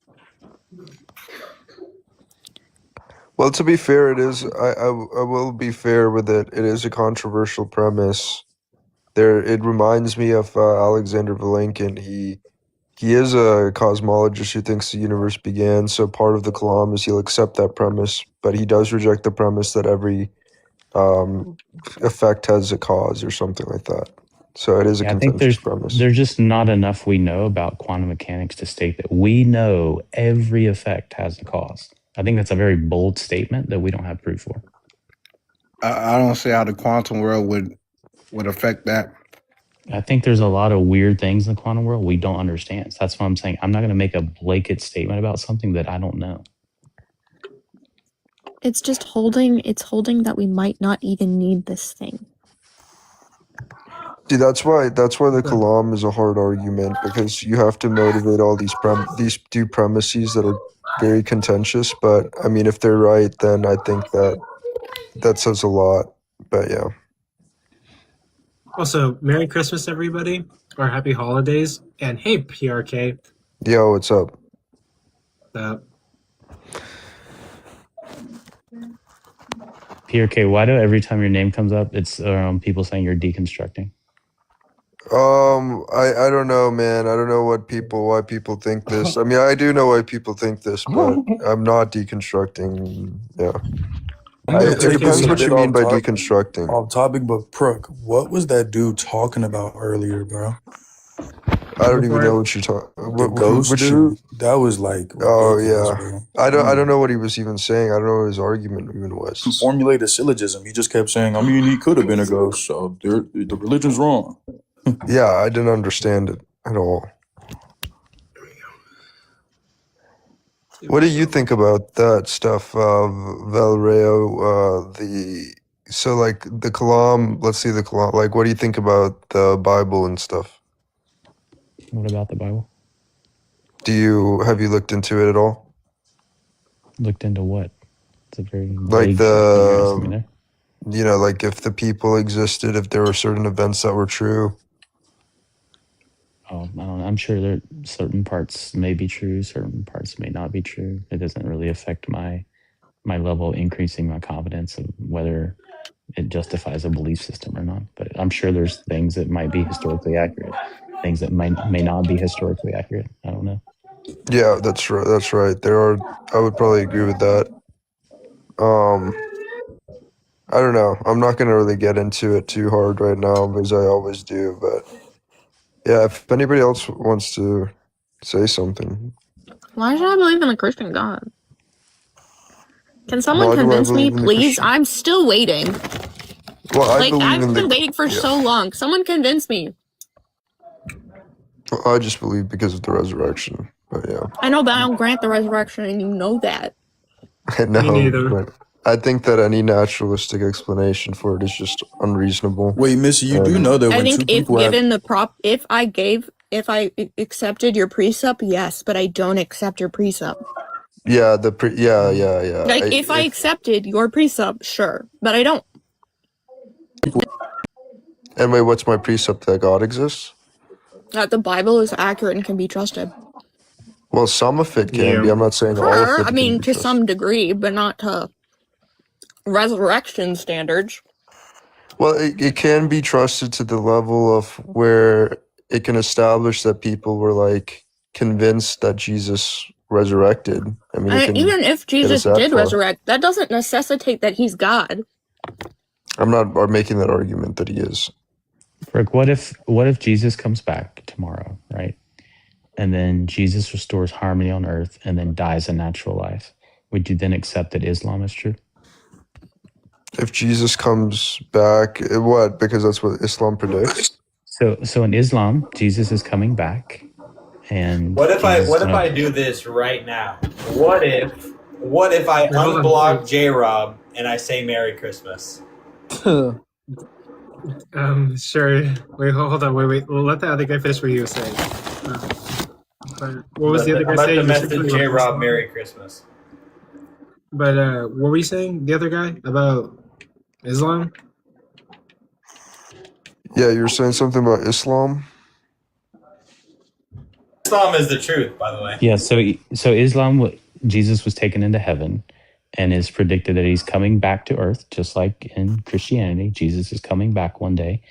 Well, to be fair, it is. I will be fair with it. It is a controversial premise. It reminds me of Alexander Vilenkin. He is a cosmologist who thinks the universe began. So part of the Kalam is he'll accept that premise, but he does reject the premise that every effect has a cause or something like that. So it is a contentious premise. There's just not enough we know about quantum mechanics to state that we know every effect has a cause. I think that's a very bold statement that we don't have proof for. I don't see how the quantum world would affect that. I think there's a lot of weird things in the quantum world we don't understand. So that's why I'm saying I'm not going to make a blanket statement about something that I don't know. It's just holding that we might not even need this thing. See, that's why the Kalam is a hard argument, because you have to motivate all these two premises that are very contentious. But I mean, if they're right, then I think that says a lot. But yeah. Also, Merry Christmas, everybody, or Happy Holidays, and hey, PRK. Yo, what's up? PRK, why do every time your name comes up, it's people saying you're deconstructing? I don't know, man. I don't know why people think this. I mean, I do know why people think this, but I'm not deconstructing. Yeah. It depends what you mean by deconstructing. Off topic, but Pruk, what was that dude talking about earlier, bro? I don't even know what you're talking. The ghost dude? That was like. Oh yeah. Bro. I don't know what he was even saying. I don't know what his argument even was. He formulated a syllogism. He just kept saying, I mean, he could have been a ghost, so the religion's wrong. Yeah, I didn't understand it at all. What do you think about that stuff, Valreo? So like the Kalam, let's see the Kalam. Like, what do you think about the Bible and stuff? What about the Bible? Have you looked into it at all? Looked into what? It's a very like like if the people existed, if there were certain events that were true. well, I don't know. I'm sure there certain parts may be true, certain parts may not be true. It doesn't really affect my level of increasing my confidence of whether it justifies a belief system or not. But I'm sure there's things that might be historically accurate, things that may not be historically accurate. I don't know. Yeah, that's right. That's right. I would probably agree with that. I don't know. I'm not gonna really get into it too hard right now because I always do. But yeah, if anybody else wants to say something. Why should I believe in a Christian God? Can someone Why do I convince me, believe in the please? Christian? I'm still waiting. Well, I Like, believe I've in been the. waiting for Yeah. so long. Someone convince me. I just believe because of the resurrection. But yeah. I know, but I don't grant the resurrection, and you know that. I know, Me neither. but I think that any naturalistic explanation for it is just unreasonable. Wait, Missy, you do And know that I when think two if people have given the if I accepted your precept, yes, but I don't accept your precept. yeah, Like, if I accepted your precept, sure, but I don't. And wait, what's my precept that God exists? That the Bible is accurate and can be trusted. Well, some of it can Yeah. be. I'm not saying all of Sure, it I can mean, be to trusted. some degree, but not to resurrection standards. Well, it can be trusted to the level of where it can establish that people were like convinced that Jesus resurrected. I mean, it can Even if get us Jesus that did far. resurrect, that doesn't necessitate that he's God. I'm not making that argument that he is. Rick, what if Jesus comes back tomorrow, right? And then Jesus restores harmony on earth and then dies a natural life. Would you then accept that Islam is true? If Jesus comes back, what? Because that's what Islam predicts. So in Islam, Jesus is coming back, and What if Jesus is I gonna. do this right now? What if I Wait, hold on. unblock J Rob and I say Merry Christmas? Sure. Wait, hold on. Wait. We'll let the other guy finish what he was saying. But what was the other guy I'm about saying? to You were saying message something J about Rob Islam? Merry Christmas. But what were you saying? The other guy about Islam? Yeah, you were saying something about Islam. Islam is the truth, by the way. Yeah. So Islam, Jesus was taken into heaven, and is predicted that he's coming back to earth, just like in Christianity. Jesus is coming back one day,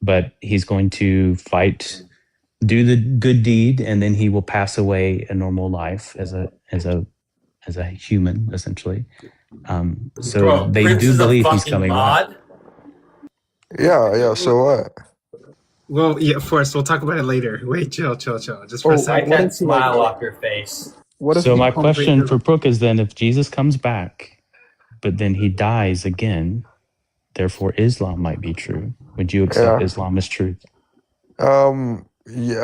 but he's going to fight, do the good deed, and then he will pass away a normal life as a human, essentially. So Bro, they Prince do is a believe he's fucking coming back. mod. Yeah. So what? Well, yeah, Forrest, we'll talk about it later. Wait, chill. Just for a Oh, I second. what can't if he like? smile off your face. What if So he my comes? Wait, question for Brooke is then, if Jesus comes back, but then he dies again, therefore Islam might be true. Would you accept Yeah. Islam as truth? Yeah.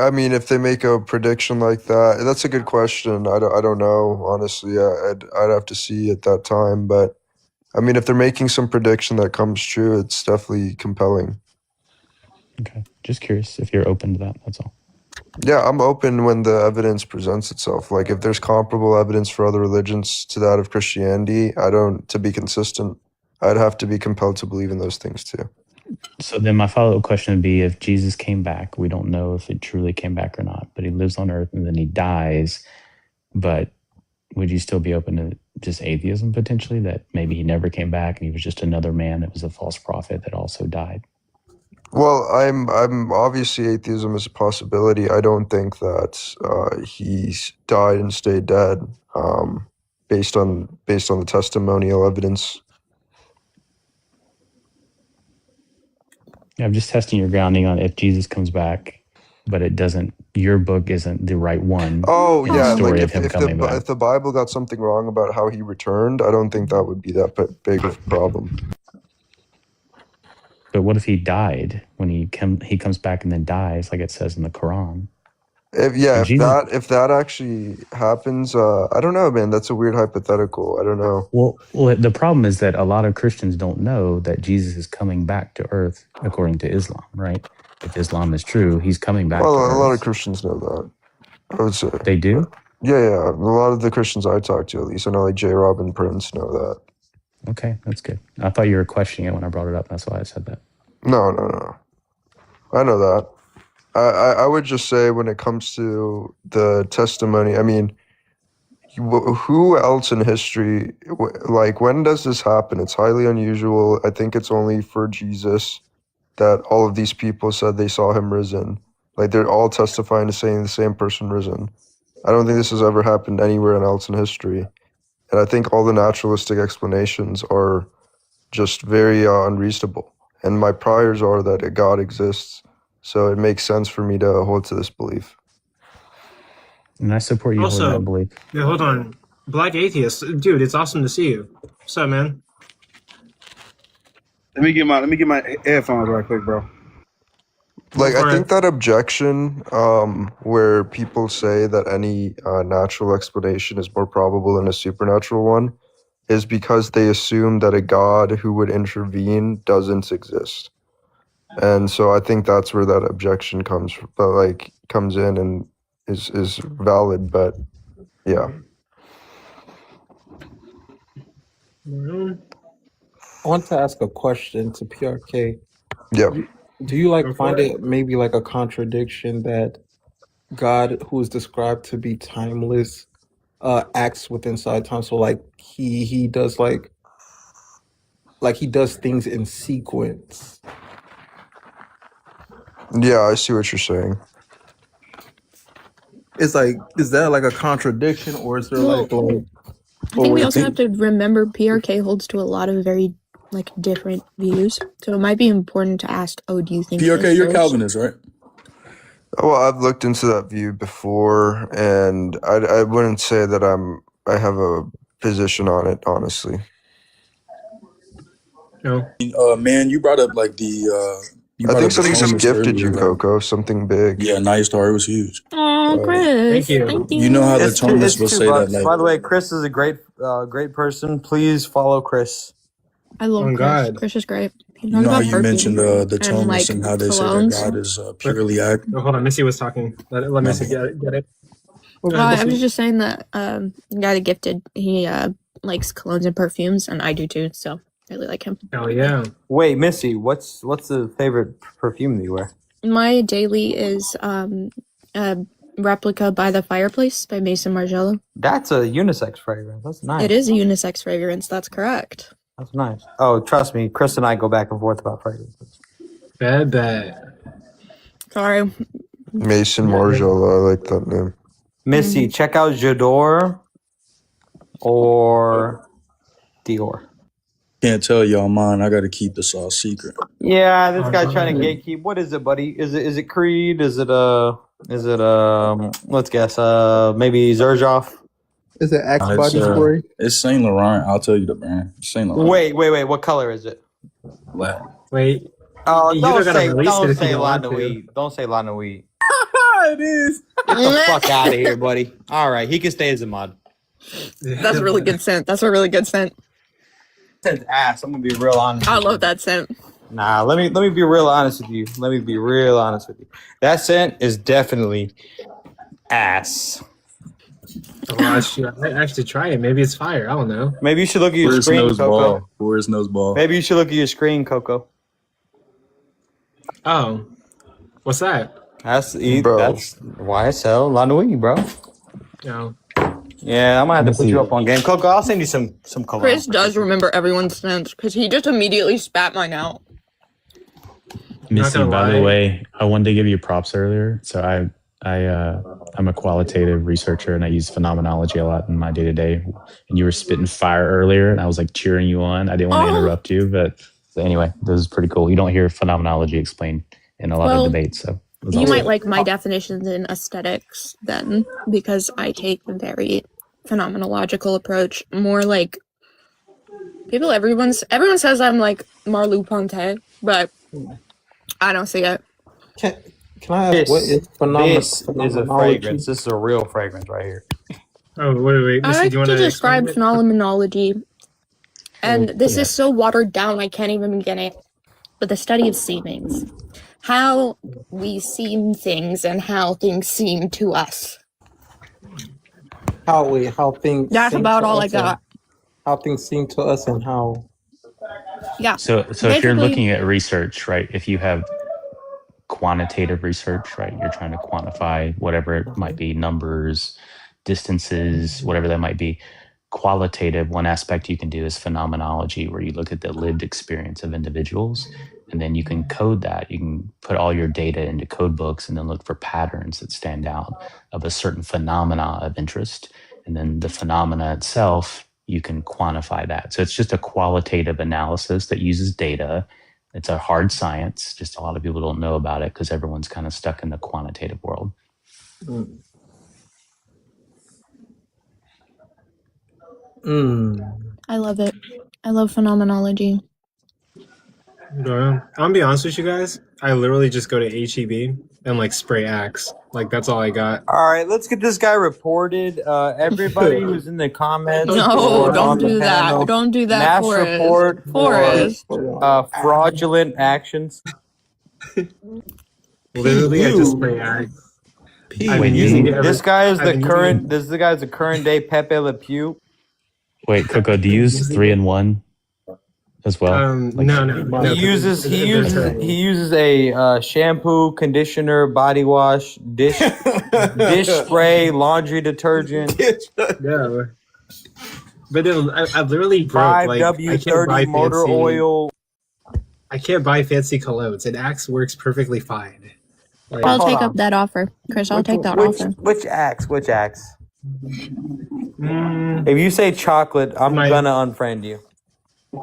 I mean, if they make a prediction like that, that's a good question. I don't know. Honestly, I'd have to see at that time. But I mean, if they're making some prediction that comes true, it's definitely compelling. Okay, just curious if you're open to that. That's all. Yeah, I'm open when the evidence presents itself. Like if there's comparable evidence for other religions to that of Christianity, to be consistent, I'd have to be compelled to believe in those things too. So then my follow-up question would be, if Jesus came back, we don't know if it truly came back or not, but he lives on earth and then he dies, but would you still be open to just atheism potentially, that maybe he never came back and he was just another man that was a false prophet that also died? Well, I'm obviously atheism is a possibility. I don't think that he's died and stayed dead, based on the testimonial evidence. Yeah, I'm just testing your grounding on if Jesus comes back, but your book isn't the right one. Oh in the yeah, story like of him coming back. if the Bible got something wrong about how he returned, I don't think that would be that big of a problem. But what if he died when he comes back and then dies, like it says in the Quran? If that actually happens, I don't know, man. That's a weird hypothetical. I don't know. Well, the problem is that a lot of Christians don't know that Jesus is coming back to earth according to Islam, right? If Islam is true, he's coming back to Well, a lot of earth. Christians know that. I would say They do? Yeah. A lot of the Christians I talk to, at least, I know, like J. Rob and Prince, know that. Okay, that's good. I thought you were questioning it when I brought it up. That's why I said that. No. I know that. I would just say when it comes to the testimony, I mean, who else in history, like, when does this happen? It's highly unusual. I think it's only for Jesus that all of these people said they saw him risen. Like, they're all testifying to saying the same person risen. I don't think this has ever happened anywhere else in history. And I think all the naturalistic explanations are just very unreasonable. And my priors are that a God exists. So it makes sense for me to hold to this belief. And I support you holding that Also, belief. yeah, hold on. Black Atheist. Dude, it's awesome to see you. What's up, man? Let me get my headphones right quick, bro. Like, I think that objection, where people say that any natural explanation is more probable than a supernatural one, is because they assume that a God who would intervene doesn't exist. And so I think that's where that objection comes in and is valid. But yeah. I want to ask a question to PRK. Yeah. Do you like find it maybe like a contradiction that God, who is described to be timeless, acts with inside time? So like he does like he does things in sequence. Yeah, I see what you're saying. It's like, is that like a contradiction, or is there Well, I think we also have to remember PRK holds to a lot of very like different views, so it might be important to ask. Oh, do you think PRK, you're Calvinist, right? Well, I've looked into that view before, and I wouldn't say that I have a position on it, honestly. No. Man, you brought up like the I think something gifted you, Coco. Something big. Yeah, nice story. It was huge. Oh, Chris, thank you. You know how the It's Thomas will say that, $2. like, By the way, Chris is a great person. Please follow Chris. I love Chris. God. Chris is great. He you knows know how about you perfume mentioned the and, Thomas like, and how they say that colognes. God is purely act. Oh, hold on, Missy was talking. Let Missy get it. I was just saying that the guy that gifted, he likes colognes and perfumes, and I do too. So I really like him. Hell yeah. Wait, Missy, what's the favorite perfume that you wear? My daily is Replica by the Fireplace by Mason Margiela. That's a unisex fragrance. That's nice. It is a unisex fragrance. That's correct. That's nice. Oh, trust me, Chris and I go back and forth about fragrances. Bad. Sorry. Mason Margiela, I like that name. Missy, check out J'adore or Dior. Can't tell y'all mine. I got to keep the sauce secret. Yeah, this guy's trying to gatekeep. What is it, buddy? Is it Creed? Is it let's guess, maybe Xerjoff? Is it Axe body spray? It's Saint Laurent. I'll tell you the brand. Saint Laurent. Wait. What color is it? Black. Wait. Oh, don't don't say La Nuit. Don't say La Nuit. It is. Get the fuck out of here, buddy. All right, he can stay as a mod. That's a really good scent. That's a really good scent. Scent's ass. I'm gonna be real honest. I love that scent. Nah, let me be real honest with you. That scent is definitely ass. Oh, I should actually try it. Maybe it's fire. I don't know. Maybe you should look at your screen, Coco. Where's nose ball? Maybe you should look at your screen, Coco. Oh, what's that? That's YSL La Nuit, bro. No. Yeah, I'm gonna have to put you up on game, Coco. I'll send you some color. Chris does remember everyone's scents because he just immediately spat mine out. Missy, by the way, I wanted to give you props earlier. So I'm a qualitative researcher and I use phenomenology a lot in my day-to-day. And you were spitting fire earlier and I was like cheering you on. I didn't want to interrupt you, but anyway, this is pretty cool. You don't hear phenomenology explained in a lot of debates. So you might like my definitions in aesthetics then, because I take a very phenomenological approach. More like everyone says I'm like Merleau-Ponty, but I don't see it. Can I ask what is phenomenology? This is a fragrance. This is a real fragrance right here. Oh, wait. Missy, I like do you want to to describe phenomenology, and this is so watered down I can't even begin it. But the study of seemings, how we seem things and how things seem to us. How things. That's about all I got. How things seem to us and how. Yeah. So if you're looking at research, right? If you have quantitative research, right? You're trying to quantify whatever it might be, numbers, distances, whatever that might be. Qualitative, one aspect you can do is phenomenology, where you look at the lived experience of individuals, and then you can code that. You can put all your data into code books and then look for patterns that stand out of a certain phenomena of interest. And then the phenomena itself, you can quantify that. So it's just a qualitative analysis that uses data. It's a hard science. Just a lot of people don't know about it because everyone's kind of stuck in the quantitative world. I love it. I love phenomenology. I'm gonna be honest with you guys. I literally just go to HEB and like spray Axe. Like that's all I got. All right, let's get this guy reported. Everybody who's in the comments No, or don't on the do panel, that. Don't do that, mass Forrest. report Forrest. for fraudulent actions. Literally, I just spray Axe. I've been using it. This guy is the current. This is the guy's the current day Pepe Le Pew. Wait, Coco, do you use 3-in-1 as well? No. He uses a shampoo, conditioner, body wash, dish spray, laundry detergent. Yeah. But I literally broke 5W30 motor oil. I can't buy fancy colognes, and Axe works perfectly fine. Like, I'll take up that offer, Chris. I'll take that offer. Which Axe? Which Axe? If you say chocolate, I'm gonna unfriend you.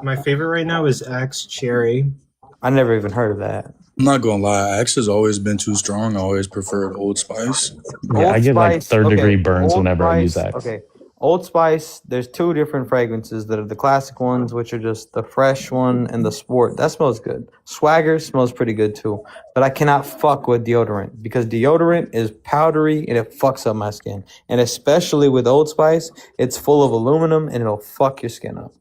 My favorite right now is Axe Cherry. I never even heard of that. I'm not gonna lie, Axe has always been too strong. I always preferred Old Spice. Yeah, I get like third-degree burns Old whenever I use Spice, Axe. Okay, Old Spice. There's two different fragrances that are the classic ones, which are just the fresh one and the sport. That smells good. Swagger smells pretty good too, but I cannot fuck with deodorant because deodorant is powdery and it fucks up my skin. And especially with Old Spice, it's full of aluminum and it'll fuck your skin up.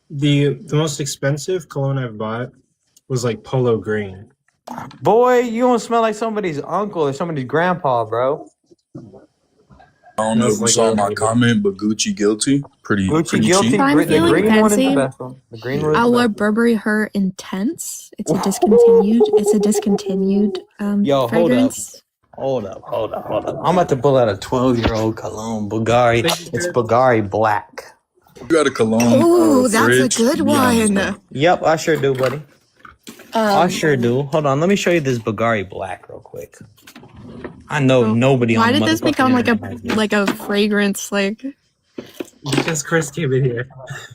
The most expensive cologne I've bought was like Polo Green. Boy, you don't smell like somebody's uncle or somebody's grandpa, bro. I don't know if you saw my comment, but Gucci Guilty, pretty Guilty. cheap. I'm feeling green one is the fancy. best one. The green one is the Our best. Burberry Her Intense. It's a discontinued Yo, fragrance. Hold up. I'm about to pull out a 12-year-old cologne, Bulgari. It's Bulgari Black. You got a cologne. Ooh, that's fridge, a good to be honest, one. bro. Yep, I sure do, buddy. I sure do. Hold on, let me show you this Bulgari Black real quick. I know nobody on Why the did this motherfucking become internet. like a fragrance? Like Because Chris came in here.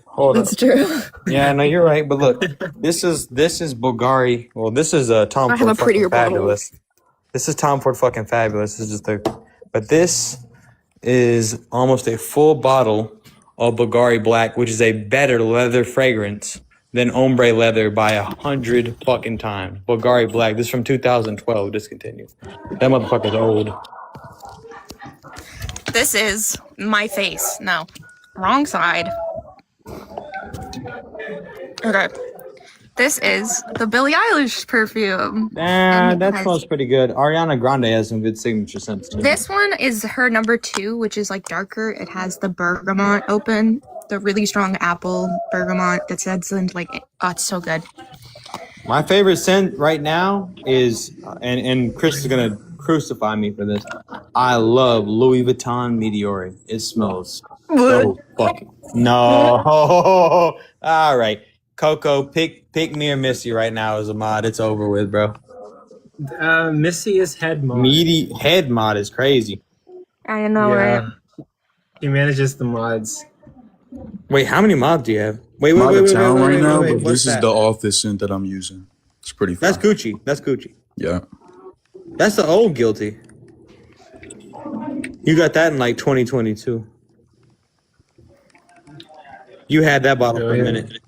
Hold that's up. true. Yeah, no, you're right. But look, this is Bulgari. Well, this is Tom I Ford have a prettier fucking bottle. Fabulous. This is Tom Ford fucking Fabulous. This is just but this is almost a full bottle of Bulgari Black, which is a better leather fragrance than Ombre Leather by 100 fucking times. Bulgari Black. This is from 2012. Discontinued. That motherfucker's old. This is my face. No, wrong side. Okay. This is the Billie Eilish perfume. Nah, that smells pretty good. Ariana Grande has some good signature scents too. This one is her number 2, which is like darker. It has the bergamot open, the really strong apple bergamot that's in like, oh, it's so good. My favorite scent right now is, and Chris is gonna crucify me for this. I love Louis Vuitton Meteoric. It smells so fucking. No, all right, Coco, pick me or Missy right now as a mod. It's over with, bro. Missy is head mod. Head mod is crazy. I know, right? He manages the mods. Wait, how many mods do you have? I'm out of town right now, wait. but What's this is that? the office scent that I'm using. It's pretty fun. That's Gucci. That's Gucci. Yeah. That's the old Guilty. You got that in like 2022. You had that bottle for a minute.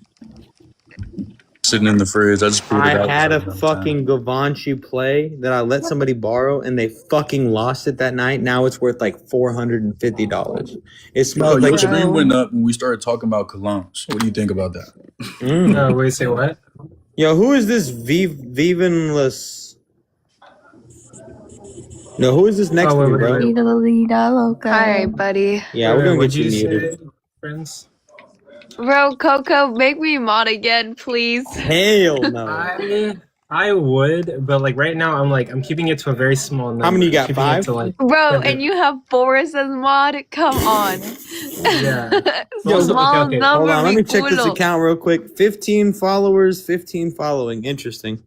Sitting in the fridge. I just pulled it out. I had a fucking Givenchy play that I let somebody borrow and they fucking lost it that night. Now it's worth like $450. It smells Your like screen went up when we started talking about colognes. What do you think about that? No, wait, say what? Yo, who is this Vivanless? No, who is this next to me, bro? Hi, buddy. Yeah, we're gonna What'd get you you muted. say, friends? Bro, Coco, make me mod again, please. Hell no. I would, but like right now, I'm keeping it to a very small number. How many you got? I'm keeping 5? it to like Bro, and you have Forrest as mod? Come on. yeah. Yo, Small okay. Hold number on, let me check this culo. account real quick. 15 followers, 15 following. Interesting.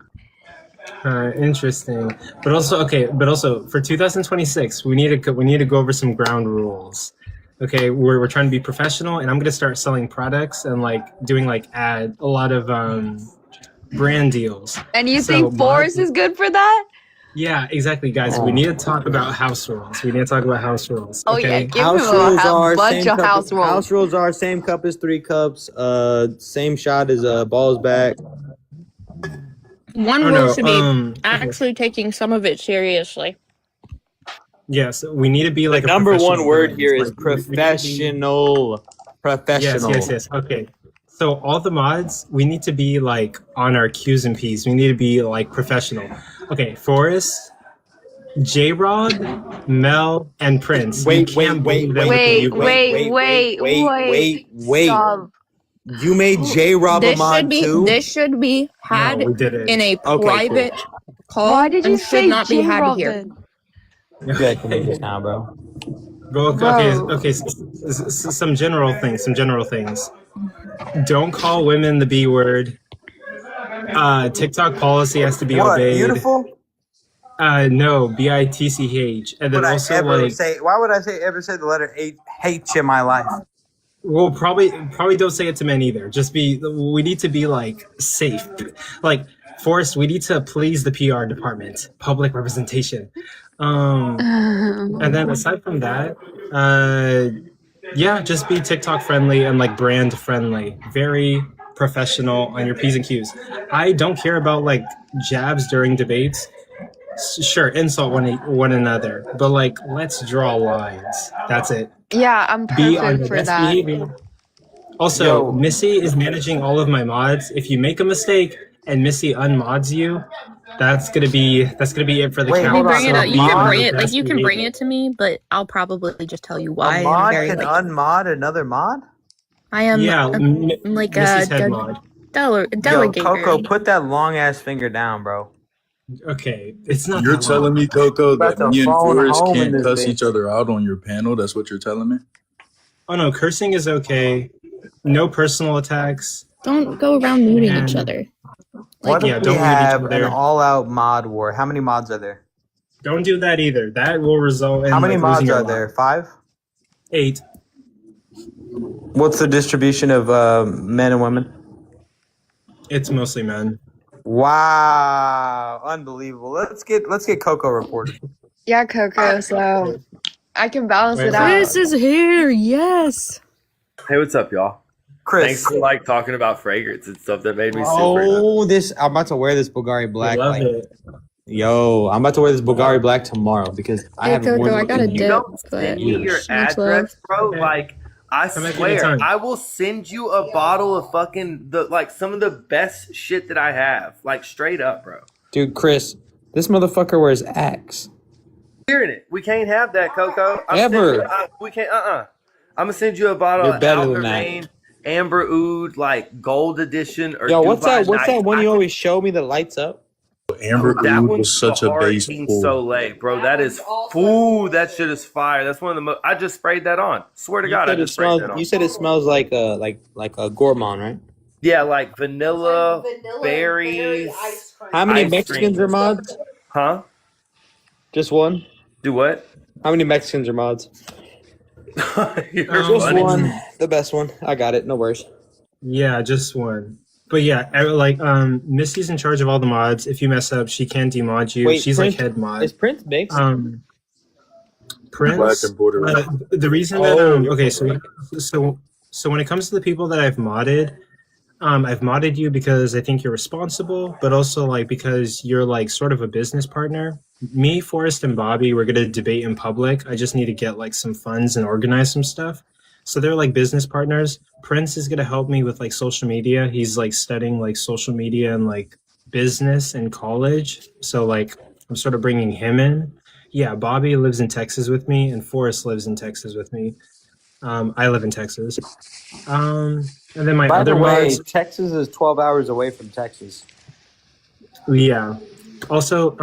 Interesting, but also for 2026, we need to go over some ground rules. Okay, we're trying to be professional, and I'm gonna start selling products and like doing like a lot of brand deals. And you So think Forrest is good for that? Yeah, exactly, guys. We need to talk about house rules. We need to talk about house rules. Oh yeah, Okay. give him a bunch of house rules. House rules are same cup as 3 cups. Same shot as balls back. One rule should be actually taking some of it seriously. Yes, we need to be like The a number one word brand. here is Like, professional. Professional. Yes. Okay. So all the mods, we need to be like on our Q's and P's. We need to be like professional. Okay, Forrest, J-Rod, Mel, and Prince. Wait. Stop. You made J-Rob a mod too? This should be had No, we didn't. in a Okay, private call. Why did you and say should not be had J-Rob here? then? You guys can make this now, bro. Okay. Some general things. Don't call women the B word. TikTok policy has to be obeyed. Beautiful? No, bitch. And then also Why would I ever say the letter H in my life? well, probably don't say it to men either. We need to be like safe. Like Forrest, we need to please the PR department, public representation. And then aside from that, yeah, just be TikTok friendly and like brand friendly. Very professional on your P's and Q's. I don't care about like jabs during debates. Sure, insult one another, but like let's draw lines. That's it. Yeah, I'm Be on perfect your for best that. behavior. Also, Missy is managing all of my mods. If you make a mistake and Missy unmods you, that's gonna be it for the count. You bring it up. So You be can on bring your it. Like best you can bring behavior. it to me, but I'll probably just tell you why. A mod I'm very, can like, unmod another mod? I am Yeah, like Missy's head mod. Yo, delegator. Coco, put that long ass finger down, bro. Okay, it's not. You're that telling long. me, Coco, About that to me and phone Forrest home in can't this cuss bitch. each other out on your panel? That's what you're telling me? Oh no, cursing is okay. No personal attacks. Don't go around muting each And other. What yeah, if we don't mute each have an other. all-out mod war? How many mods are there? Don't do that either. That will result in How many like, mods losing your are life. there? 5? 8. What's the distribution of men and women? It's mostly men. Wow, unbelievable. Let's get Coco reported. Yeah, Coco, so I can balance it out. Chris is here. Yes. Hey, what's up, y'all? Chris. Thanks for like talking about fragrance and stuff. That made me super. Oh, I'm about to wear this Bulgari black. I love it. Yo, I'm about to wear this Bulgari black tomorrow because I Hey, haven't worn Coco, I it got a in You dip, years. don't but send me your much love. address, bro. Okay. Like, I Come back swear, anytime. I will send you a bottle of fucking some of the best shit that I have. Like, straight up, bro. Dude, Chris, this motherfucker wears Axe. Hearing it, we can't have that, Coco. Ever. We can't. I'm gonna send you a bottle You're of better Albert than that. Rain, Amber Oud, like gold edition, or Yo, what's Dubai that Night. one you always show me that lights up? Amber That Oud one's was such the a base Hurricane pull. Soleil, bro. That is fool. That shit is fire. That's one of the most. I just sprayed that on. Swear to God, I just sprayed that on. You said it smells like a gourmand, right? Yeah, like vanilla, berries. How many ice Mexicans cream. are mods? Huh? Just one? Do what? How many Mexicans are mods? You're Just funny. one. The best one. I got it. No worries. Yeah, just one. But yeah, Missy's in charge of all the mods. If you mess up, she can demod you. Wait, She's Prince, like head mod. is Prince mixed? Prince. Black and Puerto Rico. The reason that so when it comes to the people that I've modded you because I think you're responsible, but also like because you're like sort of a business partner. Me, Forrest, and Bobby, we're gonna debate in public. I just need to get like some funds and organize some stuff. So they're like business partners. Prince is gonna help me with like social media. He's like studying like social media and like business in college. So like I'm sort of bringing him in. Yeah, Bobby lives in Texas with me, and Forrest lives in Texas with me. I live in Texas. And then my By other the way, mods. Texas is 12 hours away from Texas. Yeah. Also,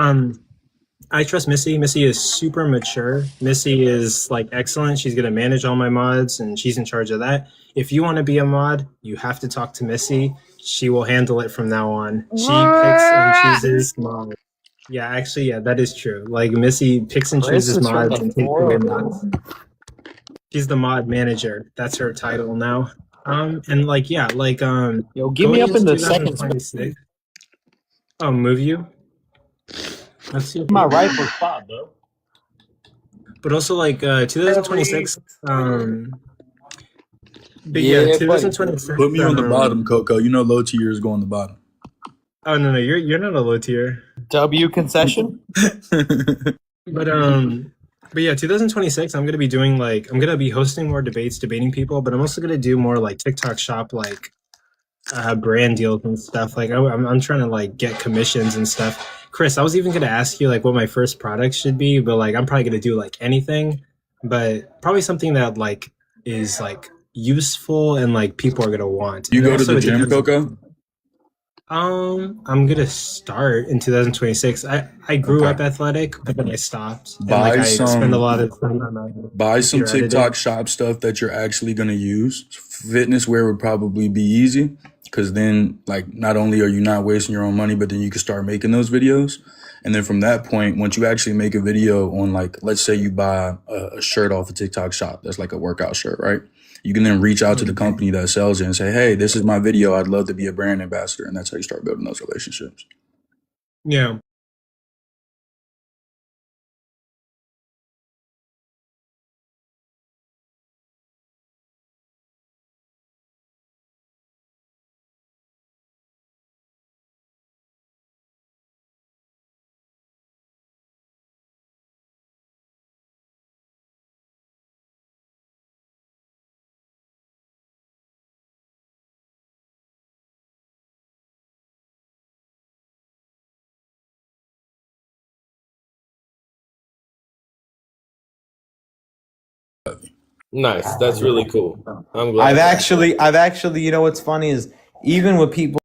I trust Missy. Missy is super mature. Missy is like excellent. She's gonna manage all my mods, and she's in charge of that. If you want to be a mod, you have to talk to Missy. She will handle it from now on. She picks and chooses mods. Yeah, actually, yeah, that is true. Like Missy picks and Chris chooses is from mods the and takes away 404. mods. She's the mod manager. That's her title now. And like yeah, like Yo, get me going up in into the second spot. 2026. I'll move you. Let's see. My rightful spot, bro. But also like 2026. But yeah, 2026. Put me on the bottom, Coco. You know low tiers go on the bottom. Oh no, you're not a low tier. W concession. But yeah, 2026. I'm gonna be doing like I'm gonna be hosting more debates, debating people. But I'm also gonna do more like TikTok shop like brand deals and stuff. Like I'm trying to like get commissions and stuff. Chris, I was even gonna ask you like what my first product should be, but like I'm probably gonna do like anything, but probably something that like is like useful and like people are gonna want. You And go to also the it gym, depends- Coco? I'm gonna start in 2026. I grew up athletic, but then I stopped. And Buy like I some- spend a lot of time on my Buy some computer editing. TikTok shop stuff that you're actually gonna use. Fitness wear would probably be easy because then like not only are you not wasting your own money, but then you can start making those videos. And then from that point, once you actually make a video on like, let's say you buy a shirt off a TikTok shop, that's like a workout shirt, right? You can then reach out to the company that sells it and say, hey, this is my video. I'd love to be a brand ambassador. And that's how you start building those relationships. Yeah. Nice. That's really cool. I'm glad. I've actually, you know what's funny is even with people.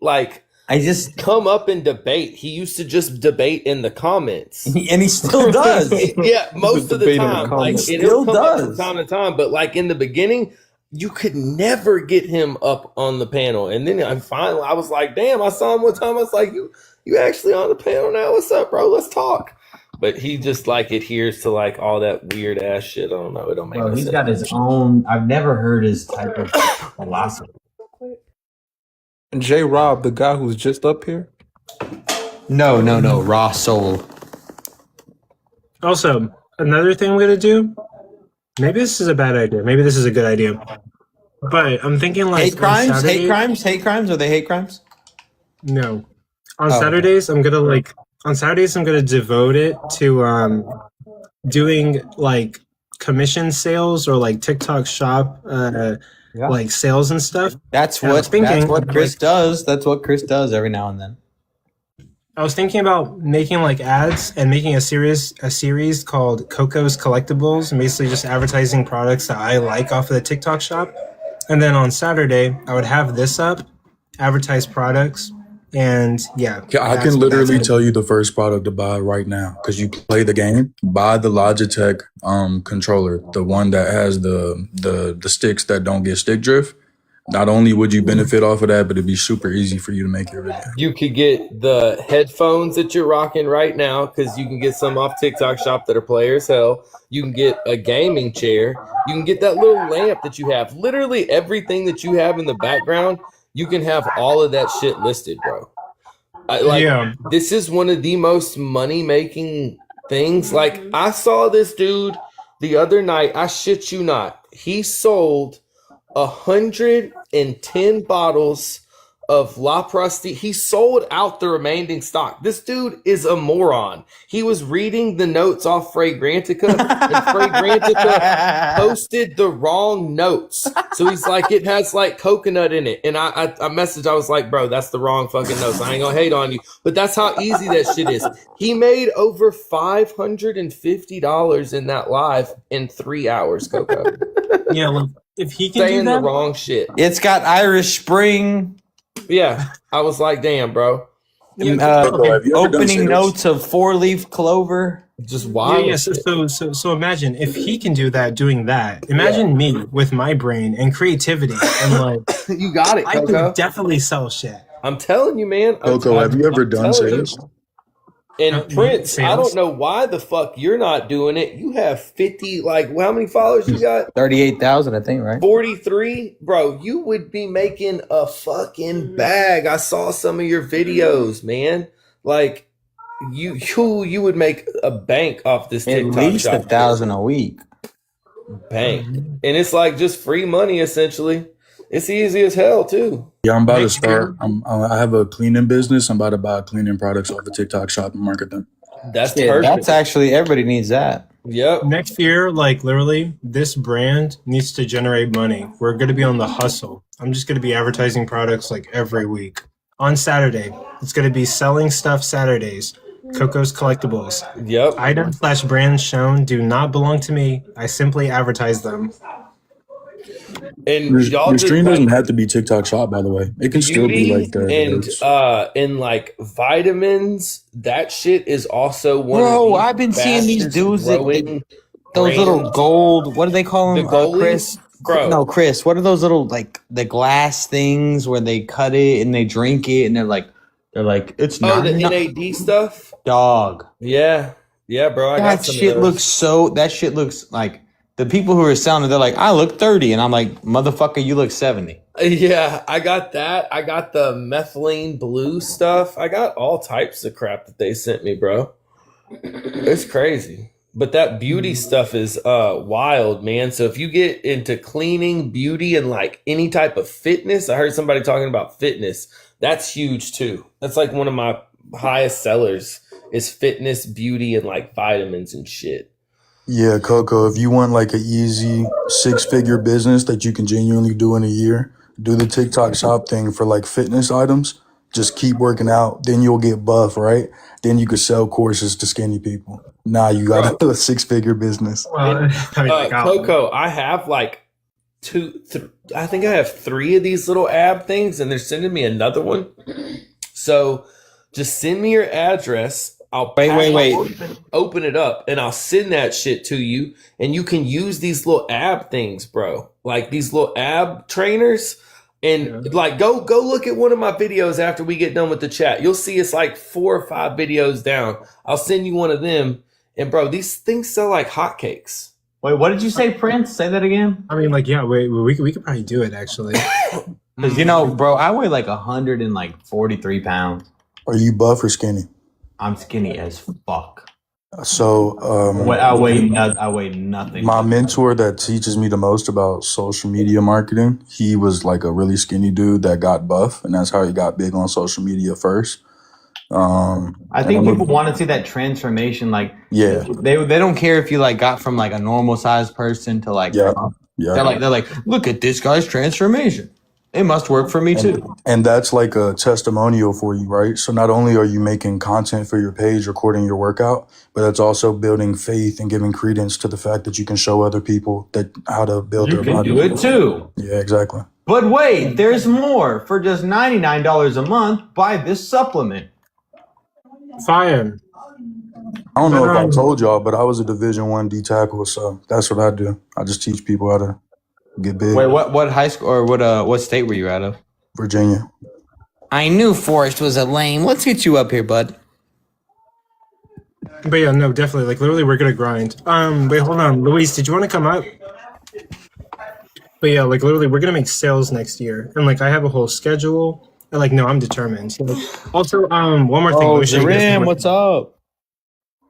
Like I just come up and debate. He used to just debate in the comments, and he still does. Yeah, most of the time, like He it'll still come up does. from time to time. But like in the beginning, you could never get him up on the panel. And then I was like, damn, I saw him one time. I was like, you actually on the panel now? What's up, bro? Let's talk. But he just like adheres to like all that weird ass shit. I don't know. It don't make Bro, no he's sense. got his own. I've never heard his type of philosophy. And J Rob, the guy who's just up here. No, raw soul. Also, another thing I'm gonna do. Maybe this is a bad idea. Maybe this is a good idea. But I'm thinking like Hate crimes, on Saturday- hate crimes. Are they hate crimes? No. On Oh. Saturdays, I'm gonna devote it to doing like commission sales or like TikTok shop like sales and stuff. That's And I was what Chris does. That's what Chris does every now and then. I was thinking about making like ads and making a series called Coco's Collectibles, and basically just advertising products that I like off of the TikTok shop. And then on Saturday, I would have this up, advertise products, and yeah. I can literally tell you the first product to buy right now because you play the game. Buy the Logitech controller, the one that has the sticks that don't get stick drift. Not only would you benefit off of that, but it'd be super easy for you to make your video. You could get the headphones that you're rocking right now because you can get some off TikTok shop that are player as hell. You can get a gaming chair. You can get that little lamp that you have. Literally everything that you have in the background, you can have all of that shit listed, bro. This is one of the most money-making things. Like, I saw this dude the other night. I shit you not. He sold 110 bottles of La Prosti. He sold out the remaining stock. This dude is a moron. He was reading the notes off Fragrantica, and Fragrantica posted the wrong notes. So he's like, it has like coconut in it. And I messaged, I was like, bro, that's the wrong fucking notes. I ain't gonna hate on you. But that's how easy that shit is. He made over $550 in that live in 3 hours, Coco. Yeah, look, if he can saying do that, the wrong shit. It's got Irish Spring. Yeah, I was like, damn, bro. Opening notes of 4-leaf clover. Just wild. Yeah, so imagine if he can do that, doing that. Imagine me with my brain and creativity, and like you got it, I Coco. could definitely sell shit. I'm telling you, man. Coco, have you ever done sales? And Prince, I don't know why the fuck you're not doing it. You have 50, like, how many followers you got? 38,000, I think, right? 43? Bro, you would be making a fucking bag. I saw some of your videos, man. Like, you would make a bank off this TikTok At least shop. 1,000 a week. Bank. And it's like just free money, essentially. It's easy as hell, too. Yeah, I'm about to start. I have a cleaning business. I'm about to buy cleaning products off the TikTok shop and market them. That's perfect. That's actually, everybody needs that. Yep. Next year, like literally, this brand needs to generate money. We're going to be on the hustle. I'm just going to be advertising products like every week. On Saturday, it's going to be selling stuff Saturdays. Coco's Collectibles. Yep. Items/brands shown do not belong to me. I simply advertise them. And your stream doesn't have to be TikTok shop, by the way. It can still be like the and like vitamins. That shit is also one. Bro, of the I've been seeing these dudes that growing those little brands. gold. What do they call them? The goalies? Chris. Bro. No, Chris. What are those little like the glass things where they cut it and they drink it and they're like it's not the NAD stuff. Dog. Yeah, bro. I got That some shit of those. that shit looks like the people who are selling it. They're like, I look 30, and I'm like, motherfucker, you look 70. Yeah, I got that. I got the methylene blue stuff. I got all types of crap that they sent me, bro. It's crazy. But that beauty stuff is wild, man. So if you get into cleaning, beauty, and like any type of fitness, I heard somebody talking about fitness. That's huge too. That's like one of my highest sellers is fitness, beauty, and like vitamins and shit. Yeah, Coco, if you want like an easy 6-figure business that you can genuinely do in a year, do the TikTok shop thing for like fitness items. Just keep working out. Then you'll get buff, right? Then you could sell courses to skinny people. Now you got a 6-figure business. Coco, I have like I think I have 3 of these little ab things, and they're sending me another one. So just send me your address. I'll open it up, and I'll send that shit to you, and you can use these little ab things, bro. Like these little ab trainers. And like go look at one of my videos after we get done with the chat. You'll see it's like 4 or 5 videos down. I'll send you one of them. And bro, these things sell like hotcakes. Wait, what did you say, Prince? Say that again. I mean, like, yeah, we could probably do it actually. Because bro, I weigh like 143 pounds. Are you buff or skinny? I'm skinny as fuck. So I weigh nothing. My mentor that teaches me the most about social media marketing, he was like a really skinny dude that got buff, and that's how he got big on social media first. I think people want to see that transformation. Like, yeah, they don't care if you like got from like a normal sized person to like, yeah. They're like, look at this guy's transformation. It must work for me too. And that's like a testimonial for you, right? So not only are you making content for your page, recording your workout, but it's also building faith and giving credence to the fact that you can show other people that how to build their body. You can do it too. Yeah, exactly. But wait, there's more. For just $99 a month, buy this supplement. Fire. I don't know if I told y'all, but I was a Division I D tackle, so that's what I do. I just teach people how to get big. Wait, what high school or what state were you out of? Virginia. I knew Forrest was a lame. Let's get you up here, bud. But yeah, no, definitely. Like literally, we're gonna grind. Wait, hold on, Luis, did you want to come up? But yeah, like literally, we're gonna make sales next year, and like I have a whole schedule. And like, no, I'm determined. So, like, also, one more thing. Jaram, what's up?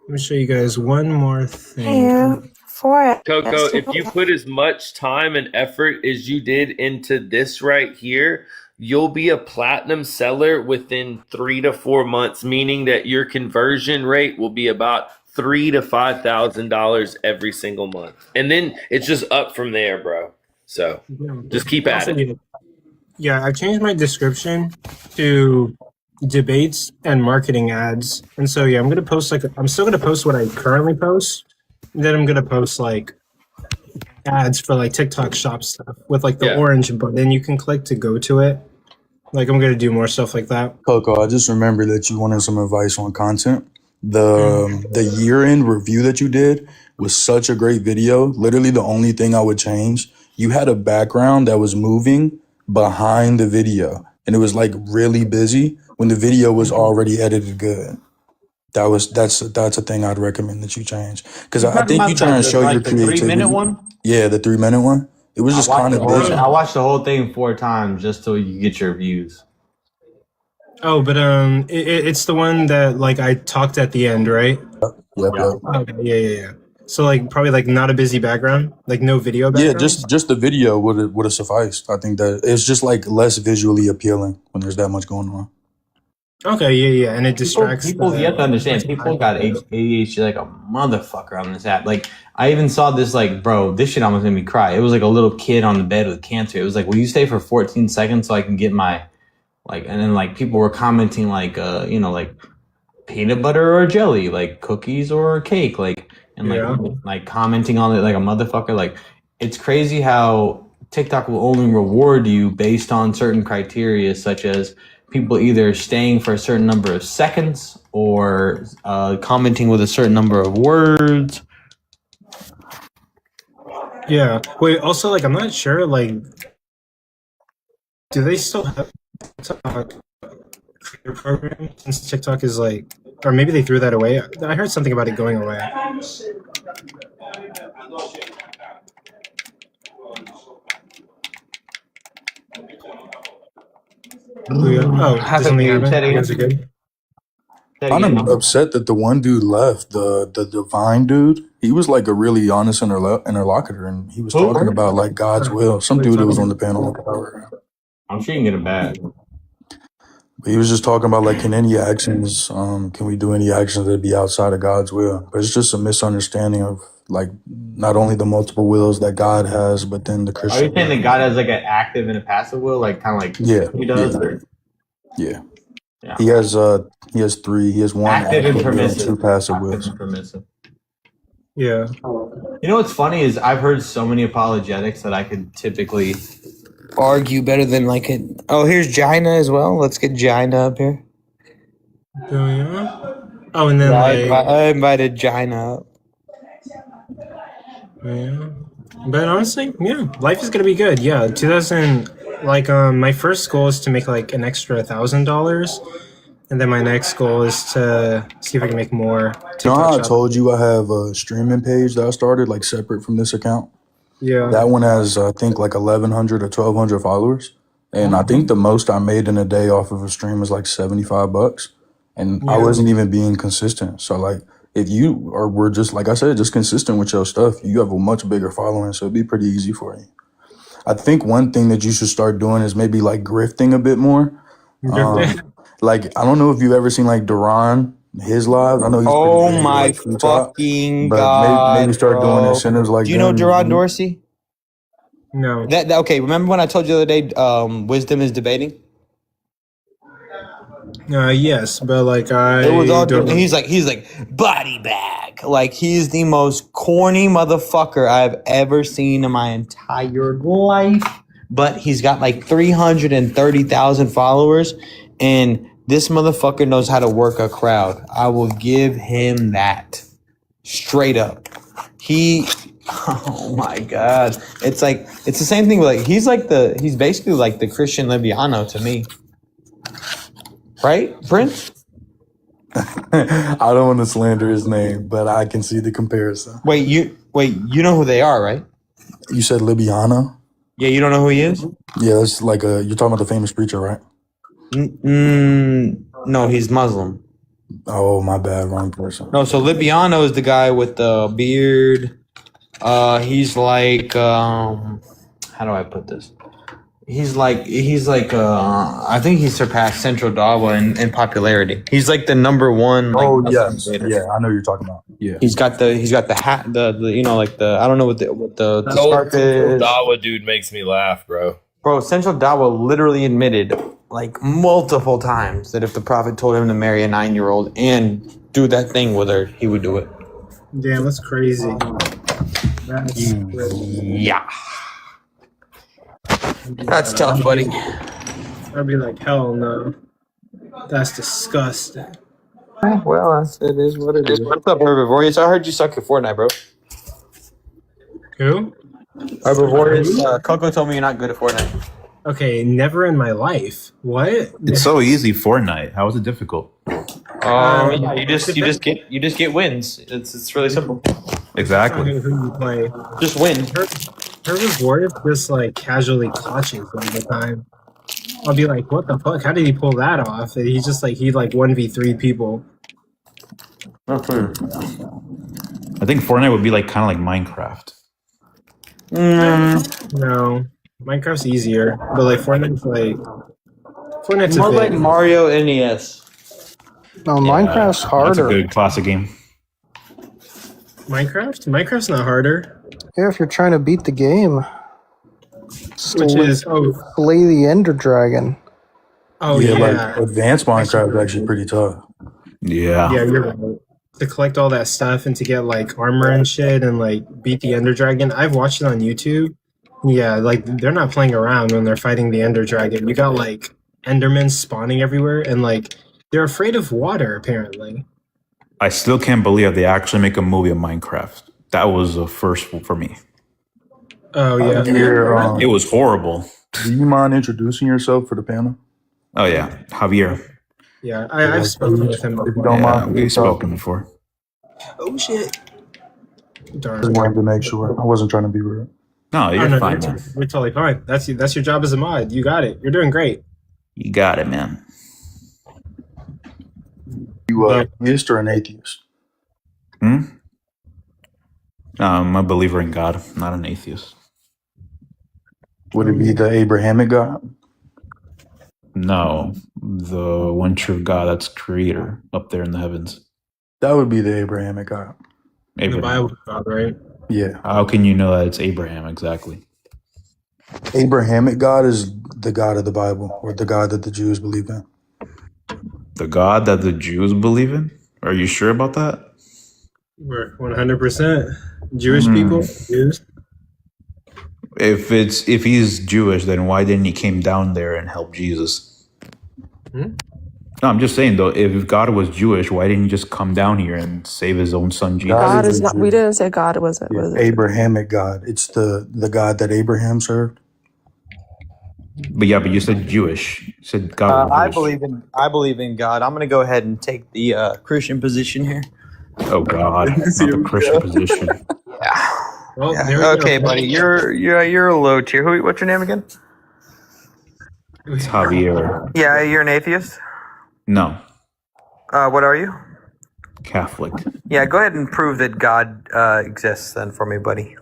Let me show you guys one more thing. Hey, for Coco, if you put as much time and effort as you did into this right here, you'll be a platinum seller within 3 to 4 months, meaning that your conversion rate will be about $3,000 to $5,000 every single month, and then it's just up from there, bro. So just keep at it. Yeah, I've changed my description to debates and marketing ads, and so yeah, I'm still gonna post what I currently post. And then I'm gonna post like ads for like TikTok shop stuff with like the orange button you can click to go to it. Like I'm gonna do more stuff like that. Coco, I just remember that you wanted some advice on content. The year-end review that you did was such a great video. Literally the only thing I would change, you had a background that was moving behind the video. And it was like really busy when the video was already edited good. That's a thing I'd recommend that you change. Because I think you're trying to show your creativity. The 3-minute one? Yeah, the 3-minute one. It was just kind of busy. I watched the whole thing 4 times just so you get your views. Oh, but it's the one that like I talked at the end, right? Yep. Okay, yeah. So like probably like not a busy background, like no video background. Yeah, just the video would have sufficed. I think that it's just like less visually appealing when there's that much going on. Okay, yeah, and it distracts. People you have to understand, people got ADHD like a motherfucker on this app. Like, I even saw this, like, bro, this shit almost made me cry. It was like a little kid on the bed with cancer. It was like, will you stay for 14 seconds so I can get my, like, and then, like, people were commenting, like, like, peanut butter or jelly, like, cookies or cake, like, and, like commenting on it like a motherfucker. Like, it's crazy how TikTok will only reward you based on certain criteria, such as people either staying for a certain number of seconds or commenting with a certain number of words. Yeah. Wait, also, like, I'm not sure, like, do they still have TikTok creator program since TikTok is like, or maybe they threw that away? I heard something about it going away. I'm upset that the one dude left. The divine dude. He was like a really honest interlocutor, and he was talking about like God's will. Some dude that was on the panel. I'm sure you can get a bad. But he was just talking about like, can any actions, can we do any actions that be outside of God's will? But it's just a misunderstanding of like not only the multiple wills that God has, but then the Christian. Are you saying that God has like an active and a passive will, like kind of like he does? Yeah. He has 3. He has 1 active and permissive, 2 passive wills. Yeah. You know what's funny is I've heard so many apologetics that I could typically argue better than like it. Oh, here's Gina as well. Let's get Gina up here. Oh, yeah? Oh, and then I invited Gina up. Yeah. But honestly, yeah, life is gonna be good. Yeah, 2000. Like, my first goal is to make like an extra $1,000, and then my next goal is to see if I can make more. You know how I told you I have a streaming page that I started like separate from this account? Yeah. That one has, I think, like 1,100 or 1,200 followers. And I think the most I made in a day off of a stream was like $75. And I wasn't even being consistent. So, like, if you were just, like I said, just consistent with your stuff, you have a much bigger following. So it'd be pretty easy for you. I think one thing that you should start doing is maybe like grifting a bit more. Like, I don't know if you've ever seen like Duran, his lives. I know he's my fucking God. Maybe start doing incentives like that. Do you know Duran Dorsey? No. That okay, remember when I told you the other day wisdom is debating? Yes, but like it was all he's like body bag. Like he's the most corny motherfucker I've ever seen in my entire life. But he's got like 330,000 followers, and this motherfucker knows how to work a crowd. I will give him that. Straight up. Oh my God. It's like it's the same thing with like he's basically like the Christian Libiano to me. Right, Prince? I don't want to slander his name, but I can see the comparison. Wait, you know who they are, right? You said Libiano? Yeah, you don't know who he is? Yeah, it's like you're talking about the famous preacher, right? No, he's Muslim. Oh, my bad, wrong person. No, so Libiano is the guy with the beard. He's like how do I put this? He's like I think he surpassed Central Dawa in popularity. He's like the number one. Like, Oh Muslim yes, debater. yeah, I know who you're talking about. Yeah, He's got the hat, the you know, like the I don't know what the That old scarf is. Dawa dude makes me laugh, bro. Bro, Central Dawa literally admitted like multiple times that if the Prophet told him to marry a 9-year-old and do that thing with her, he would do it. Damn, that's crazy. That's Yeah. That's tough, buddy. I'd be like, hell no. That's disgusting. Well, it is what it is. What's up, Herbivorious? I heard you suck at Fortnite, bro. Who? Herbivorious. Coco told me you're not good at Fortnite. Okay, never in my life. What? It's so easy, Fortnite. How is it difficult? Yeah, you just get wins. It's really simple. Exactly. Who you play. Just win. Herbivorious just like casually clutches all the time. I'll be like, what the fuck? How did he pull that off? And he 1v3 people. I think Fortnite would be like kind of like Minecraft. No, Minecraft's easier, but like Fortnite's more a like bit. Mario NES. No, Minecraft's harder. That's a good classic game. Minecraft's not harder. Yeah, if you're trying to beat the game. Which is slay the Ender Dragon. Oh yeah, yeah. like advanced Minecraft is actually pretty tough. Yeah. Yeah, you're right. To collect all that stuff and to get like armor and shit and like beat the Ender Dragon. I've watched it on YouTube. Yeah, like they're not playing around when they're fighting the Ender Dragon. You got like Endermen spawning everywhere and like they're afraid of water apparently. I still can't believe that they actually make a movie of Minecraft. That was a first for me. Oh yeah. It was horrible. Do you mind introducing yourself for the panel? Oh yeah, Javier. Yeah, I've spoken with him If you before. don't Yeah, mind, we've spoken before. Oh shit. Darn. Just wanted to make sure. I wasn't trying to be rude. No, you're fine, man. You're totally fine. That's your job as a mod. You got it. You're doing great. You got it, man. You a theist or an atheist? I'm a believer in God, not an atheist. Would it be the Abrahamic God? No, the one true God that's creator up there in the heavens. That would be the Abrahamic God. The Bible God, right? Yeah. How can you know that it's Abraham exactly? Abrahamic God is the God of the Bible, or the God that the Jews believe in. The God that the Jews believe in? Are you sure about that? We're 100% Jewish people. Jews. If he's Jewish, then why didn't he came down there and help Jesus? No, I'm just saying though, if God was Jewish, why didn't he just come down here and save his own son Jesus? God is not. We didn't say God wasn't. Yeah, Abrahamic God. It's the God that Abraham served. But you said Jewish. You said God was Jewish. I believe in God. I'm gonna go ahead and take the Christian position here. Oh God, not the Christian position. Well, Yeah. Okay, buddy. You're a low tier. What's your name again? It's Javier. Yeah, you're an atheist. No, What are you? Catholic. Yeah, go ahead and prove that God exists then for me, buddy.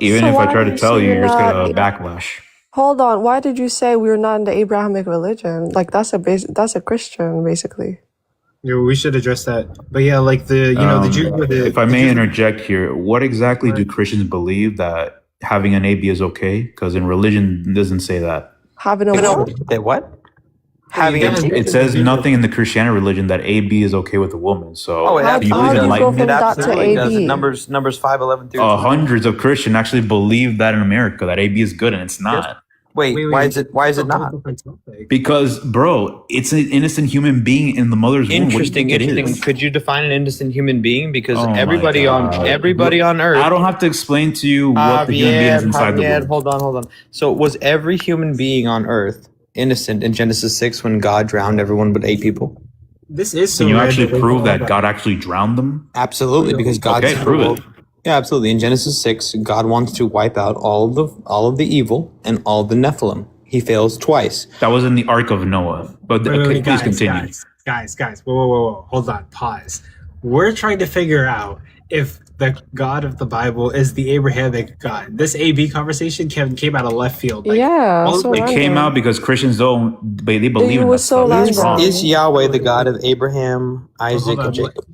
Even So if I why try do to you tell say you, you're you're just gonna not- backlash. Hold on. Why did you say we're not in the Abrahamic religion? Like that's a Christian basically. Yeah, we should address that. But yeah, like the Jews were the. If I may interject here, what exactly do Christians believe that having an AB is okay? Because in religion, it doesn't say that. Having a That what? Having It says nothing in the Christianity religion that AB is okay with a woman. So Oh, it do you believe how do you go enlightenment? from that to absolutely does. AB? Numbers 5:11 through. Hundreds of Christians actually believe that in America that AB is good and it's not. Wait, why is it not? Because, bro, it's an innocent human being in the mother's womb. What do you Interesting. think it is? Could you define an innocent human being? Because Oh my everybody God. on Earth. I don't have to explain to you what the human being is inside the womb. Hold on. So was every human being on Earth innocent in Genesis 6 when God drowned everyone but 8 people? This is so. Can you rare actually that we prove know that God actually drowned them? Absolutely, because God. Okay, prove it. Yeah, absolutely. In Genesis 6, God wants to wipe out all of the evil and all of the Nephilim. He fails twice. That was in the Ark of Noah. But Wait, please continue. Guys. Whoa. Hold on. Pause. We're trying to figure out if the God of the Bible is the Abrahamic God. This AB conversation came out of left field. Like, Yeah, so It came out because Christians they believe in that stuff. It's wrong. Is Yahweh the God of Abraham, Isaac, and Jacob?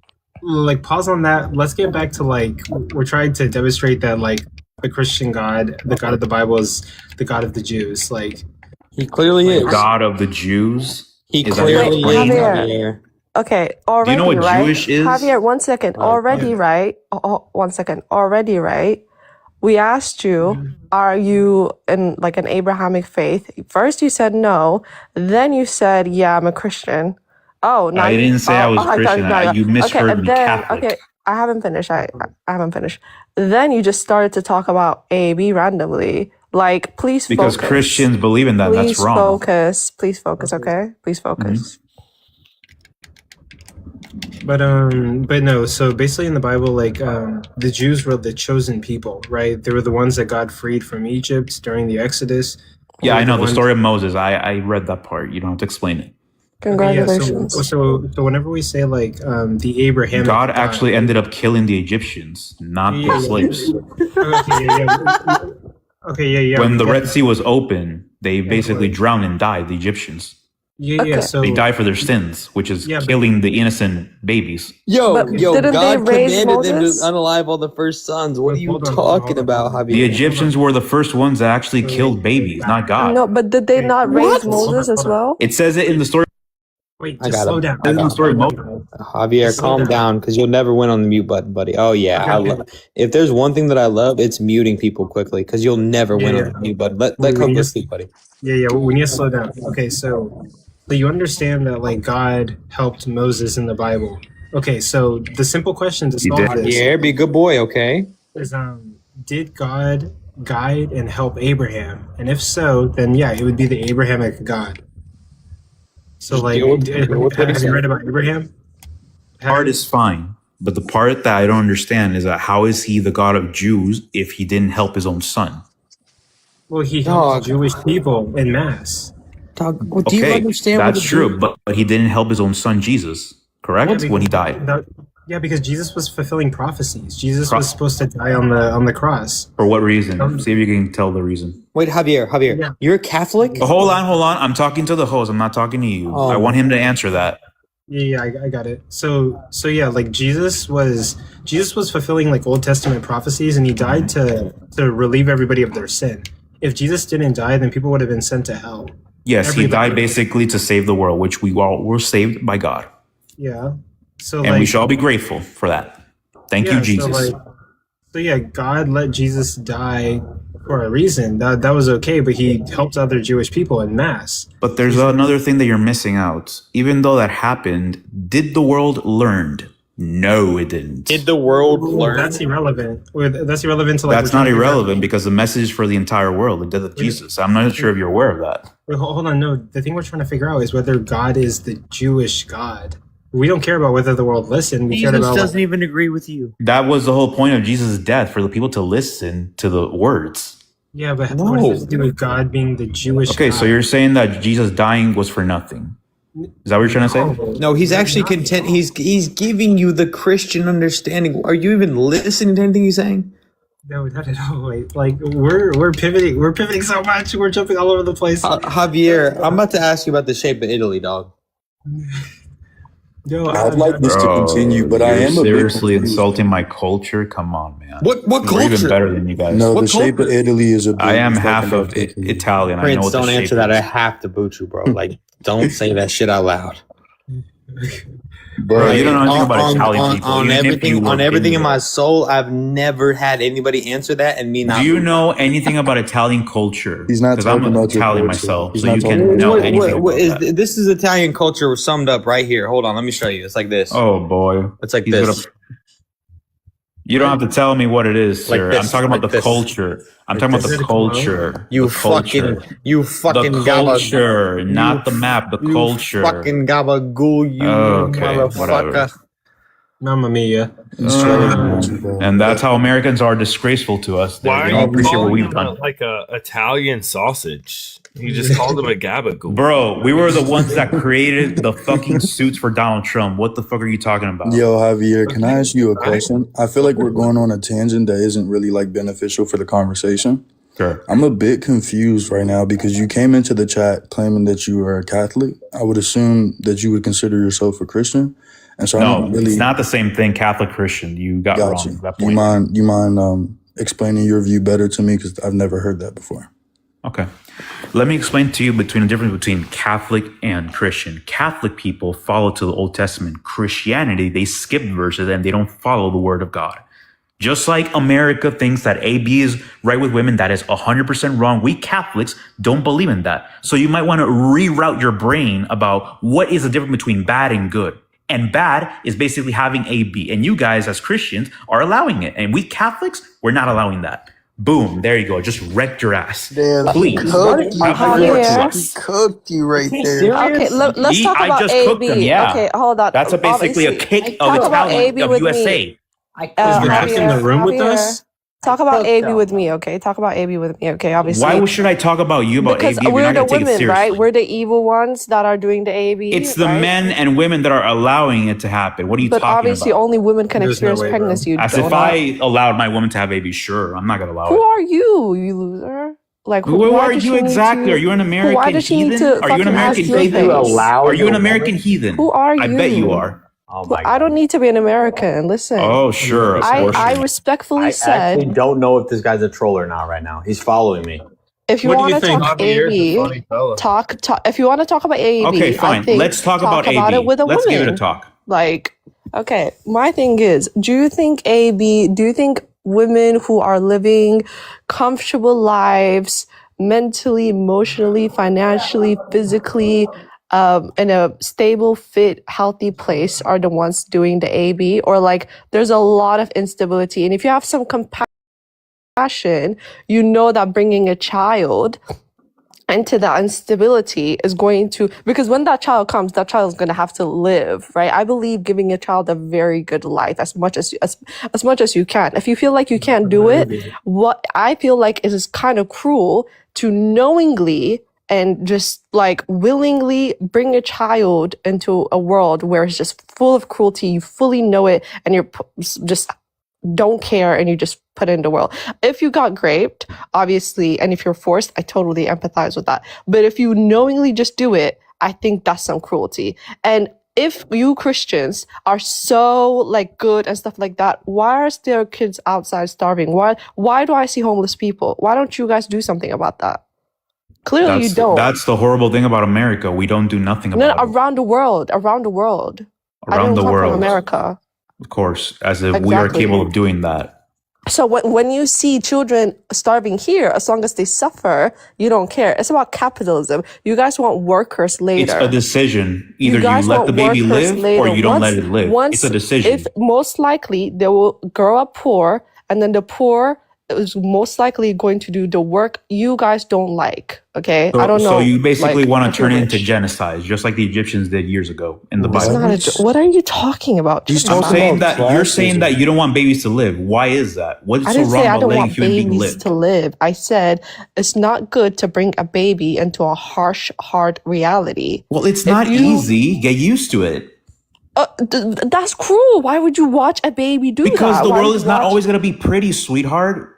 Like, pause on that. Let's get back to, like, we're trying to demonstrate that, like, the Christian God, the God of the Bible, is the God of the Jews. Like, he clearly is. God of the Jews. He is clearly is. Javier. Okay, already, do you know what right? Jewish is? Javier, 1 second. Already, right? 1 second. Already, right? We asked you, are you in like an Abrahamic faith? First you said no. Then you said, yeah, I'm a Christian. Oh, now I didn't say I was Christian. You misheard me. Then, Catholic. okay, I haven't finished. I haven't finished. Then you just started to talk about AB randomly. Like, please focus. Because Christians believe in that. That's wrong. Please focus, okay? Please focus. But no. So basically, in the Bible, like, the Jews were the chosen people, right? They were the ones that God freed from Egypt during the Exodus. Yeah, I know the story of Moses. I read that part. You don't have to explain it. Congratulations. Okay, so whenever we say, like, the Abrahamic God actually ended up killing the Egyptians, not the slaves. Okay, When the Red Sea was open, they basically drowned and died, the Egyptians. So they die for their sins, which is killing the innocent babies. God commanded them to unalive all the first sons. What are you talking about, Javier? The Egyptians were the first ones that actually killed babies, not God. No, but did they not raise Moses as well? It says it in the story. Wait, I got slow down. Javier, calm down, because you'll never win on the mute button, buddy. Oh yeah, if there's one thing that I love, it's muting people quickly, because you'll never win on the mute button. Let Coco speak, buddy. We need to slow down. Okay, so you understand that, like, God helped Moses in the Bible. Okay, so the simple question to solve this, be a good boy, okay? is did God guide and help Abraham? And if so, then yeah, it would be the Abrahamic God. So, like, have you read about Abraham? Part is fine, but the part that I don't understand is that how is he the God of Jews if he didn't help his own son? Well, he helped Jewish people en masse. Do you understand? That's true, but he didn't help his own son Jesus, correct? When he died. Because Jesus was fulfilling prophecies. Jesus was supposed to die on the cross. For what reason? See if you can tell the reason. Wait, Javier, you're a Catholic? Hold on. I'm talking to the host. I'm not talking to you. I want him to answer that. Yeah, I got it. So yeah, like, Jesus was fulfilling, like, Old Testament prophecies, and he died to relieve everybody of their sin. If Jesus didn't die, then people would have been sent to hell. Yes, he died basically to save the world, which we all were saved by God. Yeah. So, and we should all be grateful for that. Thank you, Jesus. So yeah, God let Jesus die for a reason. That was okay, but he helped other Jewish people en masse. But there's another thing that you're missing out. Even though that happened, did the world learn? No, it didn't. Did the world learn? That's irrelevant. That's irrelevant to, like, that's not irrelevant because the message is for the entire world, the death of Jesus. I'm not sure if you're aware of that. Wait, hold on. No, the thing we're trying to figure out is whether God is the Jewish God. We don't care about whether the world listened. We cared about. Jesus doesn't even agree with you. That was the whole point of Jesus' death, for the people to listen to the words. Yeah, but what does it do with God being the Jewish God? Okay, so you're saying that Jesus dying was for nothing. Is that what you're trying to say? No, he's actually content. He's giving you the Christian understanding. Are you even listening to anything he's saying? No, not at all. Like, we're pivoting. We're pivoting so much. We're jumping all over the place. Javier, I'm about to ask you about the shape of Italy, dog. No, I'd like this to continue, but I am seriously insulting my culture. Come on, man. What culture? We're even better than you guys. No, the shape of Italy is a big. I am half of Italian. Prince, I know what don't the answer shape that. is. I have to boot you, bro. Like, don't say that shit out loud. Bro, you don't know anything about Italian people. On everything in my soul, I've never had anybody answer that and me not. Do you know anything about Italian culture? He's not talking I'm about your Italian culture. myself, He's so not you talking can about know your anything about that. This is Italian culture summed up right here. Hold on, let me show you. It's like this. Oh boy, it's like this. You don't have to tell me what it is, Like sir. this, I'm talking about like the this. culture. I'm talking about the culture. You The culture. fucking The culture, not the map. The culture. Fucking gabagool, you Okay, motherfucker. whatever. Mamma mia. And that's how Americans are disgraceful to us. They Why don't are you appreciate what calling we've him done. like a Italian sausage? He just called him a gabagool. Bro, we were the ones that created the fucking suits for Donald Trump. What the fuck are you talking about? Yo, Javier, can I ask you a question? I feel like we're going on a tangent that isn't really like beneficial for the conversation. Sure. I'm a bit confused right now because you came into the chat claiming that you are a Catholic. I would assume that you would consider yourself a Christian. And so I don't really. It's not the same thing, Catholic Christian. You got wrong at that point. You mind explaining your view better to me? Because I've never heard that before. Okay. Let me explain to you the difference between Catholic and Christian. Catholic people follow to the Old Testament. Christianity, they skip verses and they don't follow the word of God. Just like America thinks that AB is right with women, that is 100% wrong. We Catholics don't believe in that. So you might want to reroute your brain about what is the difference between bad and good. And bad is basically having AB. And you guys as Christians are allowing it. And we Catholics, we're not allowing that. Boom, there you go. Just wrecked your ass. Damn, please. Cooked you right there. Okay, let's talk about just AB. cooked them, yeah. Okay, hold on. That's basically a cake of Italian, of USA. You're in the room with us? Talk about AB with me, okay? Talk about AB with me, okay? Obviously. Why should I talk about you about because AB? we're the take it women, seriously. right? We're the evil ones that are doing the AB. It's the right? men and women that are allowing it to happen. What are you But talking obviously, about? only women can experience pregnancy. As if I allowed my woman to have AB, sure. I'm not going to allow Who it. are you loser? Like, Who why are does you she need exactly? to- Are you an American Why does she need heathen? to Are you an fucking ask American your heathen? face? Are you an American heathen? Who are you? I bet you are. I don't need to be an American. Listen. Oh, sure. Of course I you- respectfully I said, actually don't know if this guy's a troll or not right now. He's following me. if you want to talk AB, talk. If you want to talk about AB, Okay, fine. I think Let's talk about about AB. it with a Let's woman. give it a talk. Like, okay, my thing is, do you think women who are living comfortable lives, mentally, emotionally, financially, physically, in a stable, fit, healthy place are the ones doing the AB? Or like, there's a lot of instability. And if you have some compassion, you know that bringing a child into that instability is going to, because when that child comes, that child is going to have to live, right? I believe giving a child a very good life as much as you can. If you feel like you can't do it, what I feel like is kind of cruel to knowingly and just like willingly bring a child into a world where it's just full of cruelty. You fully know it and you're just don't care and you just put it in the world. If you got raped, obviously, and if you're forced, I totally empathize with that. But if you knowingly just do it, I think that's some cruelty. And if you Christians are so like good and stuff like that, why are there kids outside starving? Why do I see homeless people? Why don't you guys do something about that? Clearly you don't. That's the horrible thing about America. We don't do nothing about No, it. around the world. I Around don't the come world. from America. Of course, as if we are Exactly. capable of doing that. So when you see children starving here, as long as they suffer, you don't care. It's about capitalism. You guys want workers later. It's a decision. Either you guys let want the baby workers live later. or you don't let it live. It's a decision. If most likely they will grow up poor, and then the poor is most likely going to do the work you guys don't like. Okay, I don't know. So you basically like, want if to turn you're it into rich. genocide, just like the Egyptians did years ago in the It's Bible. not what are you talking about? I'm saying that you're saying that you don't want babies to live. Why is that? What is I so didn't wrong say I about don't letting a want human being babies live? to live. I said it's not good to bring a baby into a harsh, hard reality. Well, it's not easy. Get used to it. That's cruel. Why would you watch a baby do that? Because the Why world would is you not watch- always gonna be pretty, sweetheart.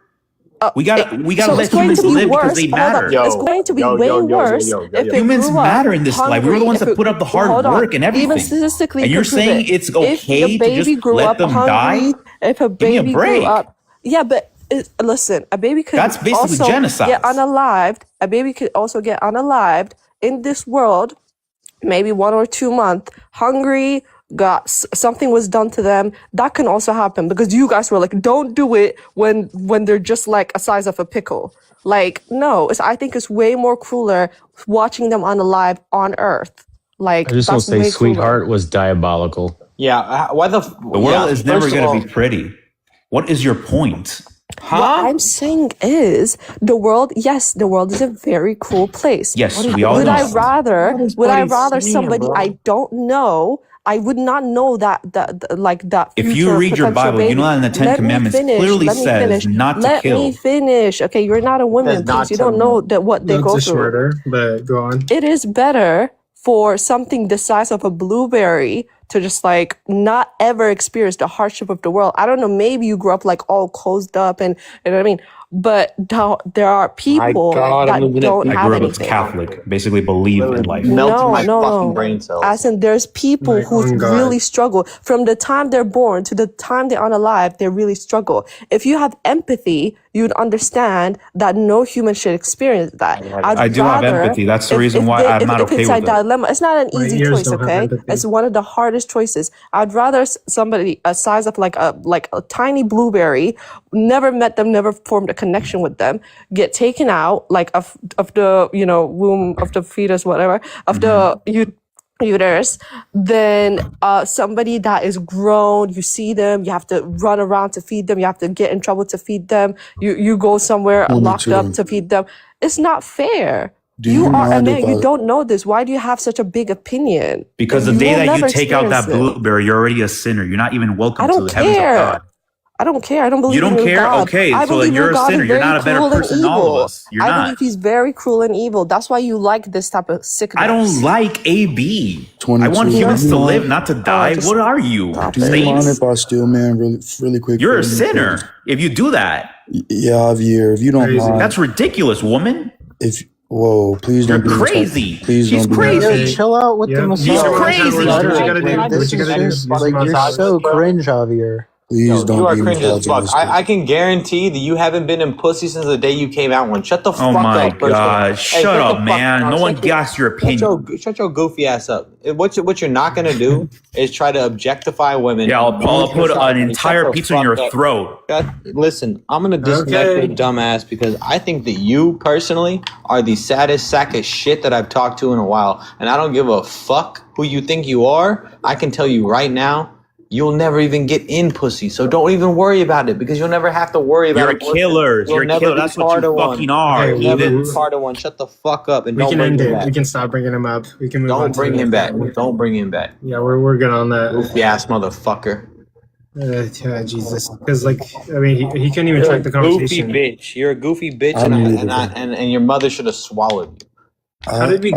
We gotta so let it's going humans to be live because worse. they Hold on. matter. It's going to be way worse if it Humans grew up matter in this life. We were the ones hungry. that put up the hard Hold on. work and everything. Even statistically, And you you're can prove saying it. it's If okay a to baby just grew let up them hungry, die? if a Give me a baby grew break. up, yeah, but listen, a baby could That's basically also genocide. get unalived. A baby could also get unalived in this world, maybe 1 or 2 months, hungry, something was done to them. That can also happen because you guys were like, don't do it when they're just like a size of a pickle. Like, no, I think it's way more crueler watching them unalive on Earth. Like, I just want that's to say, way cooler. sweetheart was diabolical. Yeah, why the world is never going to be pretty. What is your point? What I'm saying is the world is a very cruel place. Yes, we all Would know I that. rather What is would I Buddy rather saying, somebody bro? I don't know I would not know that that If future you read your potential Bible, baby. you know that in the Ten Commandments clearly says not to Let me kill. finish. Okay, you're not a woman, please. You don't know that what they go That's a through. shorter, but go on. It is better for something the size of a blueberry to just like not ever experience the hardship of the world. I don't know, maybe you grew up like all closed up and you know what I mean? But there are people that don't I have grew up anything. Catholic, basically believed in life. No. As in, there's people Like, who on God. really struggle from the time they're born to the time they're unalive. They really struggle. If you have empathy, you'd understand that no human should experience that. I do have empathy. That's the reason why I'm not okay it's a with it. dilemma. It's not an My easy ears choice. don't have Okay, empathy. it's one of the hardest choices. I'd rather somebody a size of like a tiny blueberry, never met them, never formed a connection with them, get taken out like of the womb of the fetus, whatever, of the uterus, then somebody that is grown, you see them, you have to run around to feed them, you have to get in trouble to feed them, you go somewhere locked up to feed them. It's not fair. You are a man, you don't know this. Why do you have such a big opinion? Because the You day will that you never take out that experience it. blueberry, you're already a sinner. You're not even welcome I to don't the heavens of care. God. I don't care. I don't believe You don't in care? God. Okay, I so believe you're in a God sinner. is You're very not a better cruel and person than all of evil. us. You're I not. believe he's very cruel and evil. That's why you like this type of sickness. I don't like AB. 22. I want humans Do to you live, mind- not to die. just What are you? Do you mind Saints? if I steal, man, really quick? You're a for you? sinner if you do that. Yeah, Javier, if you don't mind. That's ridiculous, woman. Whoa, please don't You're be crazy. Please She's don't be crazy. like Chill out with the She's massage. crazy. What you gotta do? Like, this What you is gotta do? just Use like you're massage. so cringe, Javier. Please You don't are be cringe as fuck. misogynistic. I can guarantee that you haven't been in pussy since the day you came out one. Shut the Oh fuck my up. First of all. God. Hey, Shut the up, fuck man. up. No one Shut your- gas your opinion. Shut your goofy ass up. What you're not gonna do is try to objectify women. Yeah, I'll put an Shut entire the pizza in your fuck up. throat. Listen, I'm gonna disconnect Okay. your dumb ass because I think that you personally are the saddest sack of shit that I've talked to in a while, and I don't give a fuck who you think you are. I can tell you right now, you'll never even get in pussy, so don't even worry about it because you'll never have to worry about You're a abortion. killer. You'll You're a never killer. be That's what part you of one. fucking are. You'll never be Heathens. part of one. Shut the fuck up and We don't can bring end him it. back. We can stop bringing him up. We can move on Don't to bring the him next back. one. Don't bring him back. Yeah, we're good on that. Goofy ass motherfucker. Yeah, Jesus, because like I mean, he couldn't even You're a track the goofy conversation. bitch. You're a goofy bitch, I muted him. and your mother should have swallowed you. How did we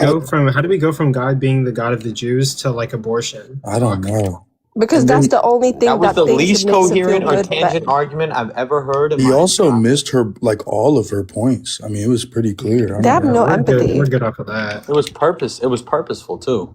go from God being the God of the Jews to like abortion? I don't know. because And that's then the only thing That was the thinks it least makes him feel coherent or good. tangent argument I've ever heard. In He my also missed her, like, all of her points. I mean, it was pretty clear. I They have don't no know. empathy. We're good off of that. It was purposeful too.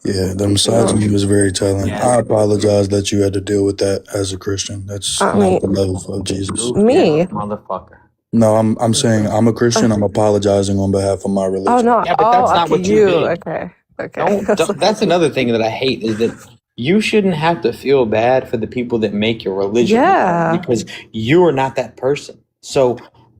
Yeah, the misogyny was very telling. Yeah. I apologize that you had to deal with that as a Christian. That's I not mean, the love of Jesus. me. Motherfucker. No, I'm saying I'm a Christian. I'm apologizing on behalf of my religion. Oh no. Yeah, but that's Oh, not okay. what you You. did. Okay. That's another thing that I hate is that you shouldn't have to feel bad for the people that make your religion. Yeah. Because you are not that person. So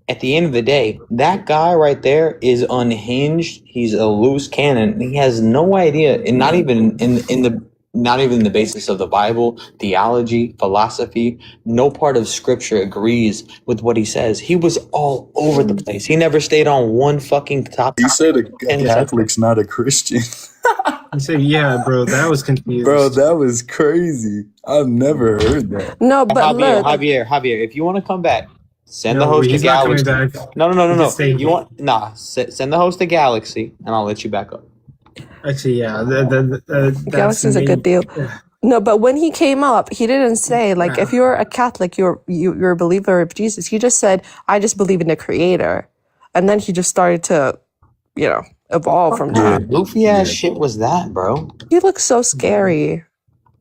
at the end of the day, that guy right there is unhinged. He's a loose cannon. He has no idea, and not even in the basis of the Bible, theology, philosophy. No part of Scripture agrees with what he says. He was all over the place. He never stayed on one fucking topic. He said a Catholic's not a Christian. He said, "Yeah, bro, that was confused." Bro, that was crazy. I've never heard that. No, but look. Javier, if you want to come back, send No, the host to he's not coming Galaxy. back. No. He can stay here. Send the host to Galaxy, and I'll let you back up. Actually, yeah, that's Galaxy's a the good deal. No, but when he came up, he didn't say like if you're a Catholic, you're a believer of Jesus. He just said, "I just believe in the Creator," and then he just started to, evolve from that. Goofy ass shit was that, bro? He looks so scary.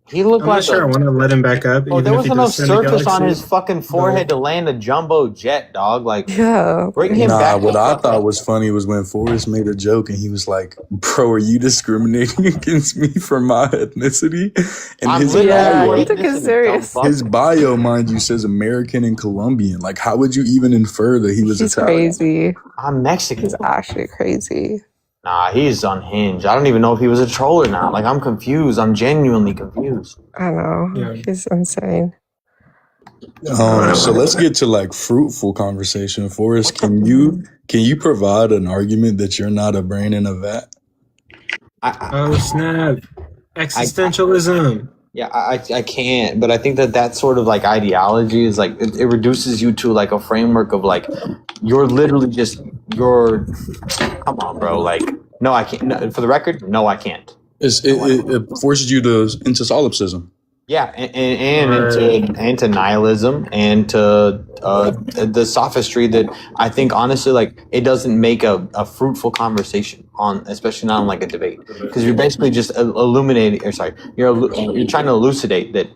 He looked I'm like not sure I want to let him back up. Oh, even there if was he enough does send a surface on Galaxy. his fucking forehead to land a jumbo jet, dog. Like, Yeah. bring him Nah, back. what I thought was funny was when Forrest made a joke and he was like, "Bro, are you discriminating against me for my ethnicity?" And I'm his literally Yeah, he took it serious. his bio, mind you, says American and Colombian. Like, how would you even infer that he was He's Italian? crazy. I'm Mexican. He's actually crazy. Nah, he's unhinged. I don't even know if he was a troll or not. Like, I'm confused. I'm genuinely confused. I know. Yeah. He's insane. So let's get to like fruitful conversation. Forrest, can you provide an argument that you're not a brain in a vat? Oh snap! Existentialism. I can't, but I think that sort of like ideology is like it reduces you to like a framework of like you're literally just come on, bro. Like no, I can't. No, for the record, no, I can't. It forces you into solipsism. Yeah, and into nihilism and to the sophistry that I think honestly like it doesn't make a fruitful conversation on, especially not on like a debate, because you're basically just illuminating. Or sorry, you're trying to elucidate that.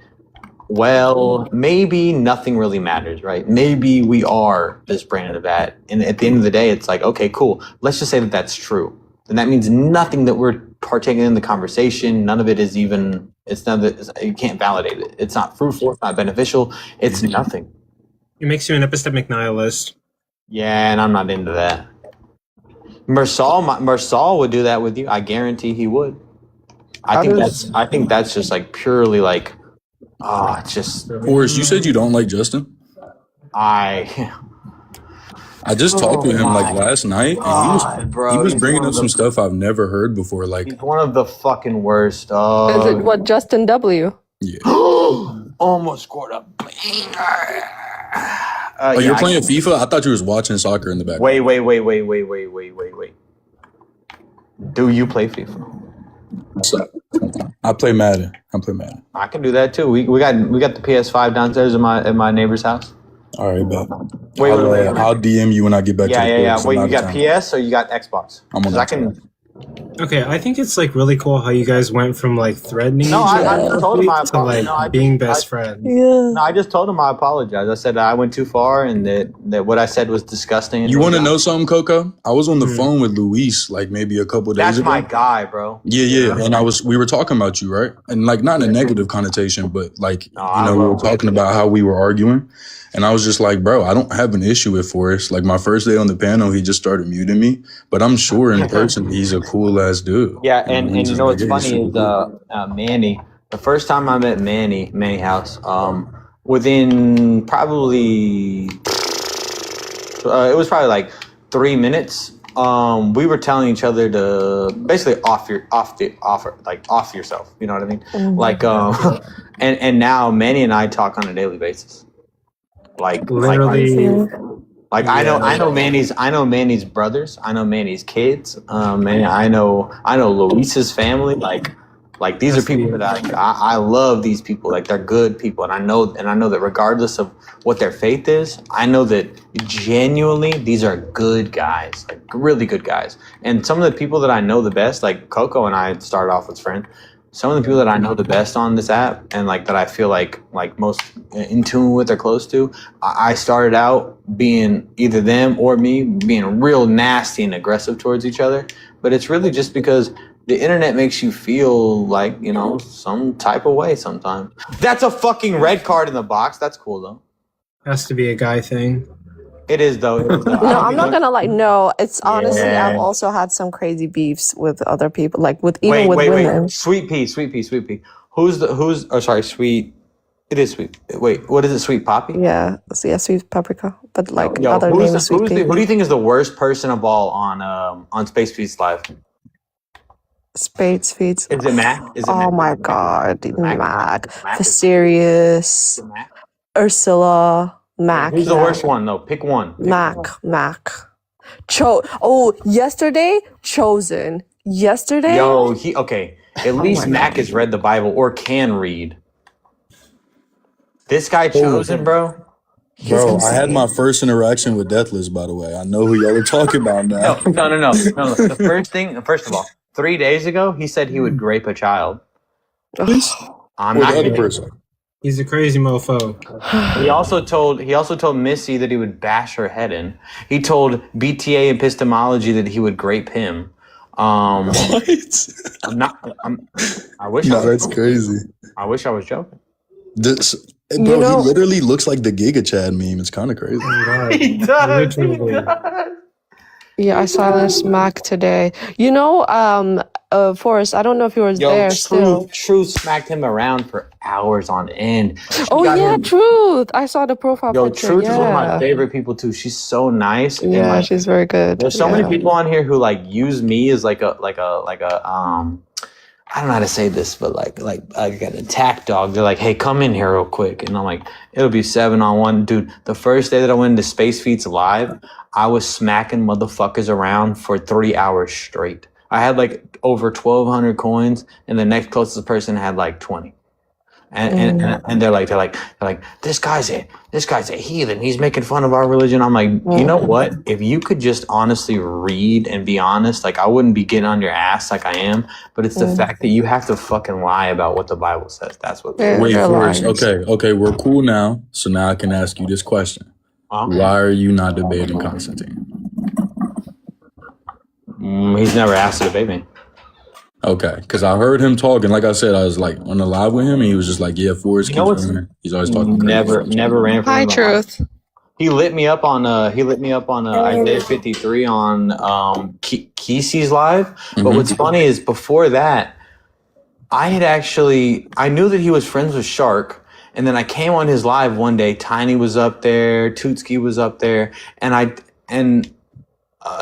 Well, maybe nothing really matters, right? Maybe we are this brand of that, and at the end of the day, it's like okay, cool. Let's just say that that's true. Then that means nothing that we're partaking in the conversation. None of it is even. It's none of it. You can't validate it. It's not fruitful. It's not beneficial. It's nothing. It makes you an epistemic nihilist. Yeah, and I'm not into that. Mersal would do that with you. I guarantee he would. I think that's just like purely like. It's just. Forrest, you said you don't like Justin? I just talked to him like last night, and he was bringing up some stuff I've never heard before. Like he's one of the fucking worst. Is it what Justin W? Yeah. Almost scored a banger. You're playing FIFA? I thought you was watching soccer in the back. Wait. Do you play FIFA? I play Madden. I can do that too. We got the PS5 downstairs in my neighbor's house. All right, bet. Wait. I'll DM you when I get back to the Yeah. Wait, you got PS or you got Xbox? Okay, I think it's like really cool how you guys went from like threatening I told him to like being best friends. Yeah. No, I just told him I apologize. I said that I went too far and that what I said was disgusting. You want to know something, Coco? I was on the phone with Luis like maybe a couple days ago. That's my guy, bro. Yeah. And we were talking about you, right? And like not in a negative connotation, but like we were talking about how we were arguing. And I was just like, bro, I don't have an issue with Forrest. Like my first day on the panel, he just started muting me. But I'm sure in person, he's a cool ass dude. Yeah, and you know what's funny is Manny. The first time I met Manny House, within probably it was probably like 3 minutes. We were telling each other to basically off yourself. You know what I mean? Mm-hmm. Like and now Manny and I talk on a daily basis. Like literally, like I know Manny's brothers. I know Manny's kids. And I know Luis's family. Like these are people that I love. These people, like they're good people, and I know that regardless of what their faith is, I know that genuinely these are good guys, like really good guys. And some of the people that I know the best, like Coco and I started off as friends. Some of the people that I know the best on this app and like that I feel like most in tune with or close to, I started out being either them or me being real nasty and aggressive towards each other. But it's really just because the internet makes you feel like, some type of way sometimes. That's a fucking red card in the box. That's cool though. Has to be a guy thing. It is though. No, I'm not gonna no. It's honestly, I've also had some crazy beefs with other people, like with women. Wait. Sweet pea. Sweet. It is sweet. Wait, what is it? Sweet poppy? Yeah, sweet paprika. But like other names, sweet pea. Who do you think is the worst person of all on Space Feast Live? Space Feast. Is it Mac? Oh my God, Mac. For serious. Ursula. Mac. Who's the worst one though? Pick one. Mac. Yesterday, Chosen. Yesterday. Yo, at least Mac has read the Bible or can read. This guy Chosen, bro. Bro, I had my first interaction with Deathless, by the way. I know who y'all are talking about now. No. First of all, 3 days ago, he said he would grape a child. I'm not the other person. He's a crazy mofo. He also told Missy that he would bash her head in. He told BTA epistemology that he would grape him. What? That's crazy. I wish I was joking. He literally looks like the Giga Chad meme. It's kind of crazy. He does. Yeah, I silenced Mac today. Forrest, I don't know if you were there still. Truth smacked him around for hours on end. Truth. I saw the profile picture. Truth is one of my favorite people too. She's so nice. Yeah, she's very good. There's so many people on here who use me as I don't know how to say this, but like an attack dog. They're like, hey, come in here real quick. And I'm like, it'll be 7-on-1. Dude, the first day that I went into Space Feats Live, I was smacking motherfuckers around for 3 hours straight. I had like over 1,200 coins, and the next closest person had like 20. And they're like, this guy's a heathen. He's making fun of our religion. I'm like, you know what? If you could just honestly read and be honest, like I wouldn't be getting on your ass like I am. But it's the fact that you have to fucking lie about what the Bible says. That's what. Wait, first. Okay, we're cool now. So now I can ask you this question: why are you not debating Constantine? He's never asked to debate me. Okay, because I heard him talking. Like I said, I was like on the live with him, and he was just like, "Yeah, Forrest keeps running. He's always talking." Never ran for Hi, Truth. He lit me up on Isaiah 53 on Kesey's live. But what's funny is before that, I knew that he was friends with Shark, and then I came on his live one day. Tiny was up there, Tootski was up there, and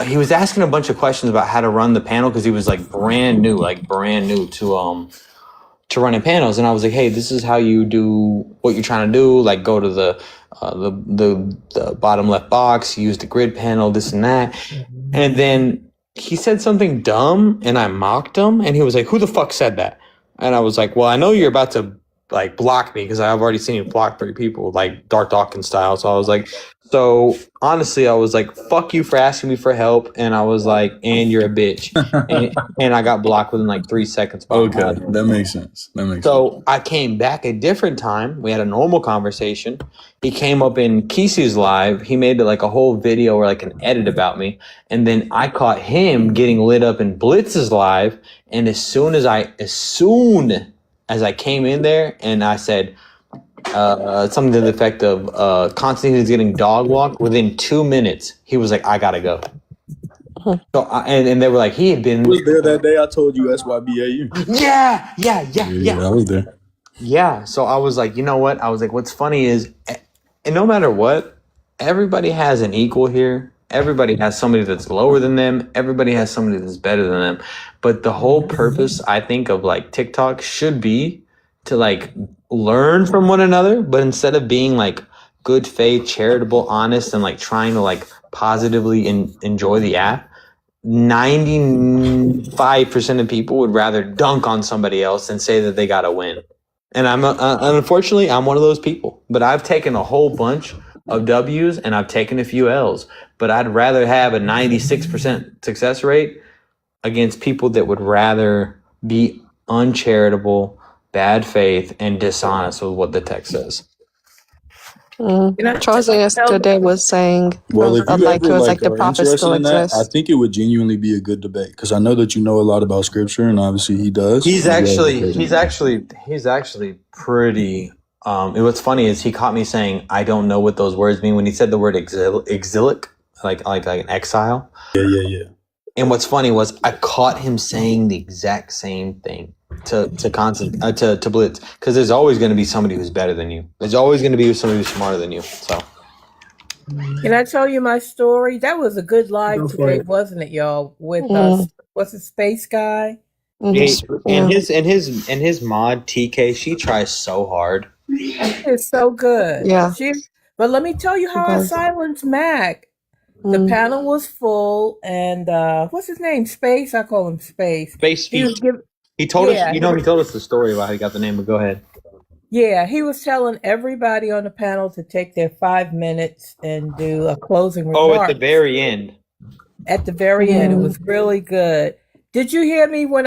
he was asking a bunch of questions about how to run the panel because he was like brand new to running panels. And I was like, hey, this is how you do what you're trying to do. Like go to the bottom left box, use the grid panel, this and that. And then he said something dumb and I mocked him. And he was like, who the fuck said that? And I was like, well, I know you're about to like block me because I've already seen you block 3 people, like Dark Dawkins style. So I was like, so honestly, I was like, fuck you for asking me for help. And I was like, and you're a bitch. and I got blocked within like 3 seconds. Okay, that makes sense. So I came back a different time. We had a normal conversation. He came up in Kesey's live. He made like a whole video or like an edit about me. And then I caught him getting lit up in Blitz's live. And as soon as I came in there and I said, something to the effect of Constantine is getting dog walked. Within 2 minutes, he was like, I gotta go. So and they were like, he had been. I was there that day. I told you SYBAU. Yeah. I was there. Yeah. So I was like, you know what? I was like, what's funny is, and no matter what, everybody has an equal here. Everybody has somebody that's lower than them. Everybody has somebody that's better than them. But the whole purpose, I think, of like TikTok should be to like learn from one another, but instead of being like good faith, charitable, honest, and like trying to like positively enjoy the app, 95% of people would rather dunk on somebody else than say that they got to win. And unfortunately, I'm one of those people. But I've taken a whole bunch of W's and I've taken a few L's. But I'd rather have a 96% success rate against people that would rather be uncharitable, bad faith, and dishonest with what the text says. Charles yesterday was saying Well, if you like ever it was like like the are prophets interested still in that, exist. I think it would genuinely be a good debate because I know that you know a lot about scripture, and obviously he does. He's actually pretty. What's funny is he caught me saying I don't know what those words mean when he said the word exilic, like an exile. Yeah. And what's funny was I caught him saying the exact same thing to Blitz, because there's always going to be somebody who's better than you. There's always going to be somebody who's smarter than you. So, can I tell you my story? That was a good live today, wasn't it, y'all? With us, what's the space guy? And his mod TK, she tries so hard. It's so good. Yeah. But let me tell you how I silenced Mac. The panel was full, and what's his name? Space. I call him Space. Space Feet. He told us. He told us the story about how he got the name. But go ahead. Yeah, he was telling everybody on the panel to take their 5 minutes and do a closing remark. Oh, at the very end. At the very end, it was really good. Did you hear me when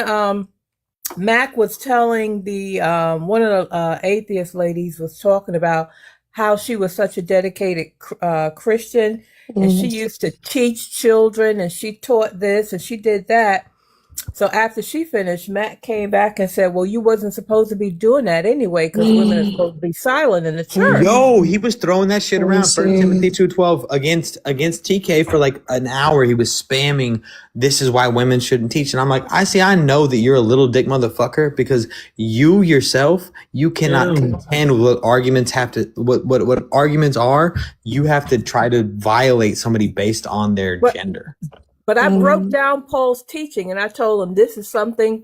Mac was telling the one of the atheist ladies was talking about how she was such a dedicated Christian, and she used to teach children, and she taught this and she did that. So after she finished, Matt came back and said, well, you wasn't supposed to be doing that anyway, because women are supposed to be silent in the church. Yo, he was throwing that shit around. 1 Timothy 2:12 against TK for like an hour. He was spamming, this is why women shouldn't teach. And I'm like, I know that you're a little dick motherfucker, because you yourself, you cannot contend with what arguments what arguments are. You have to try to violate somebody based on their gender. But I broke down Paul's teaching, and I told him this is something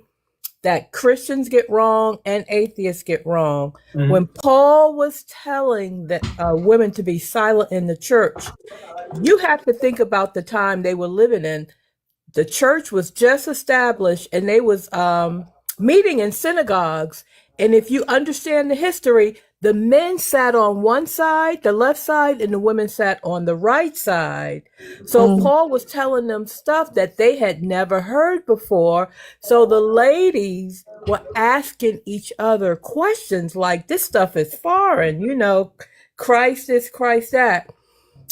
that Christians get wrong and atheists get wrong. Mhm. When Paul was telling the women to be silent in the church, you have to think about the time they were living in. The church was just established, and they was meeting in synagogues. And if you understand the history, the men sat on one side, the left side, and the women sat on the right side. So Paul was telling them stuff that they had never heard before. So the ladies were asking each other questions like, this stuff is foreign, Christ this, Christ that.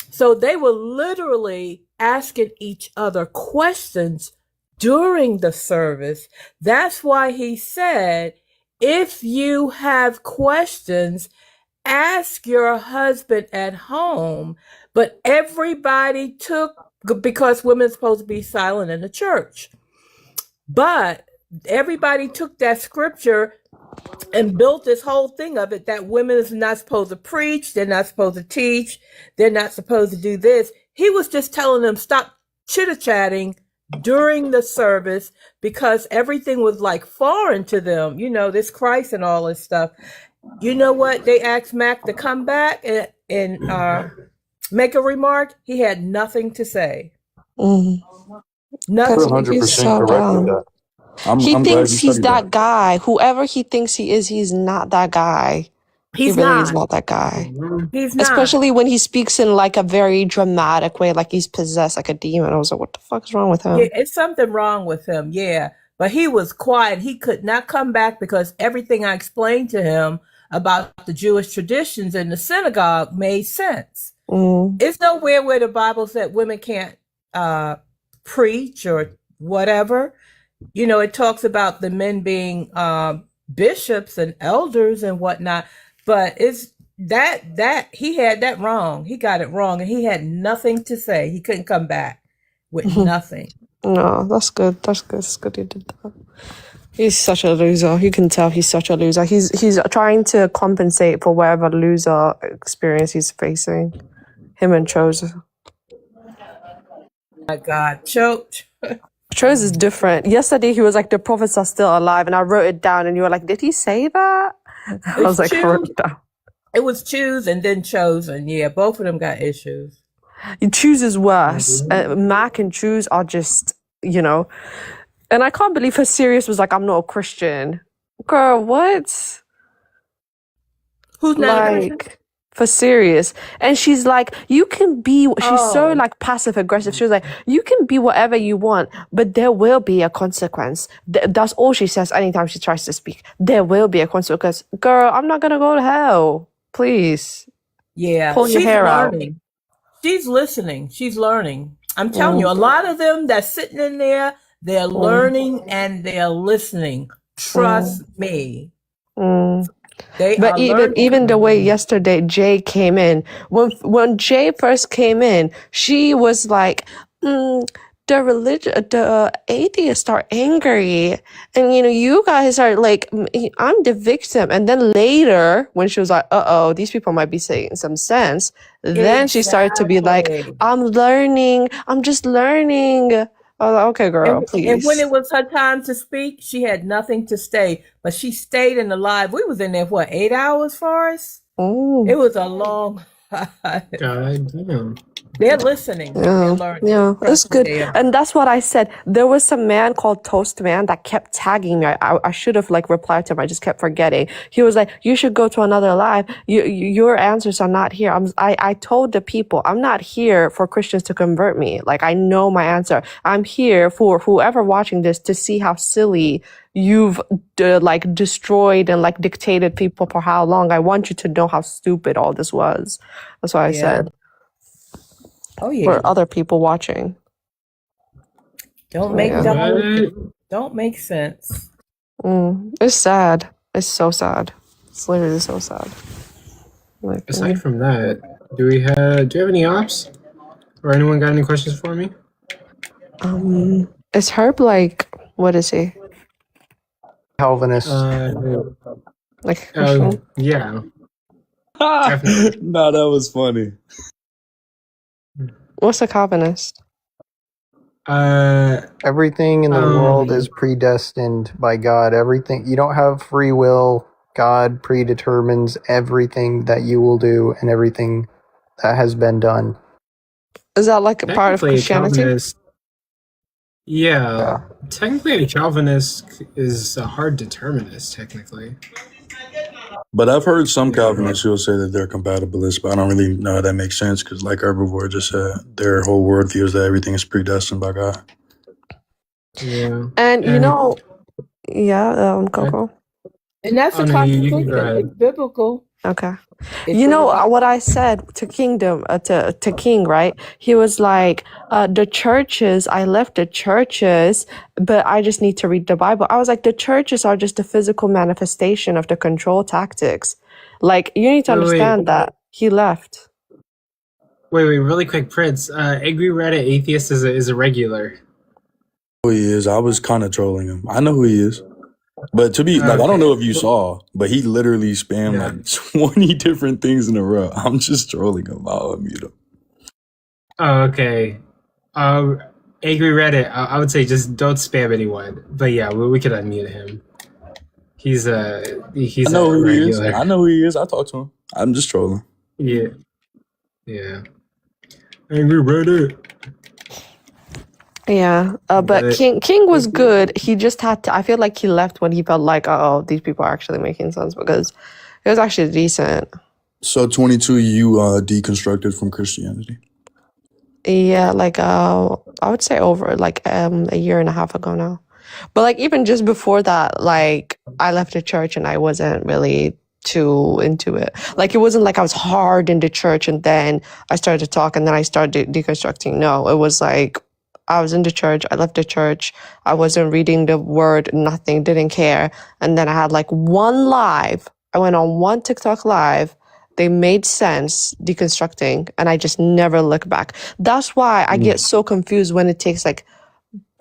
So they were literally asking each other questions during the service. That's why he said, if you have questions, ask your husband at home. But everybody because women's supposed to be silent in the church. But everybody took that scripture and built this whole thing of it that women is not supposed to preach, they're not supposed to teach, they're not supposed to do this. He was just telling them stop chitter-chatting during the service because everything was like foreign to them, this Christ and all this stuff. You know what? They asked Mac to come back and make a remark. He had nothing to say. You're Nothing. 100% correct with that. He I'm glad thinks you he's studied that guy. Whoever he thinks he is, he's not that guy. He's he really not. is not that guy. He's not. Especially when he speaks in like a very dramatic way, like he's possessed like a demon. I was like, what the fuck is wrong with him? Yeah, it's something wrong with him, yeah. But he was quiet. He could not come back because everything I explained to him about the Jewish traditions in the synagogue made sense. It's nowhere where the Bible said women can't preach or whatever. It talks about the men being bishops and elders and whatnot, but it's that he had that wrong. He got it wrong, and he had nothing to say. He couldn't come back with nothing. No, that's good. That's good. It's good he did that. He's such a loser. You can tell he's such a loser. He's trying to compensate for whatever loser experience he's facing. Him and Chose. My God, choked. Chose is different. Yesterday he was like, the prophets are still alive, and I wrote it down, and you were like, did he say that? I was like, wrote it down. It was choose and then chosen. Yeah, both of them got issues. Choose is worse. Mac and Choose are just, and I can't believe her serious was like, I'm not a Christian. Girl, what? Who's not a Christian? For serious. And she's like, you can be, she's so like passive aggressive. She was like, you can be whatever you want, but there will be a consequence. That's all she says anytime she tries to speak. There will be a consequence. Girl, I'm not going to go to hell. Please. Yeah. Pull your hair learning. out. She's listening. She's learning. I'm telling you, a lot of them that's sitting in there, they're learning and they're listening. Trust me. But even the way yesterday Jay came in, when Jay first came in, she was like, the atheists are angry, and you guys are like, I'm the victim. And then later, when she was like, these people might be saying some sense, then she started to be like, I'm learning, I'm just learning. I was like, okay, girl, please. And when it was her time to speak, she had nothing to say, but she stayed in the live. We was in there, 8 hours for us? It was a long God damn. They're listening. They're learning. Yeah, it's good. And that's what I said. There was some man called Toast Man that kept tagging me. I should have replied to him. I just kept forgetting. He was like, you should go to another live. Your answers are not here. I told the people, I'm not here for Christians to convert me. I know my answer. I'm here for whoever watching this to see how silly you've destroyed and dictated people for how long. I want you to know how stupid all this was. That's what I said. Oh yeah. For other people watching. Don't make sense. It's sad. It's so sad. It's literally so sad. Aside from that, do you have any ops? Or anyone got any questions for me? Is Herb what is he? Calvinist. Christian? Yeah. Nah, that was funny. What's a Calvinist? Everything in the world is predestined by God. Everything, you don't have free will. God predetermines everything that you will do and everything that has been done. Is that like a part of Technically, a Christianity? Calvinist. Yeah, technically, a Calvinist is a hard determinist. Technically, But I've heard some Calvinists who will say that they're compatibilists, but I don't really know how that makes sense because, like Herbivore just said, their whole worldview is that everything is predestined by God. yeah. And you know, yeah, Coco. And that's Oh a no, you can go contradiction. ahead. It's biblical. Okay. It You know says- what I said to Kingdom, to King, right? He was like, the churches, I left the churches, but I just need to read the Bible. I was like, the churches are just a physical manifestation of the control tactics. Like, you need to understand that. He left. Wait, really quick, Prince. Angry Reddit atheist is a regular. Who he is? I was kind of trolling him. I know who he is. But to be like, I don't know if you saw, but he literally spammed like 20 different things in a row. I'm just trolling him. I'll unmute him. Oh, okay. Angry Reddit. I would say just don't spam anyone. But yeah, we could unmute him. He's I know a who he is. regular. I know who he is. I talked to him. I'm just trolling. Yeah. Angry Reddit. Yeah, but King was good. He just had to. I feel like he left when he felt like, oh, these people are actually making sense because it was actually decent. So 22, you deconstructed from Christianity. Yeah, like I would say over like a year and a half ago now. But like even just before that, like I left the church and I wasn't really too into it. Like it wasn't like I was hard in the church and then I started to talk and then I started deconstructing. No, it was like I was in the church, I left the church, I wasn't reading the word, nothing, didn't care. And then I had like one live. I went on one TikTok live. They made sense deconstructing and I just never look back. That's why I get so confused when it takes like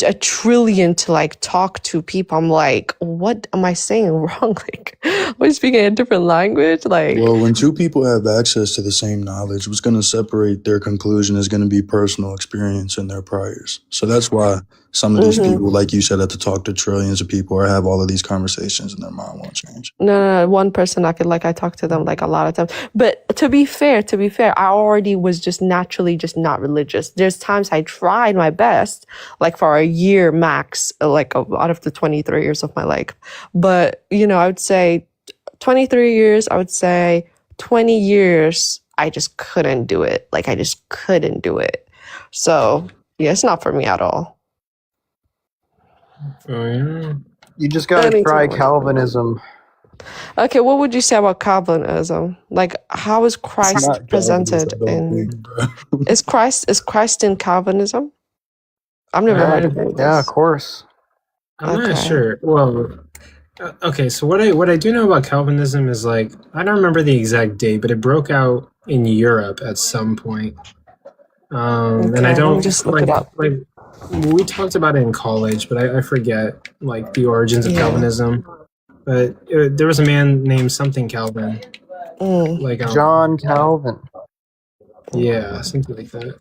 a trillion to like talk to people. I'm like, what am I saying wrong? Like, am I speaking a different language? Like, Well, when two people have access to the same knowledge, what's going to separate their conclusion is going to be personal experience and their priors. So that's why some of these people, like you said, have to talk to trillions of people or have all of these conversations and their mind won't change. no, one person I talk to them like a lot of times. But to be fair, I already was just naturally just not religious. There's times I tried my best, like for a year max, like out of the 23 years of my life. But, you know, I would say 23 years, I would say 20 years, I just couldn't do it. Like, I just couldn't do it. So, yeah, it's not for me at all. Oh, yeah. You just gotta try Calvinism. Okay, what would you say about Calvinism? Like, how is Christ not presented Calvinist, I don't in? think, Is Christ in Calvinism? I've never heard of it. Yeah, of course. I'm not sure. Well, okay. So what I do know about Calvinism is like I don't remember the exact date, but it broke out in Europe at some point. And I let me don't just look it up. like we talked about it in college, but I forget like the origins of Calvinism. But there was a man named something Calvin, like John Calvin. Yeah, something like that.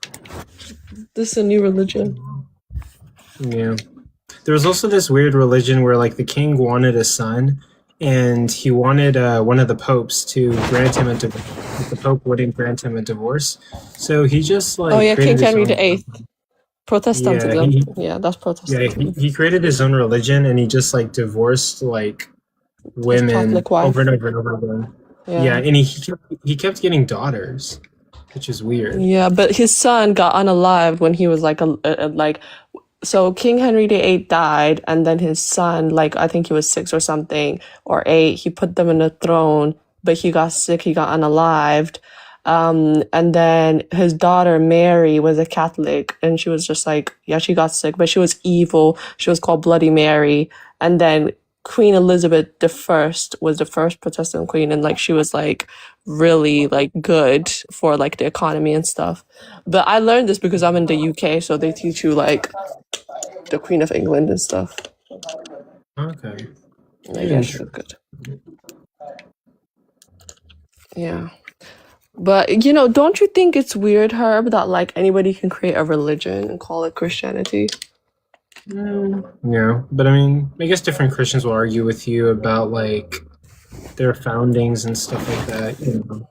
This is a new religion. Yeah. There was also this weird religion where like the king wanted a son and he wanted one of the popes to grant him a divorce. The pope wouldn't grant him a divorce. So he just like King created Henry his own- VIII. Protestantism. Yeah, that's Protestantism. he created his own religion and he just like divorced like women Catholic wife. over and over and over again. Yeah, and he kept getting daughters, which is weird. Yeah, but his son got unalived when he was like so King Henry VIII died, and then his son, like I think he was 6 or something or 8, he put them in a throne, but he got sick, he got unalived. And then his daughter Mary was a Catholic, and she was just like, yeah, she got sick, but she was evil. She was called Bloody Mary. And then Queen Elizabeth I was the first Protestant queen, and like she was like really like good for like the economy and stuff. But I learned this because I'm in the UK, so they teach you like the Queen of England and stuff. Okay. I guess it's good. Yeah. But don't you think it's weird, Herb, that like anybody can create a religion and call it Christianity? Yeah, but I mean, I guess different Christians will argue with you about like their foundings and stuff like that.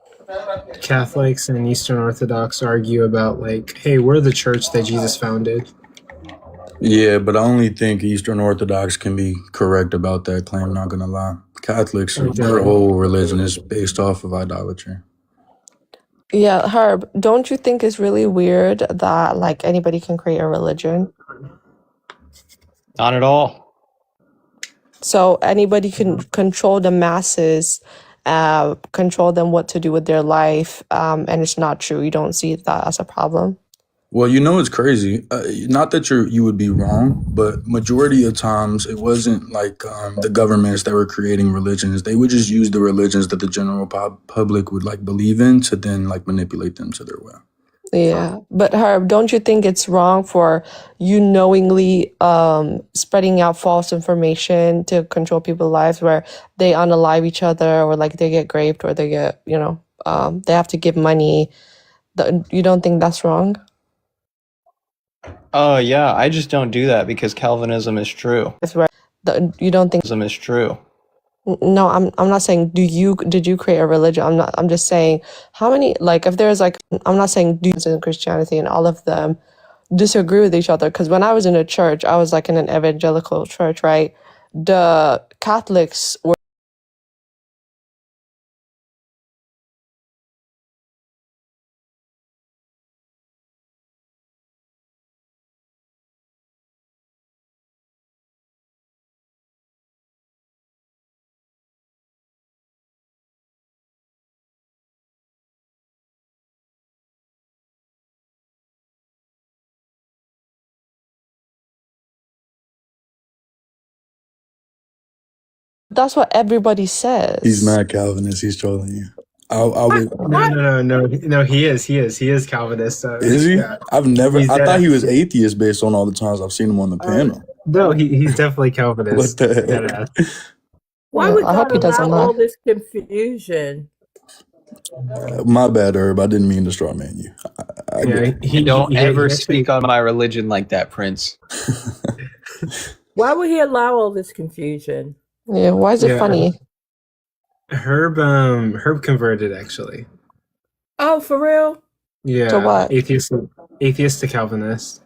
Catholics and Eastern Orthodox argue about like, hey, we're the church that Jesus founded. Yeah, but I only think Eastern Orthodox can be correct about that claim, not gonna lie. Catholics, their whole religion is based off of idolatry. Yeah, Herb, don't you think it's really weird that like anybody can create a religion? Not at all. So anybody can control the masses, control them what to do with their life, and it's not true. You don't see that as a problem. Well, it's crazy. Not that you would be wrong, but majority of times it wasn't like the governments that were creating religions. They would just use the religions that the general public would like believe in to then like manipulate them to their will. Yeah, but Herb, don't you think it's wrong for you knowingly spreading out false information to control people's lives, where they unalive each other, or like they get raped, or they get they have to give money? You don't think that's wrong? Oh yeah, I just don't do that because Calvinism is true. You don't think Calvinism is true. No, I'm not saying did you create a religion? I'm just saying how many, like, if there's like, I'm not saying do in Christianity and all of them disagree with each other, because when I was in a church, I was like in an evangelical church, right? The Catholics were that's what everybody says. He's mad Calvinist. He's trolling you. I would. No. He is Calvinist. Is he? Yeah. I thought he was Deadass. atheist based on all the times I've seen him on the panel. No, he's definitely Calvinist. What the heck? Deadass. Why Yeah, would I hope God he doesn't allow all lie. this confusion? My bad, Herb. I didn't mean to straw man you. I get it. Don't ever speak on my religion like that, Prince. Why would he allow all this confusion? Yeah, why is it funny? Herb converted actually. Oh, for real? Yeah. To what? Atheist to Calvinist.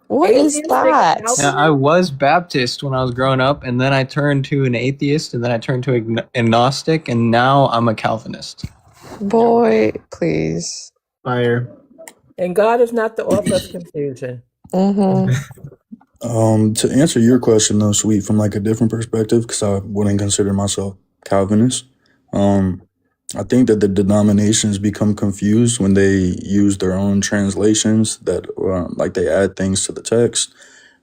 What is that? Yeah, I was Baptist when I was growing up, and then I turned to an atheist, and then I turned to agnostic, and now I'm a Calvinist. Boy, please. Fire. And God is not the author of confusion. Mm-hmm. To answer your question though, Sweet, from like a different perspective, because I wouldn't consider myself Calvinist. I think that the denominations become confused when they use their own translations that like they add things to the text,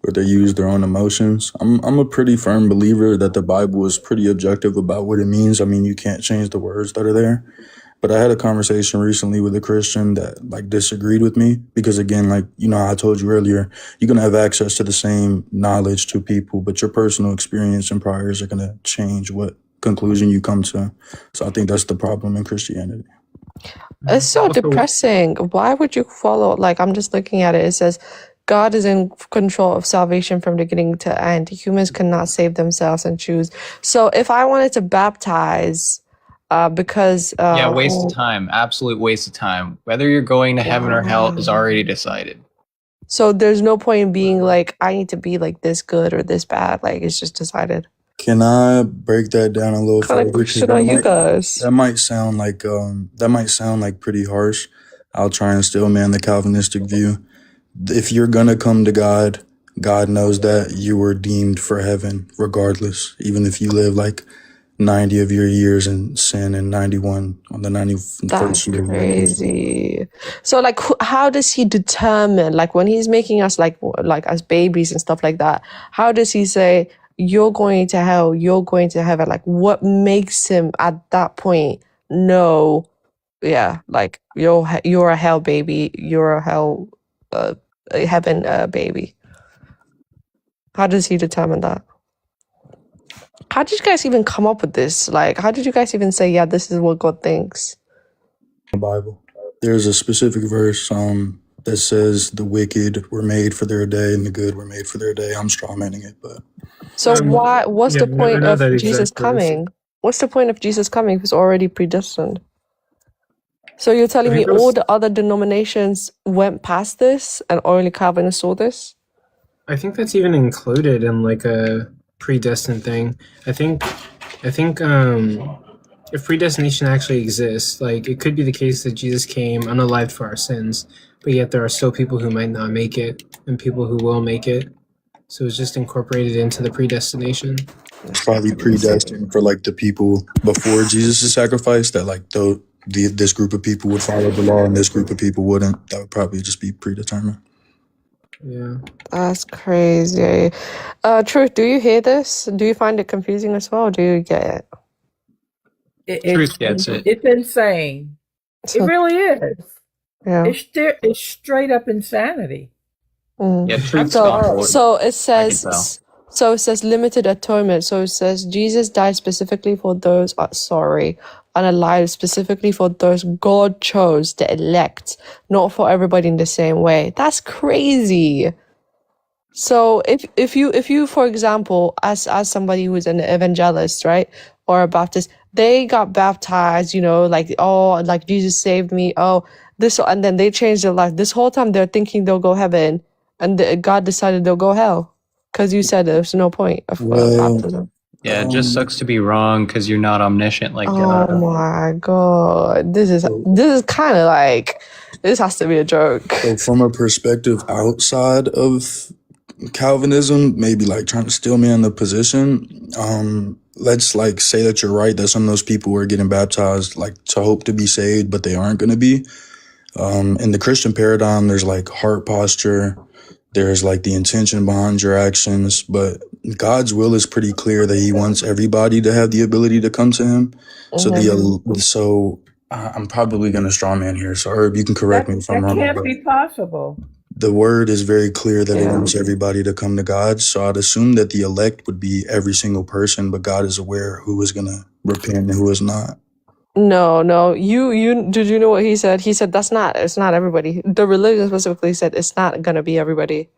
or they use their own emotions. I'm a pretty firm believer that the Bible is pretty objective about what it means. I mean, you can't change the words that are there. But I had a conversation recently with a Christian that like disagreed with me because, again, like, I told you earlier, you're going to have access to the same knowledge to people, but your personal experience and priors are going to change what conclusion you come to. So I think that's the problem in Christianity. It's so depressing. Why would you follow? Like, I'm just looking at it. It says, God is in control of salvation from beginning to end. Humans cannot save themselves and choose. So if I wanted to baptize, because waste of time, absolute waste of time. Whether you're going to heaven or hell is already decided. So there's no point in being like, I need to be like this good or this bad. Like, it's just decided. Can I break that down a little Kind further? of shit on you guys. That might sound like pretty harsh. I'll try and still man the Calvinistic view. If you're gonna come to God, God knows that you were deemed for heaven regardless, even if you live like 90 of your years in sin and 91 on the 91st That's year. crazy. So like, how does he determine, like when he's making us like as babies and stuff like that, how does he say, you're going to hell, you're going to heaven? Like, what makes him at that point know, yeah, like you're a hell baby, you're a hell a heaven baby? How does he determine that? How did you guys even come up with this? Like, how did you guys even say, yeah, this is what God thinks? the Bible. There's a specific verse that says the wicked were made for their day and the good were made for their day. I'm strawmanning it, but So what's the I point know of that Jesus exact verse. coming? What's the point of Jesus coming if he's already predestined? So you're telling I me think all those- the other denominations went past this and only Calvinists saw this? I think that's even included in like a predestined thing. I think if predestination actually exists, like it could be the case that Jesus came unalived for our sins, but yet there are still people who might not make it and people who will make it. So it's just incorporated into the predestination. it's probably predestined for like the people before Jesus' sacrifice that like this group of people would follow the law and this group of people wouldn't. That would probably just be predetermined. Yeah. That's crazy. Truth, do you hear this? Do you find it confusing as well? Or do you get it? It's insane. It really is. Yeah. It's straight up insanity. Mm. Yeah, So it tell. says limited atonement. So it says Jesus died specifically for those unalive, specifically for those God chose, the elect, not for everybody in the same way. That's crazy. So if you for example, as somebody who's an evangelist, right, or a Baptist, they got baptized, like, oh, like Jesus saved me, oh this, and then they changed their life. This whole time they're thinking they'll go heaven, and God decided they'll go hell because you said there's no point of baptism. Yeah, it just sucks to be wrong because you're not omniscient like Oh God. my God, this is kind of like, this has to be a joke. So from a perspective outside of Calvinism, maybe like trying to steal me in the position, let's like say that you're right, that some of those people were getting baptized like to hope to be saved, but they aren't going to be. In the Christian paradigm, there's like heart posture, there's like the intention behind your actions, but God's will is pretty clear that he wants everybody to have the ability to come to him. So I'm probably going to straw man here. So Herb, you can correct me if I'm wrong. That can't be possible. The word is very clear that it wants everybody to come to God. So I'd assume that the elect would be every single person, but God is aware who is going to repent and who is not. No. You did you know what he said? He said it's not everybody. The religion specifically said it's not gonna be everybody.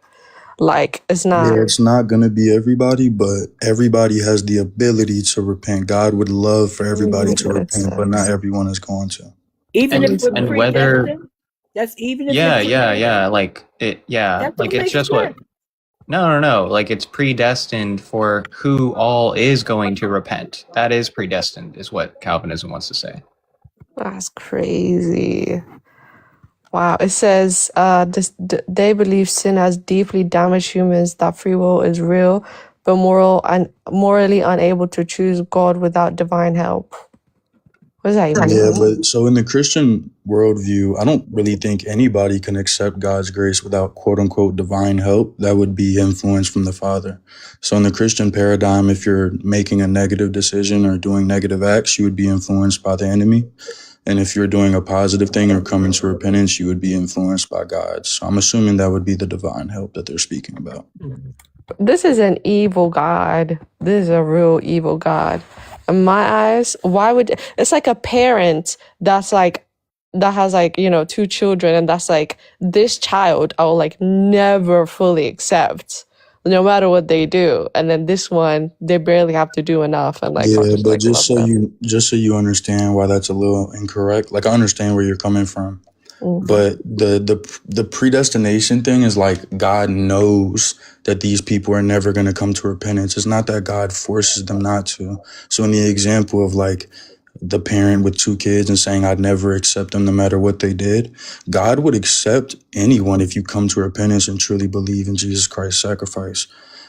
Like it's not. Yeah, it's not going to be everybody, but everybody has the ability to repent. God would love for everybody to repent, but not everyone is going to. Even if we're and whether predestined? That's even if yeah, like it That like don't it's make just sense. what no, like it's predestined for who all is going to repent. That is predestined, is what Calvinism wants to say. That's crazy. Wow. It says they believe sin has deeply damaged humans, that free will is real, but morally unable to choose God without divine help. What does that even mean? Yeah, but so in the Christian worldview, I don't really think anybody can accept God's grace without quote unquote divine help. That would be influence from the Father. So in the Christian paradigm, if you're making a negative decision or doing negative acts, you would be influenced by the enemy. And if you're doing a positive thing or coming to repentance, you would be influenced by God. So I'm assuming that would be the divine help that they're speaking about. This is an evil God. This is a real evil God. In my eyes, it's like a parent that has like, 2 children, and that's like, this child I will like never fully accept no matter what they do. And then this one, they barely have to do enough, and like, Yeah, but just so you understand why that's a little incorrect. Like I understand where you're coming from. But the predestination thing is like God knows that these people are never going to come to repentance. It's not that God forces them not to. So in the example of like the parent with 2 kids and saying I'd never accept them no matter what they did, God would accept anyone if you come to repentance and truly believe in Jesus Christ's sacrifice.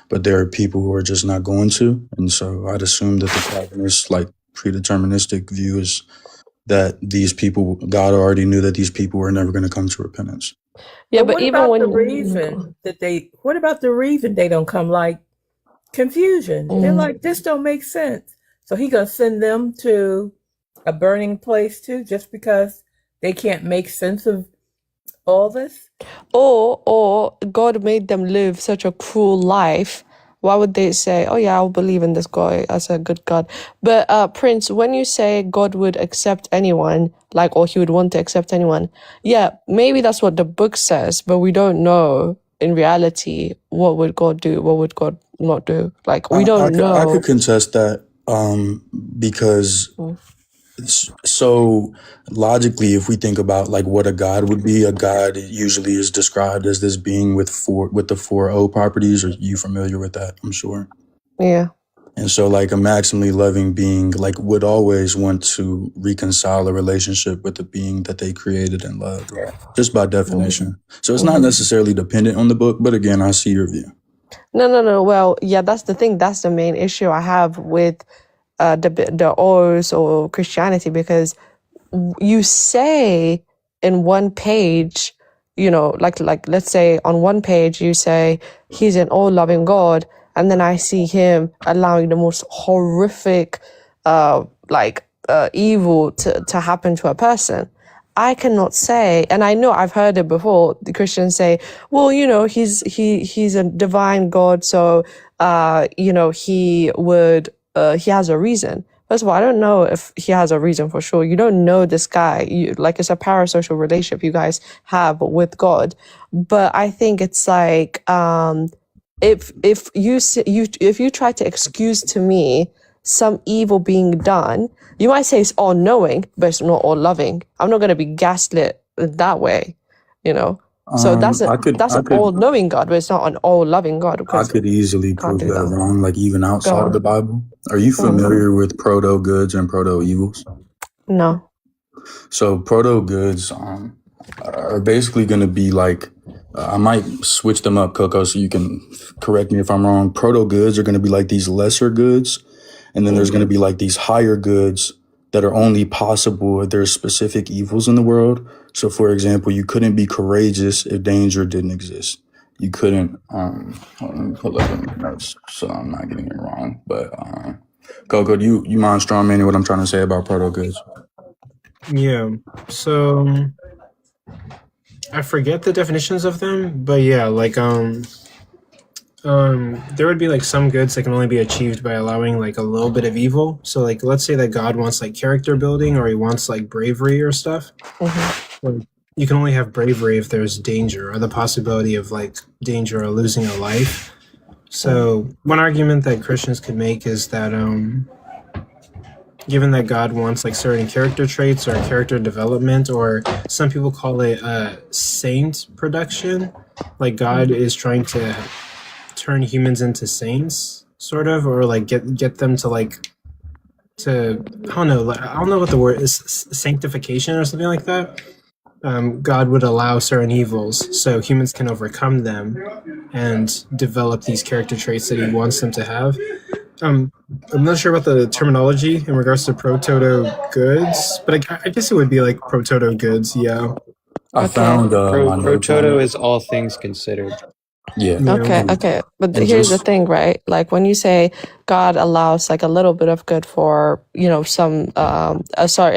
But there are people who are just not going to. And so I'd assume that the Calvinist like predeterministic view is that these people, God already knew that these people were never going to come to repentance. Yeah, but even what about the reason they don't come? Like confusion. They're like, this don't make sense. So he gonna send them to a burning place too, just because they can't make sense of all this? Or God made them live such a cruel life Why would they say, oh yeah, I'll believe in this guy as a good God? But Prince, when you say God would accept anyone, like, or he would want to accept anyone, yeah, maybe that's what the book says, but we don't know in reality what would God do, what would God not do. Like, we don't I know. could contest that because so logically, if we think about like what a god would be, a god usually is described as this being with the four O properties. Are you familiar with that? I'm sure. Yeah. And so like a maximally loving being like would always want to reconcile a relationship with the being that they created and loved, right? Just by definition. So it's not necessarily dependent on the book, but again, I see your view. No. Well, yeah, that's the thing. That's the main issue I have with the O's or Christianity, because you say in one page, you know, like let's say on one page you say he's an all-loving God, and then I see him allowing the most horrific evil to happen to a person. I cannot say, and I know I've heard it before, the Christians say, well, you know, he's a divine God, so you know, he has a reason. First of all, I don't know if he has a reason for sure. You don't know this guy. Like, it's a parasocial relationship you guys have with God. But I think it's like, if you try to excuse to me some evil being done, you might say it's all knowing, but it's not all loving. I'm not going to be gaslit that way, you know. So that's an all knowing God, but it's not an all loving God. I could easily prove that wrong, like even outside of the Bible. Are you Mm-hmm. familiar with proto goods and proto evils? No. So proto goods are basically going to be like, I might switch them up, Coco, so you can correct me if I'm wrong. Proto goods are going to be like these lesser goods, and then there's going to be like these higher goods that are only possible if there's specific evils in the world. So, for example, you couldn't be courageous if danger didn't exist. You couldn't, let me pull up the notes so I'm not getting it wrong. But, Coco, do you mind strawmanning what I'm trying to say about proto goods? Yeah. So I forget the definitions of them, but yeah, like there would be like some goods that can only be achieved by allowing like a little bit of evil. So like let's say that God wants like character building, or he wants like bravery or stuff. Like, you can only have bravery if there's danger or the possibility of like danger or losing a life. So one argument that Christians could make is that given that God wants like certain character traits or character development, or some people call it saint production, like God is trying to turn humans into saints, sort of, or like get them to like to I don't know what the word is, sanctification or something like that. God would allow certain evils so humans can overcome them and develop these character traits that he wants them to have. I'm not sure about the terminology in regards to proto goods, but I guess it would be like proto goods, yeah. I found Proto is all things considered. Yeah. Okay. But here's the thing, right? Like when you say God allows like a little bit of good for, you know, some, a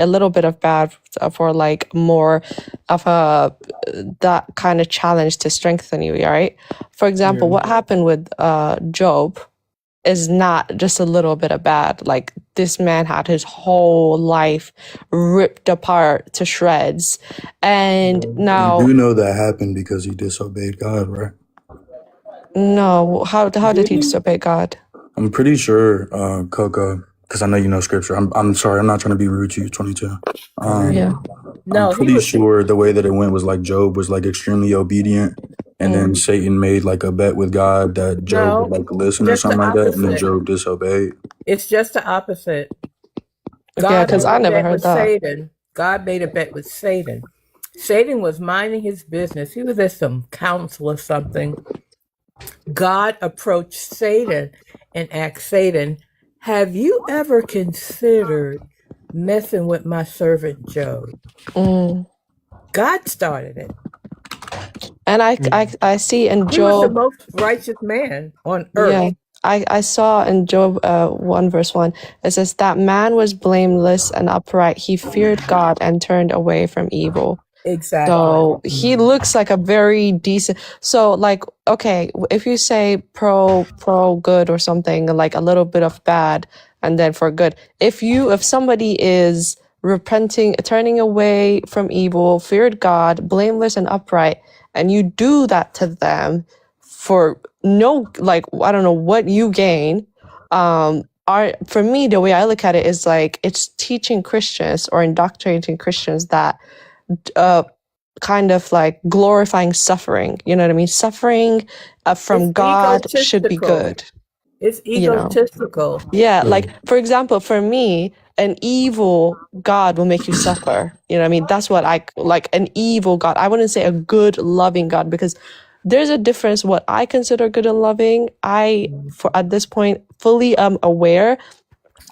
little bit of bad for like more of that kind of challenge to strengthen you, right? For example, what happened with Job is not just a little bit of bad. Like this man had his whole life ripped apart to shreds. And now You know that happened because he disobeyed God, right? No, how did he disobey God? I'm pretty sure, Coco, because I know you know scripture. I'm sorry, I'm not trying to be rude to you, 22. No, I'm pretty sure the way that it went was like Job was like extremely obedient, and then Satan made like a bet with God that Job would like listen or just the something like that, and then opposite. Job disobeyed. It's just the opposite. Yeah, because I never heard that. Satan. God made a bet with Satan. Satan was minding his business. He was at some council or something. God approached Satan and asked Satan, have you ever considered messing with my servant Job? God started it. And I see in Job, he was the most righteous man on earth. Yeah, I saw in Job 1 verse 1, it says that man was blameless and upright. He feared God and turned away from evil. Exactly. So he looks like a very decent. So like, okay, if you say pro good or something, like a little bit of bad and then for good. If somebody is repenting, turning away from evil, feared God, blameless and upright, and you do that to them for no, like, I don't know what you gain. For me, the way I look at it is like it's teaching Christians or indoctrinating Christians that kind of like glorifying suffering. You know what I mean? Suffering from It's God should be egotistical. good. It's You know? egotistical. Yeah, like for example, for me, an evil God will make you suffer. You know what I mean? That's what I like, an evil God. I wouldn't say a good, loving God, because there's a difference what I consider good and loving. At this point, fully aware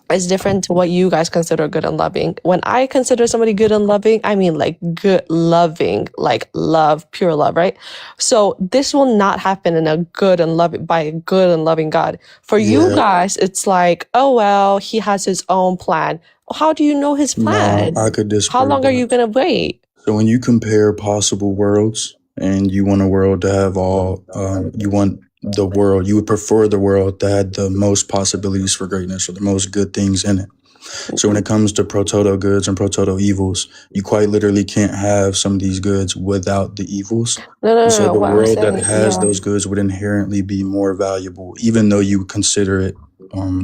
is different to what you guys consider good and loving. When I consider somebody good and loving, I mean like good loving, like love, pure love, right? So this will not happen in a good and loving by a good and loving God. For you guys, it's like, oh well, he has his own plan. How do you know his plan? No, I could disagree. How long are you gonna wait? So when you compare possible worlds and you want a world to have all, you would prefer the world that had the most possibilities for greatness or the most good things in it. So when it comes to pro-toto goods and pro-toto evils, you quite literally can't have some of these goods without the evils. No. So the What I'm world that saying, has those goods would inherently be more valuable, even though you consider it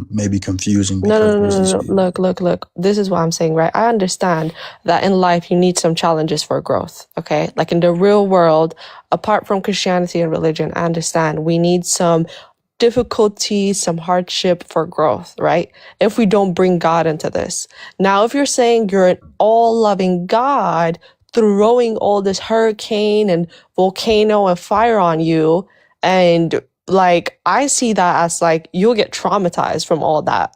maybe confusing because there's this evil. Look. This is what I'm saying, right? I understand that in life you need some challenges for growth, okay? Like in the real world, apart from Christianity and religion, I understand we need some difficulty, some hardship for growth, right? If we don't bring God into this. Now, if you're saying you're an all-loving God throwing all this hurricane and volcano and fire on you, and like I see that as like you'll get traumatized from all that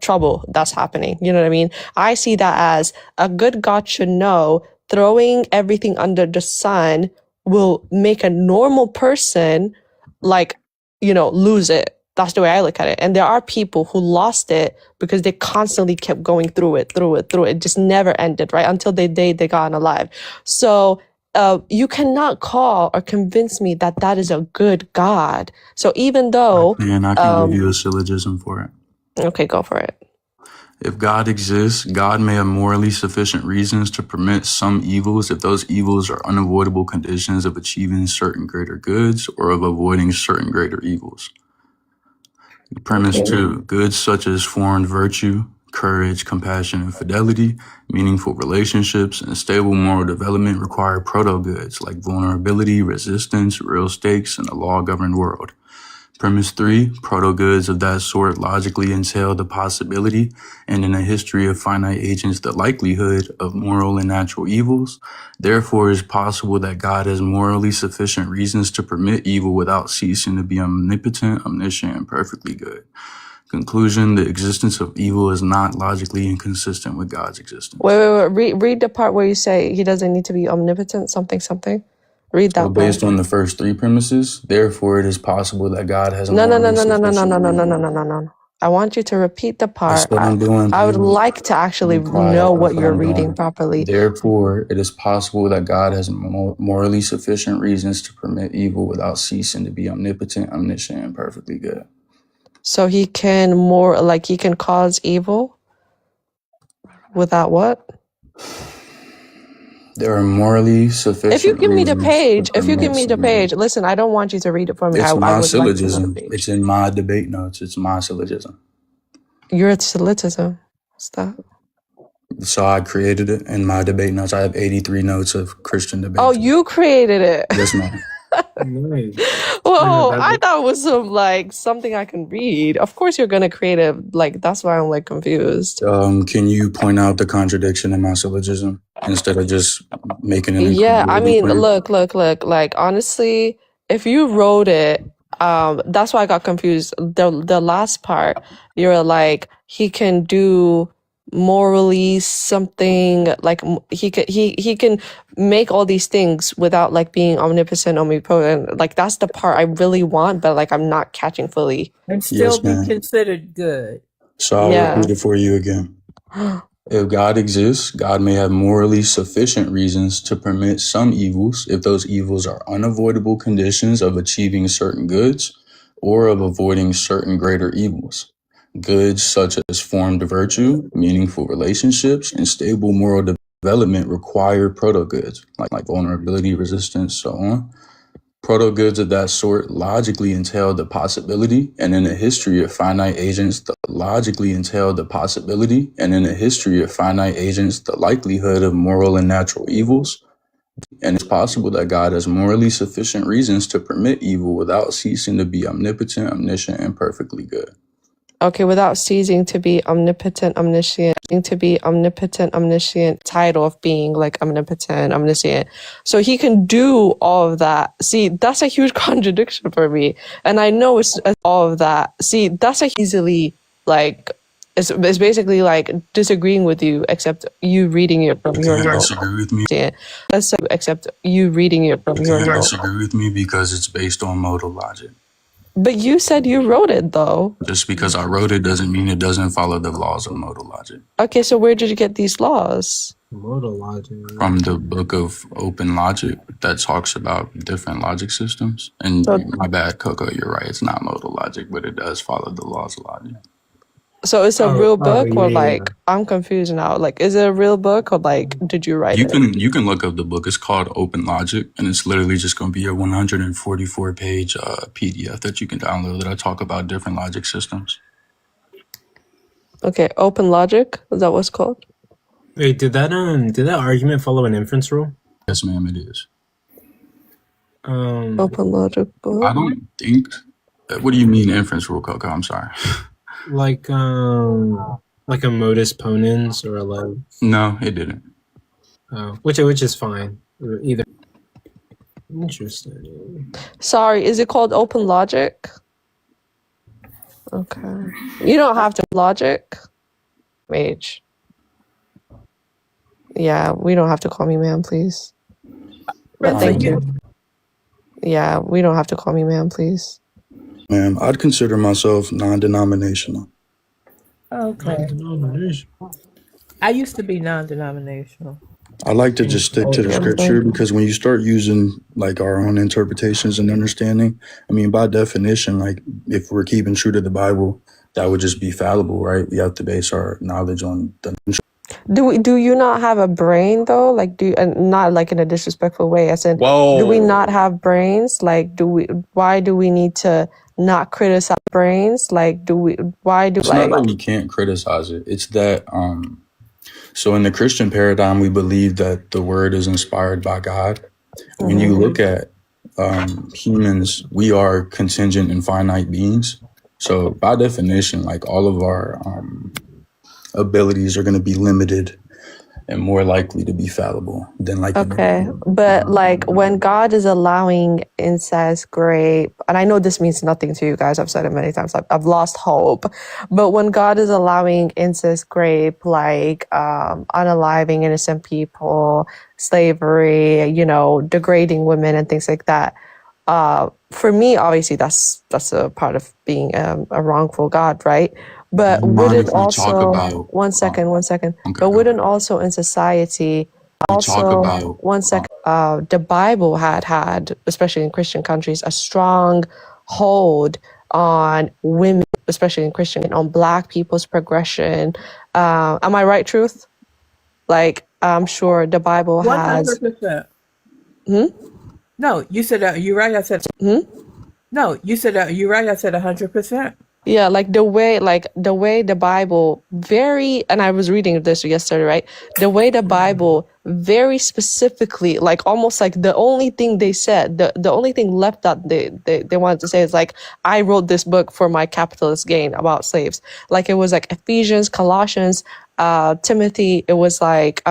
trouble that's happening. You know what I mean? I see that as a good God should know throwing everything under the sun will make a normal person like, lose it. That's the way I look at it. And there are people who lost it because they constantly kept going through it. It just never ended, right? Until the day they got alive. So you cannot call or convince me that that is a good God. So even though... And I can give you a syllogism for it. Okay, go for it. If God exists, God may have morally sufficient reasons to permit some evils if those evils are unavoidable conditions of achieving certain greater goods or of avoiding certain greater evils. Premise 2, goods such as foreign virtue, courage, compassion, and fidelity, meaningful relationships, and stable moral development require proto-goods like vulnerability, resistance, real stakes, and a law-governed world. Premise 3, proto-goods of that sort logically entail the possibility, and in a history of finite agents, the likelihood of moral and natural evils. Therefore, it is possible that God has morally sufficient reasons to permit evil without ceasing to be omnipotent, omniscient, and perfectly good. Conclusion, the existence of evil is not logically inconsistent with God's existence. Wait. Read the part where you say he doesn't need to be omnipotent, something. Read that So based part. on the first 3 premises, therefore it is possible that God has No. No. I want you to repeat the part. That's what I'm doing. I would like to actually know what you're reading properly. Therefore, it is possible that God has morally sufficient reasons to permit evil without ceasing to be omnipotent, omniscient, and perfectly good. So he can cause evil without what? There are morally sufficient. If you give me the page, listen, I don't want you to read it for me. It's my syllogism. Like it's in my debate notes. It's my syllogism. Your syllogism. What's that? So I created it in my debate notes. I have 83 notes of Christian debate. Oh, you created it. Yes, ma'am. Whoa, I thought it was something I can read. Of course you're gonna create it. That's why I'm confused. Can you point out the contradiction in my syllogism instead of just making it? Yeah, I mean, look. Honestly, if you wrote it, that's why I got confused. The last part, you're like, he can do morally something, like he can make all these things without being omnipotent, omnipotent. That's the part I really want, but I'm not catching fully. And still be considered good. So I'll repeat it for you again. If God exists, God may have morally sufficient reasons to permit some evils if those evils are unavoidable conditions of achieving certain goods or of avoiding certain greater evils. Goods such as formed virtue, meaningful relationships, and stable moral development require proto-goods, like vulnerability, resistance, so on. Proto-goods of that sort logically entail the possibility, and in the history of finite agents, the likelihood of moral and natural evils. And it's possible that God has morally sufficient reasons to permit evil without ceasing to be omnipotent, omniscient, and perfectly good. Okay, without ceasing to be omnipotent, omniscient, title of being like omnipotent, omniscient. So he can do all of that. See, that's a huge contradiction for me. And I know it's all of that. See, that's a easily like, it's basically like disagreeing with you, except you reading it from your notes. Disagree with me. Except you reading it from your notes. Disagree with me because it's based on modal logic. But you said you wrote it though. Just because I wrote it doesn't mean it doesn't follow the laws of modal logic. Okay, so where did you get these laws? Modal logic. From the book of Open Logic that talks about different logic systems. And my bad, Coco, you're right. It's not modal logic, but it does follow the laws of logic. So it's a real book or yeah. like, I'm confused now. Like, is it a real book or like, did you write it? You can look up the book. It's called Open Logic, and it's literally just going to be a 144-page PDF that you can download that I talk about different logic systems. Okay, Open Logic, is that what's called? Wait, did that argument follow an inference rule? Yes, ma'am, it is. Open Logic book? I don't think. What do you mean inference rule, Coco? I'm sorry. Like a modus ponens or like. No, it didn't. Which is fine. Either. Interesting. Sorry, is it called Open Logic? Okay. You don't have to logic. Mage. Yeah, we don't have to call me ma'am, please. But thank you. Yeah, we don't have to call me ma'am, please. Ma'am, I'd consider myself non-denominational. Okay. I used to be non-denominational. I like to just stick to the scripture because when you start using like our own interpretations and understanding, I mean, by definition, like if we're keeping true to the Bible, that would just be fallible, right? We have to base our knowledge on the. Do you not have a brain though? Like not like in a disrespectful way, as in, do we not have brains? Like why do we need to not criticize brains? Like It's not that we can't criticize it. It's that so in the Christian paradigm, we believe that the word is inspired by God. When you look at humans, we are contingent and finite beings. So by definition, like all of our abilities are going to be limited and more likely to be fallible than like. Okay, but like when God is allowing incest, rape, and I know this means nothing to you guys, I've said it many times, I've lost hope, but when God is allowing incest, rape, like unaliving innocent people, slavery, degrading women and things like that, for me, obviously that's a part of being a wrongful God, right? But wouldn't also one second. Okay, but wouldn't also in society the Bible had, especially in Christian countries, a strong hold on women, especially in Christian, on Black people's progression. Am I right, Truth? Like I'm sure the Bible has. 100%. No, you said you're right. I said. No, you said you're right. I said 100%. Yeah, like the way the Bible and I was reading this yesterday, right? The way the Bible very specifically, like almost like the only thing they said, the only thing left that they wanted to say is like, I wrote this book for my capitalist gain about slaves. Like it was like Ephesians, Colossians, Timothy. It was like,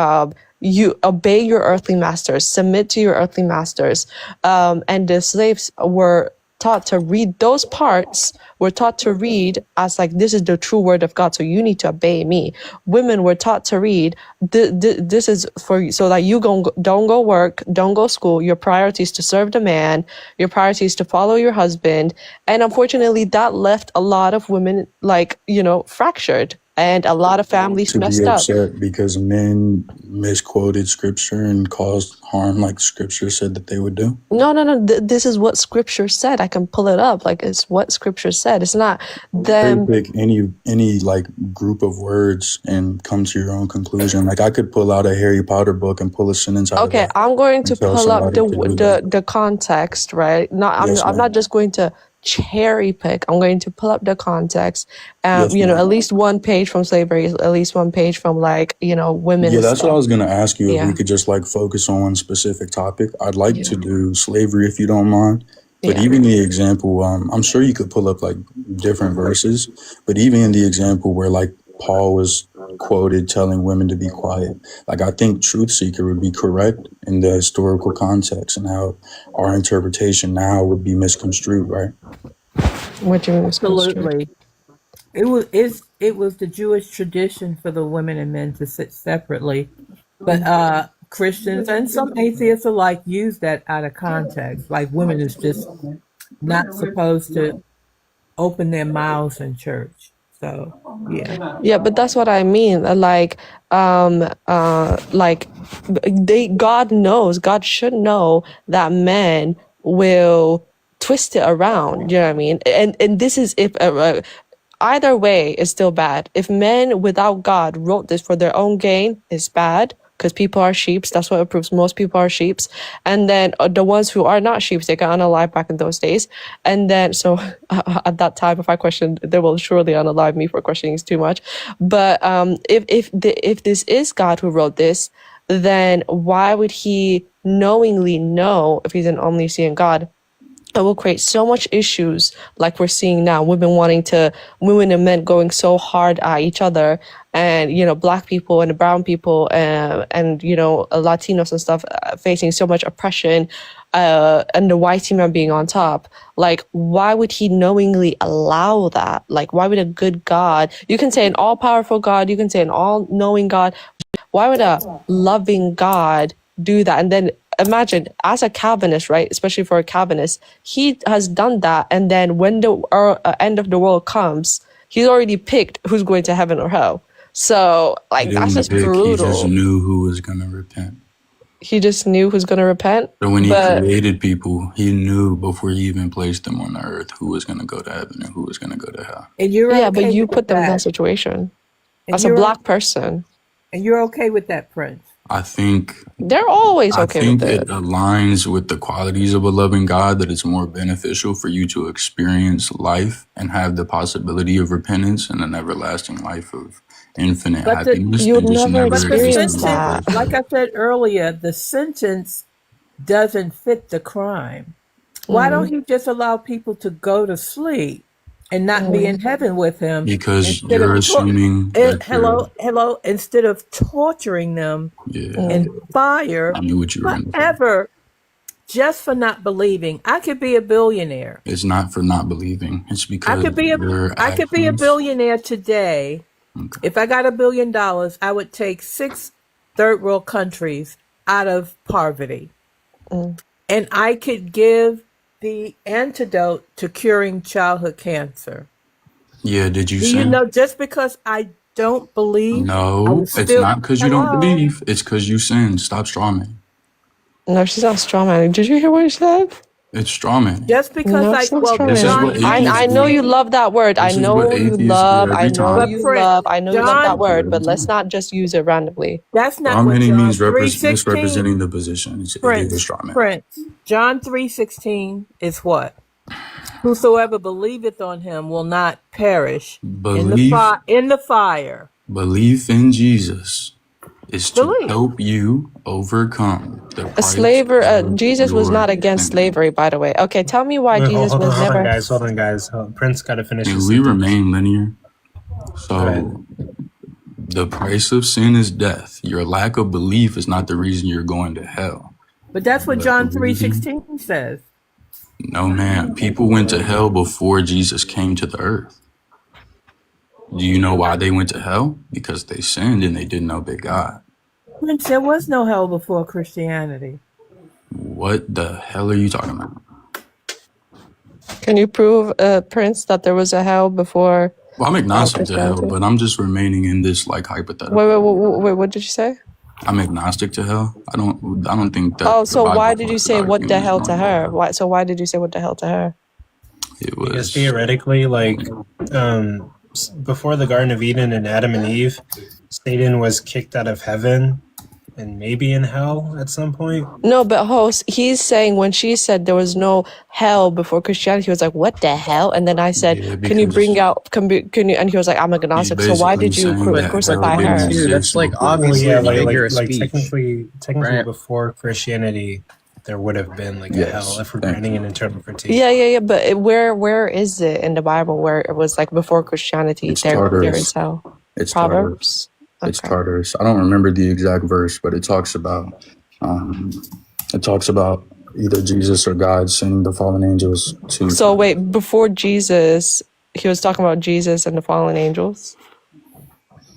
you obey your earthly masters, submit to your earthly masters. And the slaves were taught to read those parts, were taught to read as like, this is the true word of God, so you need to obey me. Women were taught to read, this is for you, so that you don't go work, don't go school. Your priority is to serve the man. Your priority is to follow your husband. And unfortunately, that left a lot of women like, fractured. and a lot of families To be messed up. upset because men misquoted scripture and caused harm like scripture said that they would do? No, no, no. This is what scripture said. I can pull it up. Like, it's what scripture said. It's not Cherry them. pick any like group of words and come to your own conclusion. Like I could pull out a Harry Potter book and pull a sentence out of Okay, that I'm going to and tell pull up somebody to do that. the context, right? Not Yes, I'm not ma'am. just going to cherry pick. I'm going to pull up the context. Yes, You know, ma'am. at least one page from slavery, at least one page from like, you know, women Yeah, and that's what I stuff. was gonna ask you if we Yeah, could just like focus on one specific topic. I'd like yeah, to do slavery if you don't mind. But yeah. even the example, I'm sure you could pull up like different verses, but even in the example where like Paul was quoted telling women to be quiet, like I think Truth Seeker would be correct in the historical context and how our interpretation now would be misconstrued, right? What do you mean misconstrued? Absolutely. It was the Jewish tradition for the women and men to sit separately, but Christians and some atheists alike use that out of context. Like women is just not supposed to open their mouths in church. So yeah. Yeah, but that's what I mean. Like God knows, God should know that men will twist it around. You know what I mean? And this is if either way is still bad. If men without God wrote this for their own gain, is bad because people are sheeps. That's what it proves. Most people are sheeps. And then the ones who are not sheeps, they got unalive back in those days. And then, so at that time, if I questioned, they will surely unalive me for questioning too much. But if this is God who wrote this, then why would he knowingly know, if he's an omniscient God, it will create so much issues like we're seeing now, women and men going so hard at each other, and you know, black people and brown people and you know, Latinos and stuff facing so much oppression, and the white man being on top. Like, why would he knowingly allow that? Like, why would a good God, you can say an all-powerful God, you can say an all-knowing God, why would a loving God do that? And then imagine, as a Calvinist, right? Especially for a Calvinist, he has done that. And then when the end of the world comes, he's already picked who's going to heaven or hell. So, He like, that's didn't just pick, he just brutal. knew who was gonna repent. He just knew who's going to repent. So when he But created people, he knew before he even placed them on the earth who was gonna go to heaven and who was gonna go to hell. And you're yeah, okay but you with put them in that that. situation And as a you're black person. and you're okay with that, Prince. I think They're always okay with it it. aligns with the qualities of a loving God that it's more beneficial for you to experience life and have the possibility of repentance and an everlasting life of infinite But the happiness You'll than just never never but the experience existing in that. sentence, place. like I said earlier, the sentence doesn't fit the crime. Why don't he just allow people to go to sleep and not be in heaven with him Because instead you're of assuming that you're, hello, instead of torturing them yeah, in fire I knew what you were going to say. forever just for not believing? I could be a billionaire. It's not for not believing. It's I because could be a your I could be a actions. billionaire today. If I got $1 billion, I would take 6 third world countries out of poverty. And I could give the antidote to curing childhood cancer. Yeah, did you Do you sin? know, just because I don't believe, I No, would it's still, not because you don't hello? believe. It's because you sin. Stop strawman. No, she's not strawmanning. Did you hear what she said? It's strawman. Just because No, I, she's not well, This is what John strawmanning. I atheists know you 3:16, do. love that word. I This is what know you atheists do love. I every know but time. you Prince, love. I know you love that John, word. But Every let's time. not just use it randomly. that's not what Strawmanning John means 3:16, misrepresenting the position. It is a strawman. John 3:16 is what? Whosoever believeth on him will not perish in the fire. Belief in Jesus is to Believe. help you overcome the A price slaver. of Jesus was your not against sin. slavery, by the way. Okay, tell me why Wait, Jesus hold was on, never. hold on, guys. Prince got to finish And his we sentence. remain linear. Go ahead. So the price of sin is death. Your lack of belief is not the reason you're going to hell. But that's what The John reason, 3:16 says. no man, people went to hell before Jesus came to the earth. Do you know why they went to hell? Because they sinned and they didn't obey God. Prince, there was no hell before Christianity. What the hell are you talking about? Can you prove, Prince, that there was a hell before Well, I'm agnostic to hell, Christianity. but I'm just remaining in this like hypothetical. Wait, what did you say? I'm agnostic to hell. I don't think that Oh, the so Bible why did you talks say about what the humans hell to going to her? hell. Why did you say what the hell to her? It Because was theoretically, like, before the Garden of Eden and Adam and Eve, Satan was kicked out of heaven and maybe in hell at some point. No, but host, he's saying when she said there was no hell before Christianity, he was like, "What the hell?" And then I said, yeah, "Can you bring because out? Can you?" And he was like, "I'm he's agnostic." So why basically did you saying that hell crucify didn't her? Too, that's exist like before Well, obviously yeah, a Christianity. figure of like speech, technically right? before Christianity, there would have been like a hell Yes, if we're thank granting you. an eternal critique. Yeah. But where is it in the Bible where it was like before Christianity? It's There is Tartarus. hell. It's Tartarus. Proverbs. It's Okay. Tartarus. I don't remember the exact verse, but it talks about either Jesus or God sending the fallen angels to So Tartarus. wait, before Jesus, he was talking about Jesus and the fallen angels.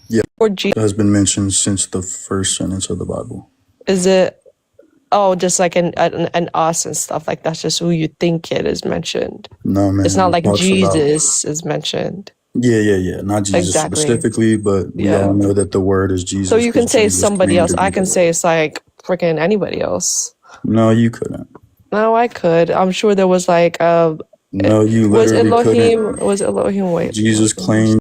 Yeah, Or it has been mentioned since the first sentence of the Bible. is it? Oh, just like an us and stuff like that's just who you think it is mentioned. No, man. It's not It like talks about Jesus is mentioned. yeah. Not Jesus Exactly. specifically, but we Yeah. all know that the word is So Jesus you can because say it's Jesus somebody claimed else. to I be can the say word. it's like freaking anybody else. No, you couldn't. No, I could. I'm sure there was like No, you was literally couldn't. Elohim wait. Jesus claimed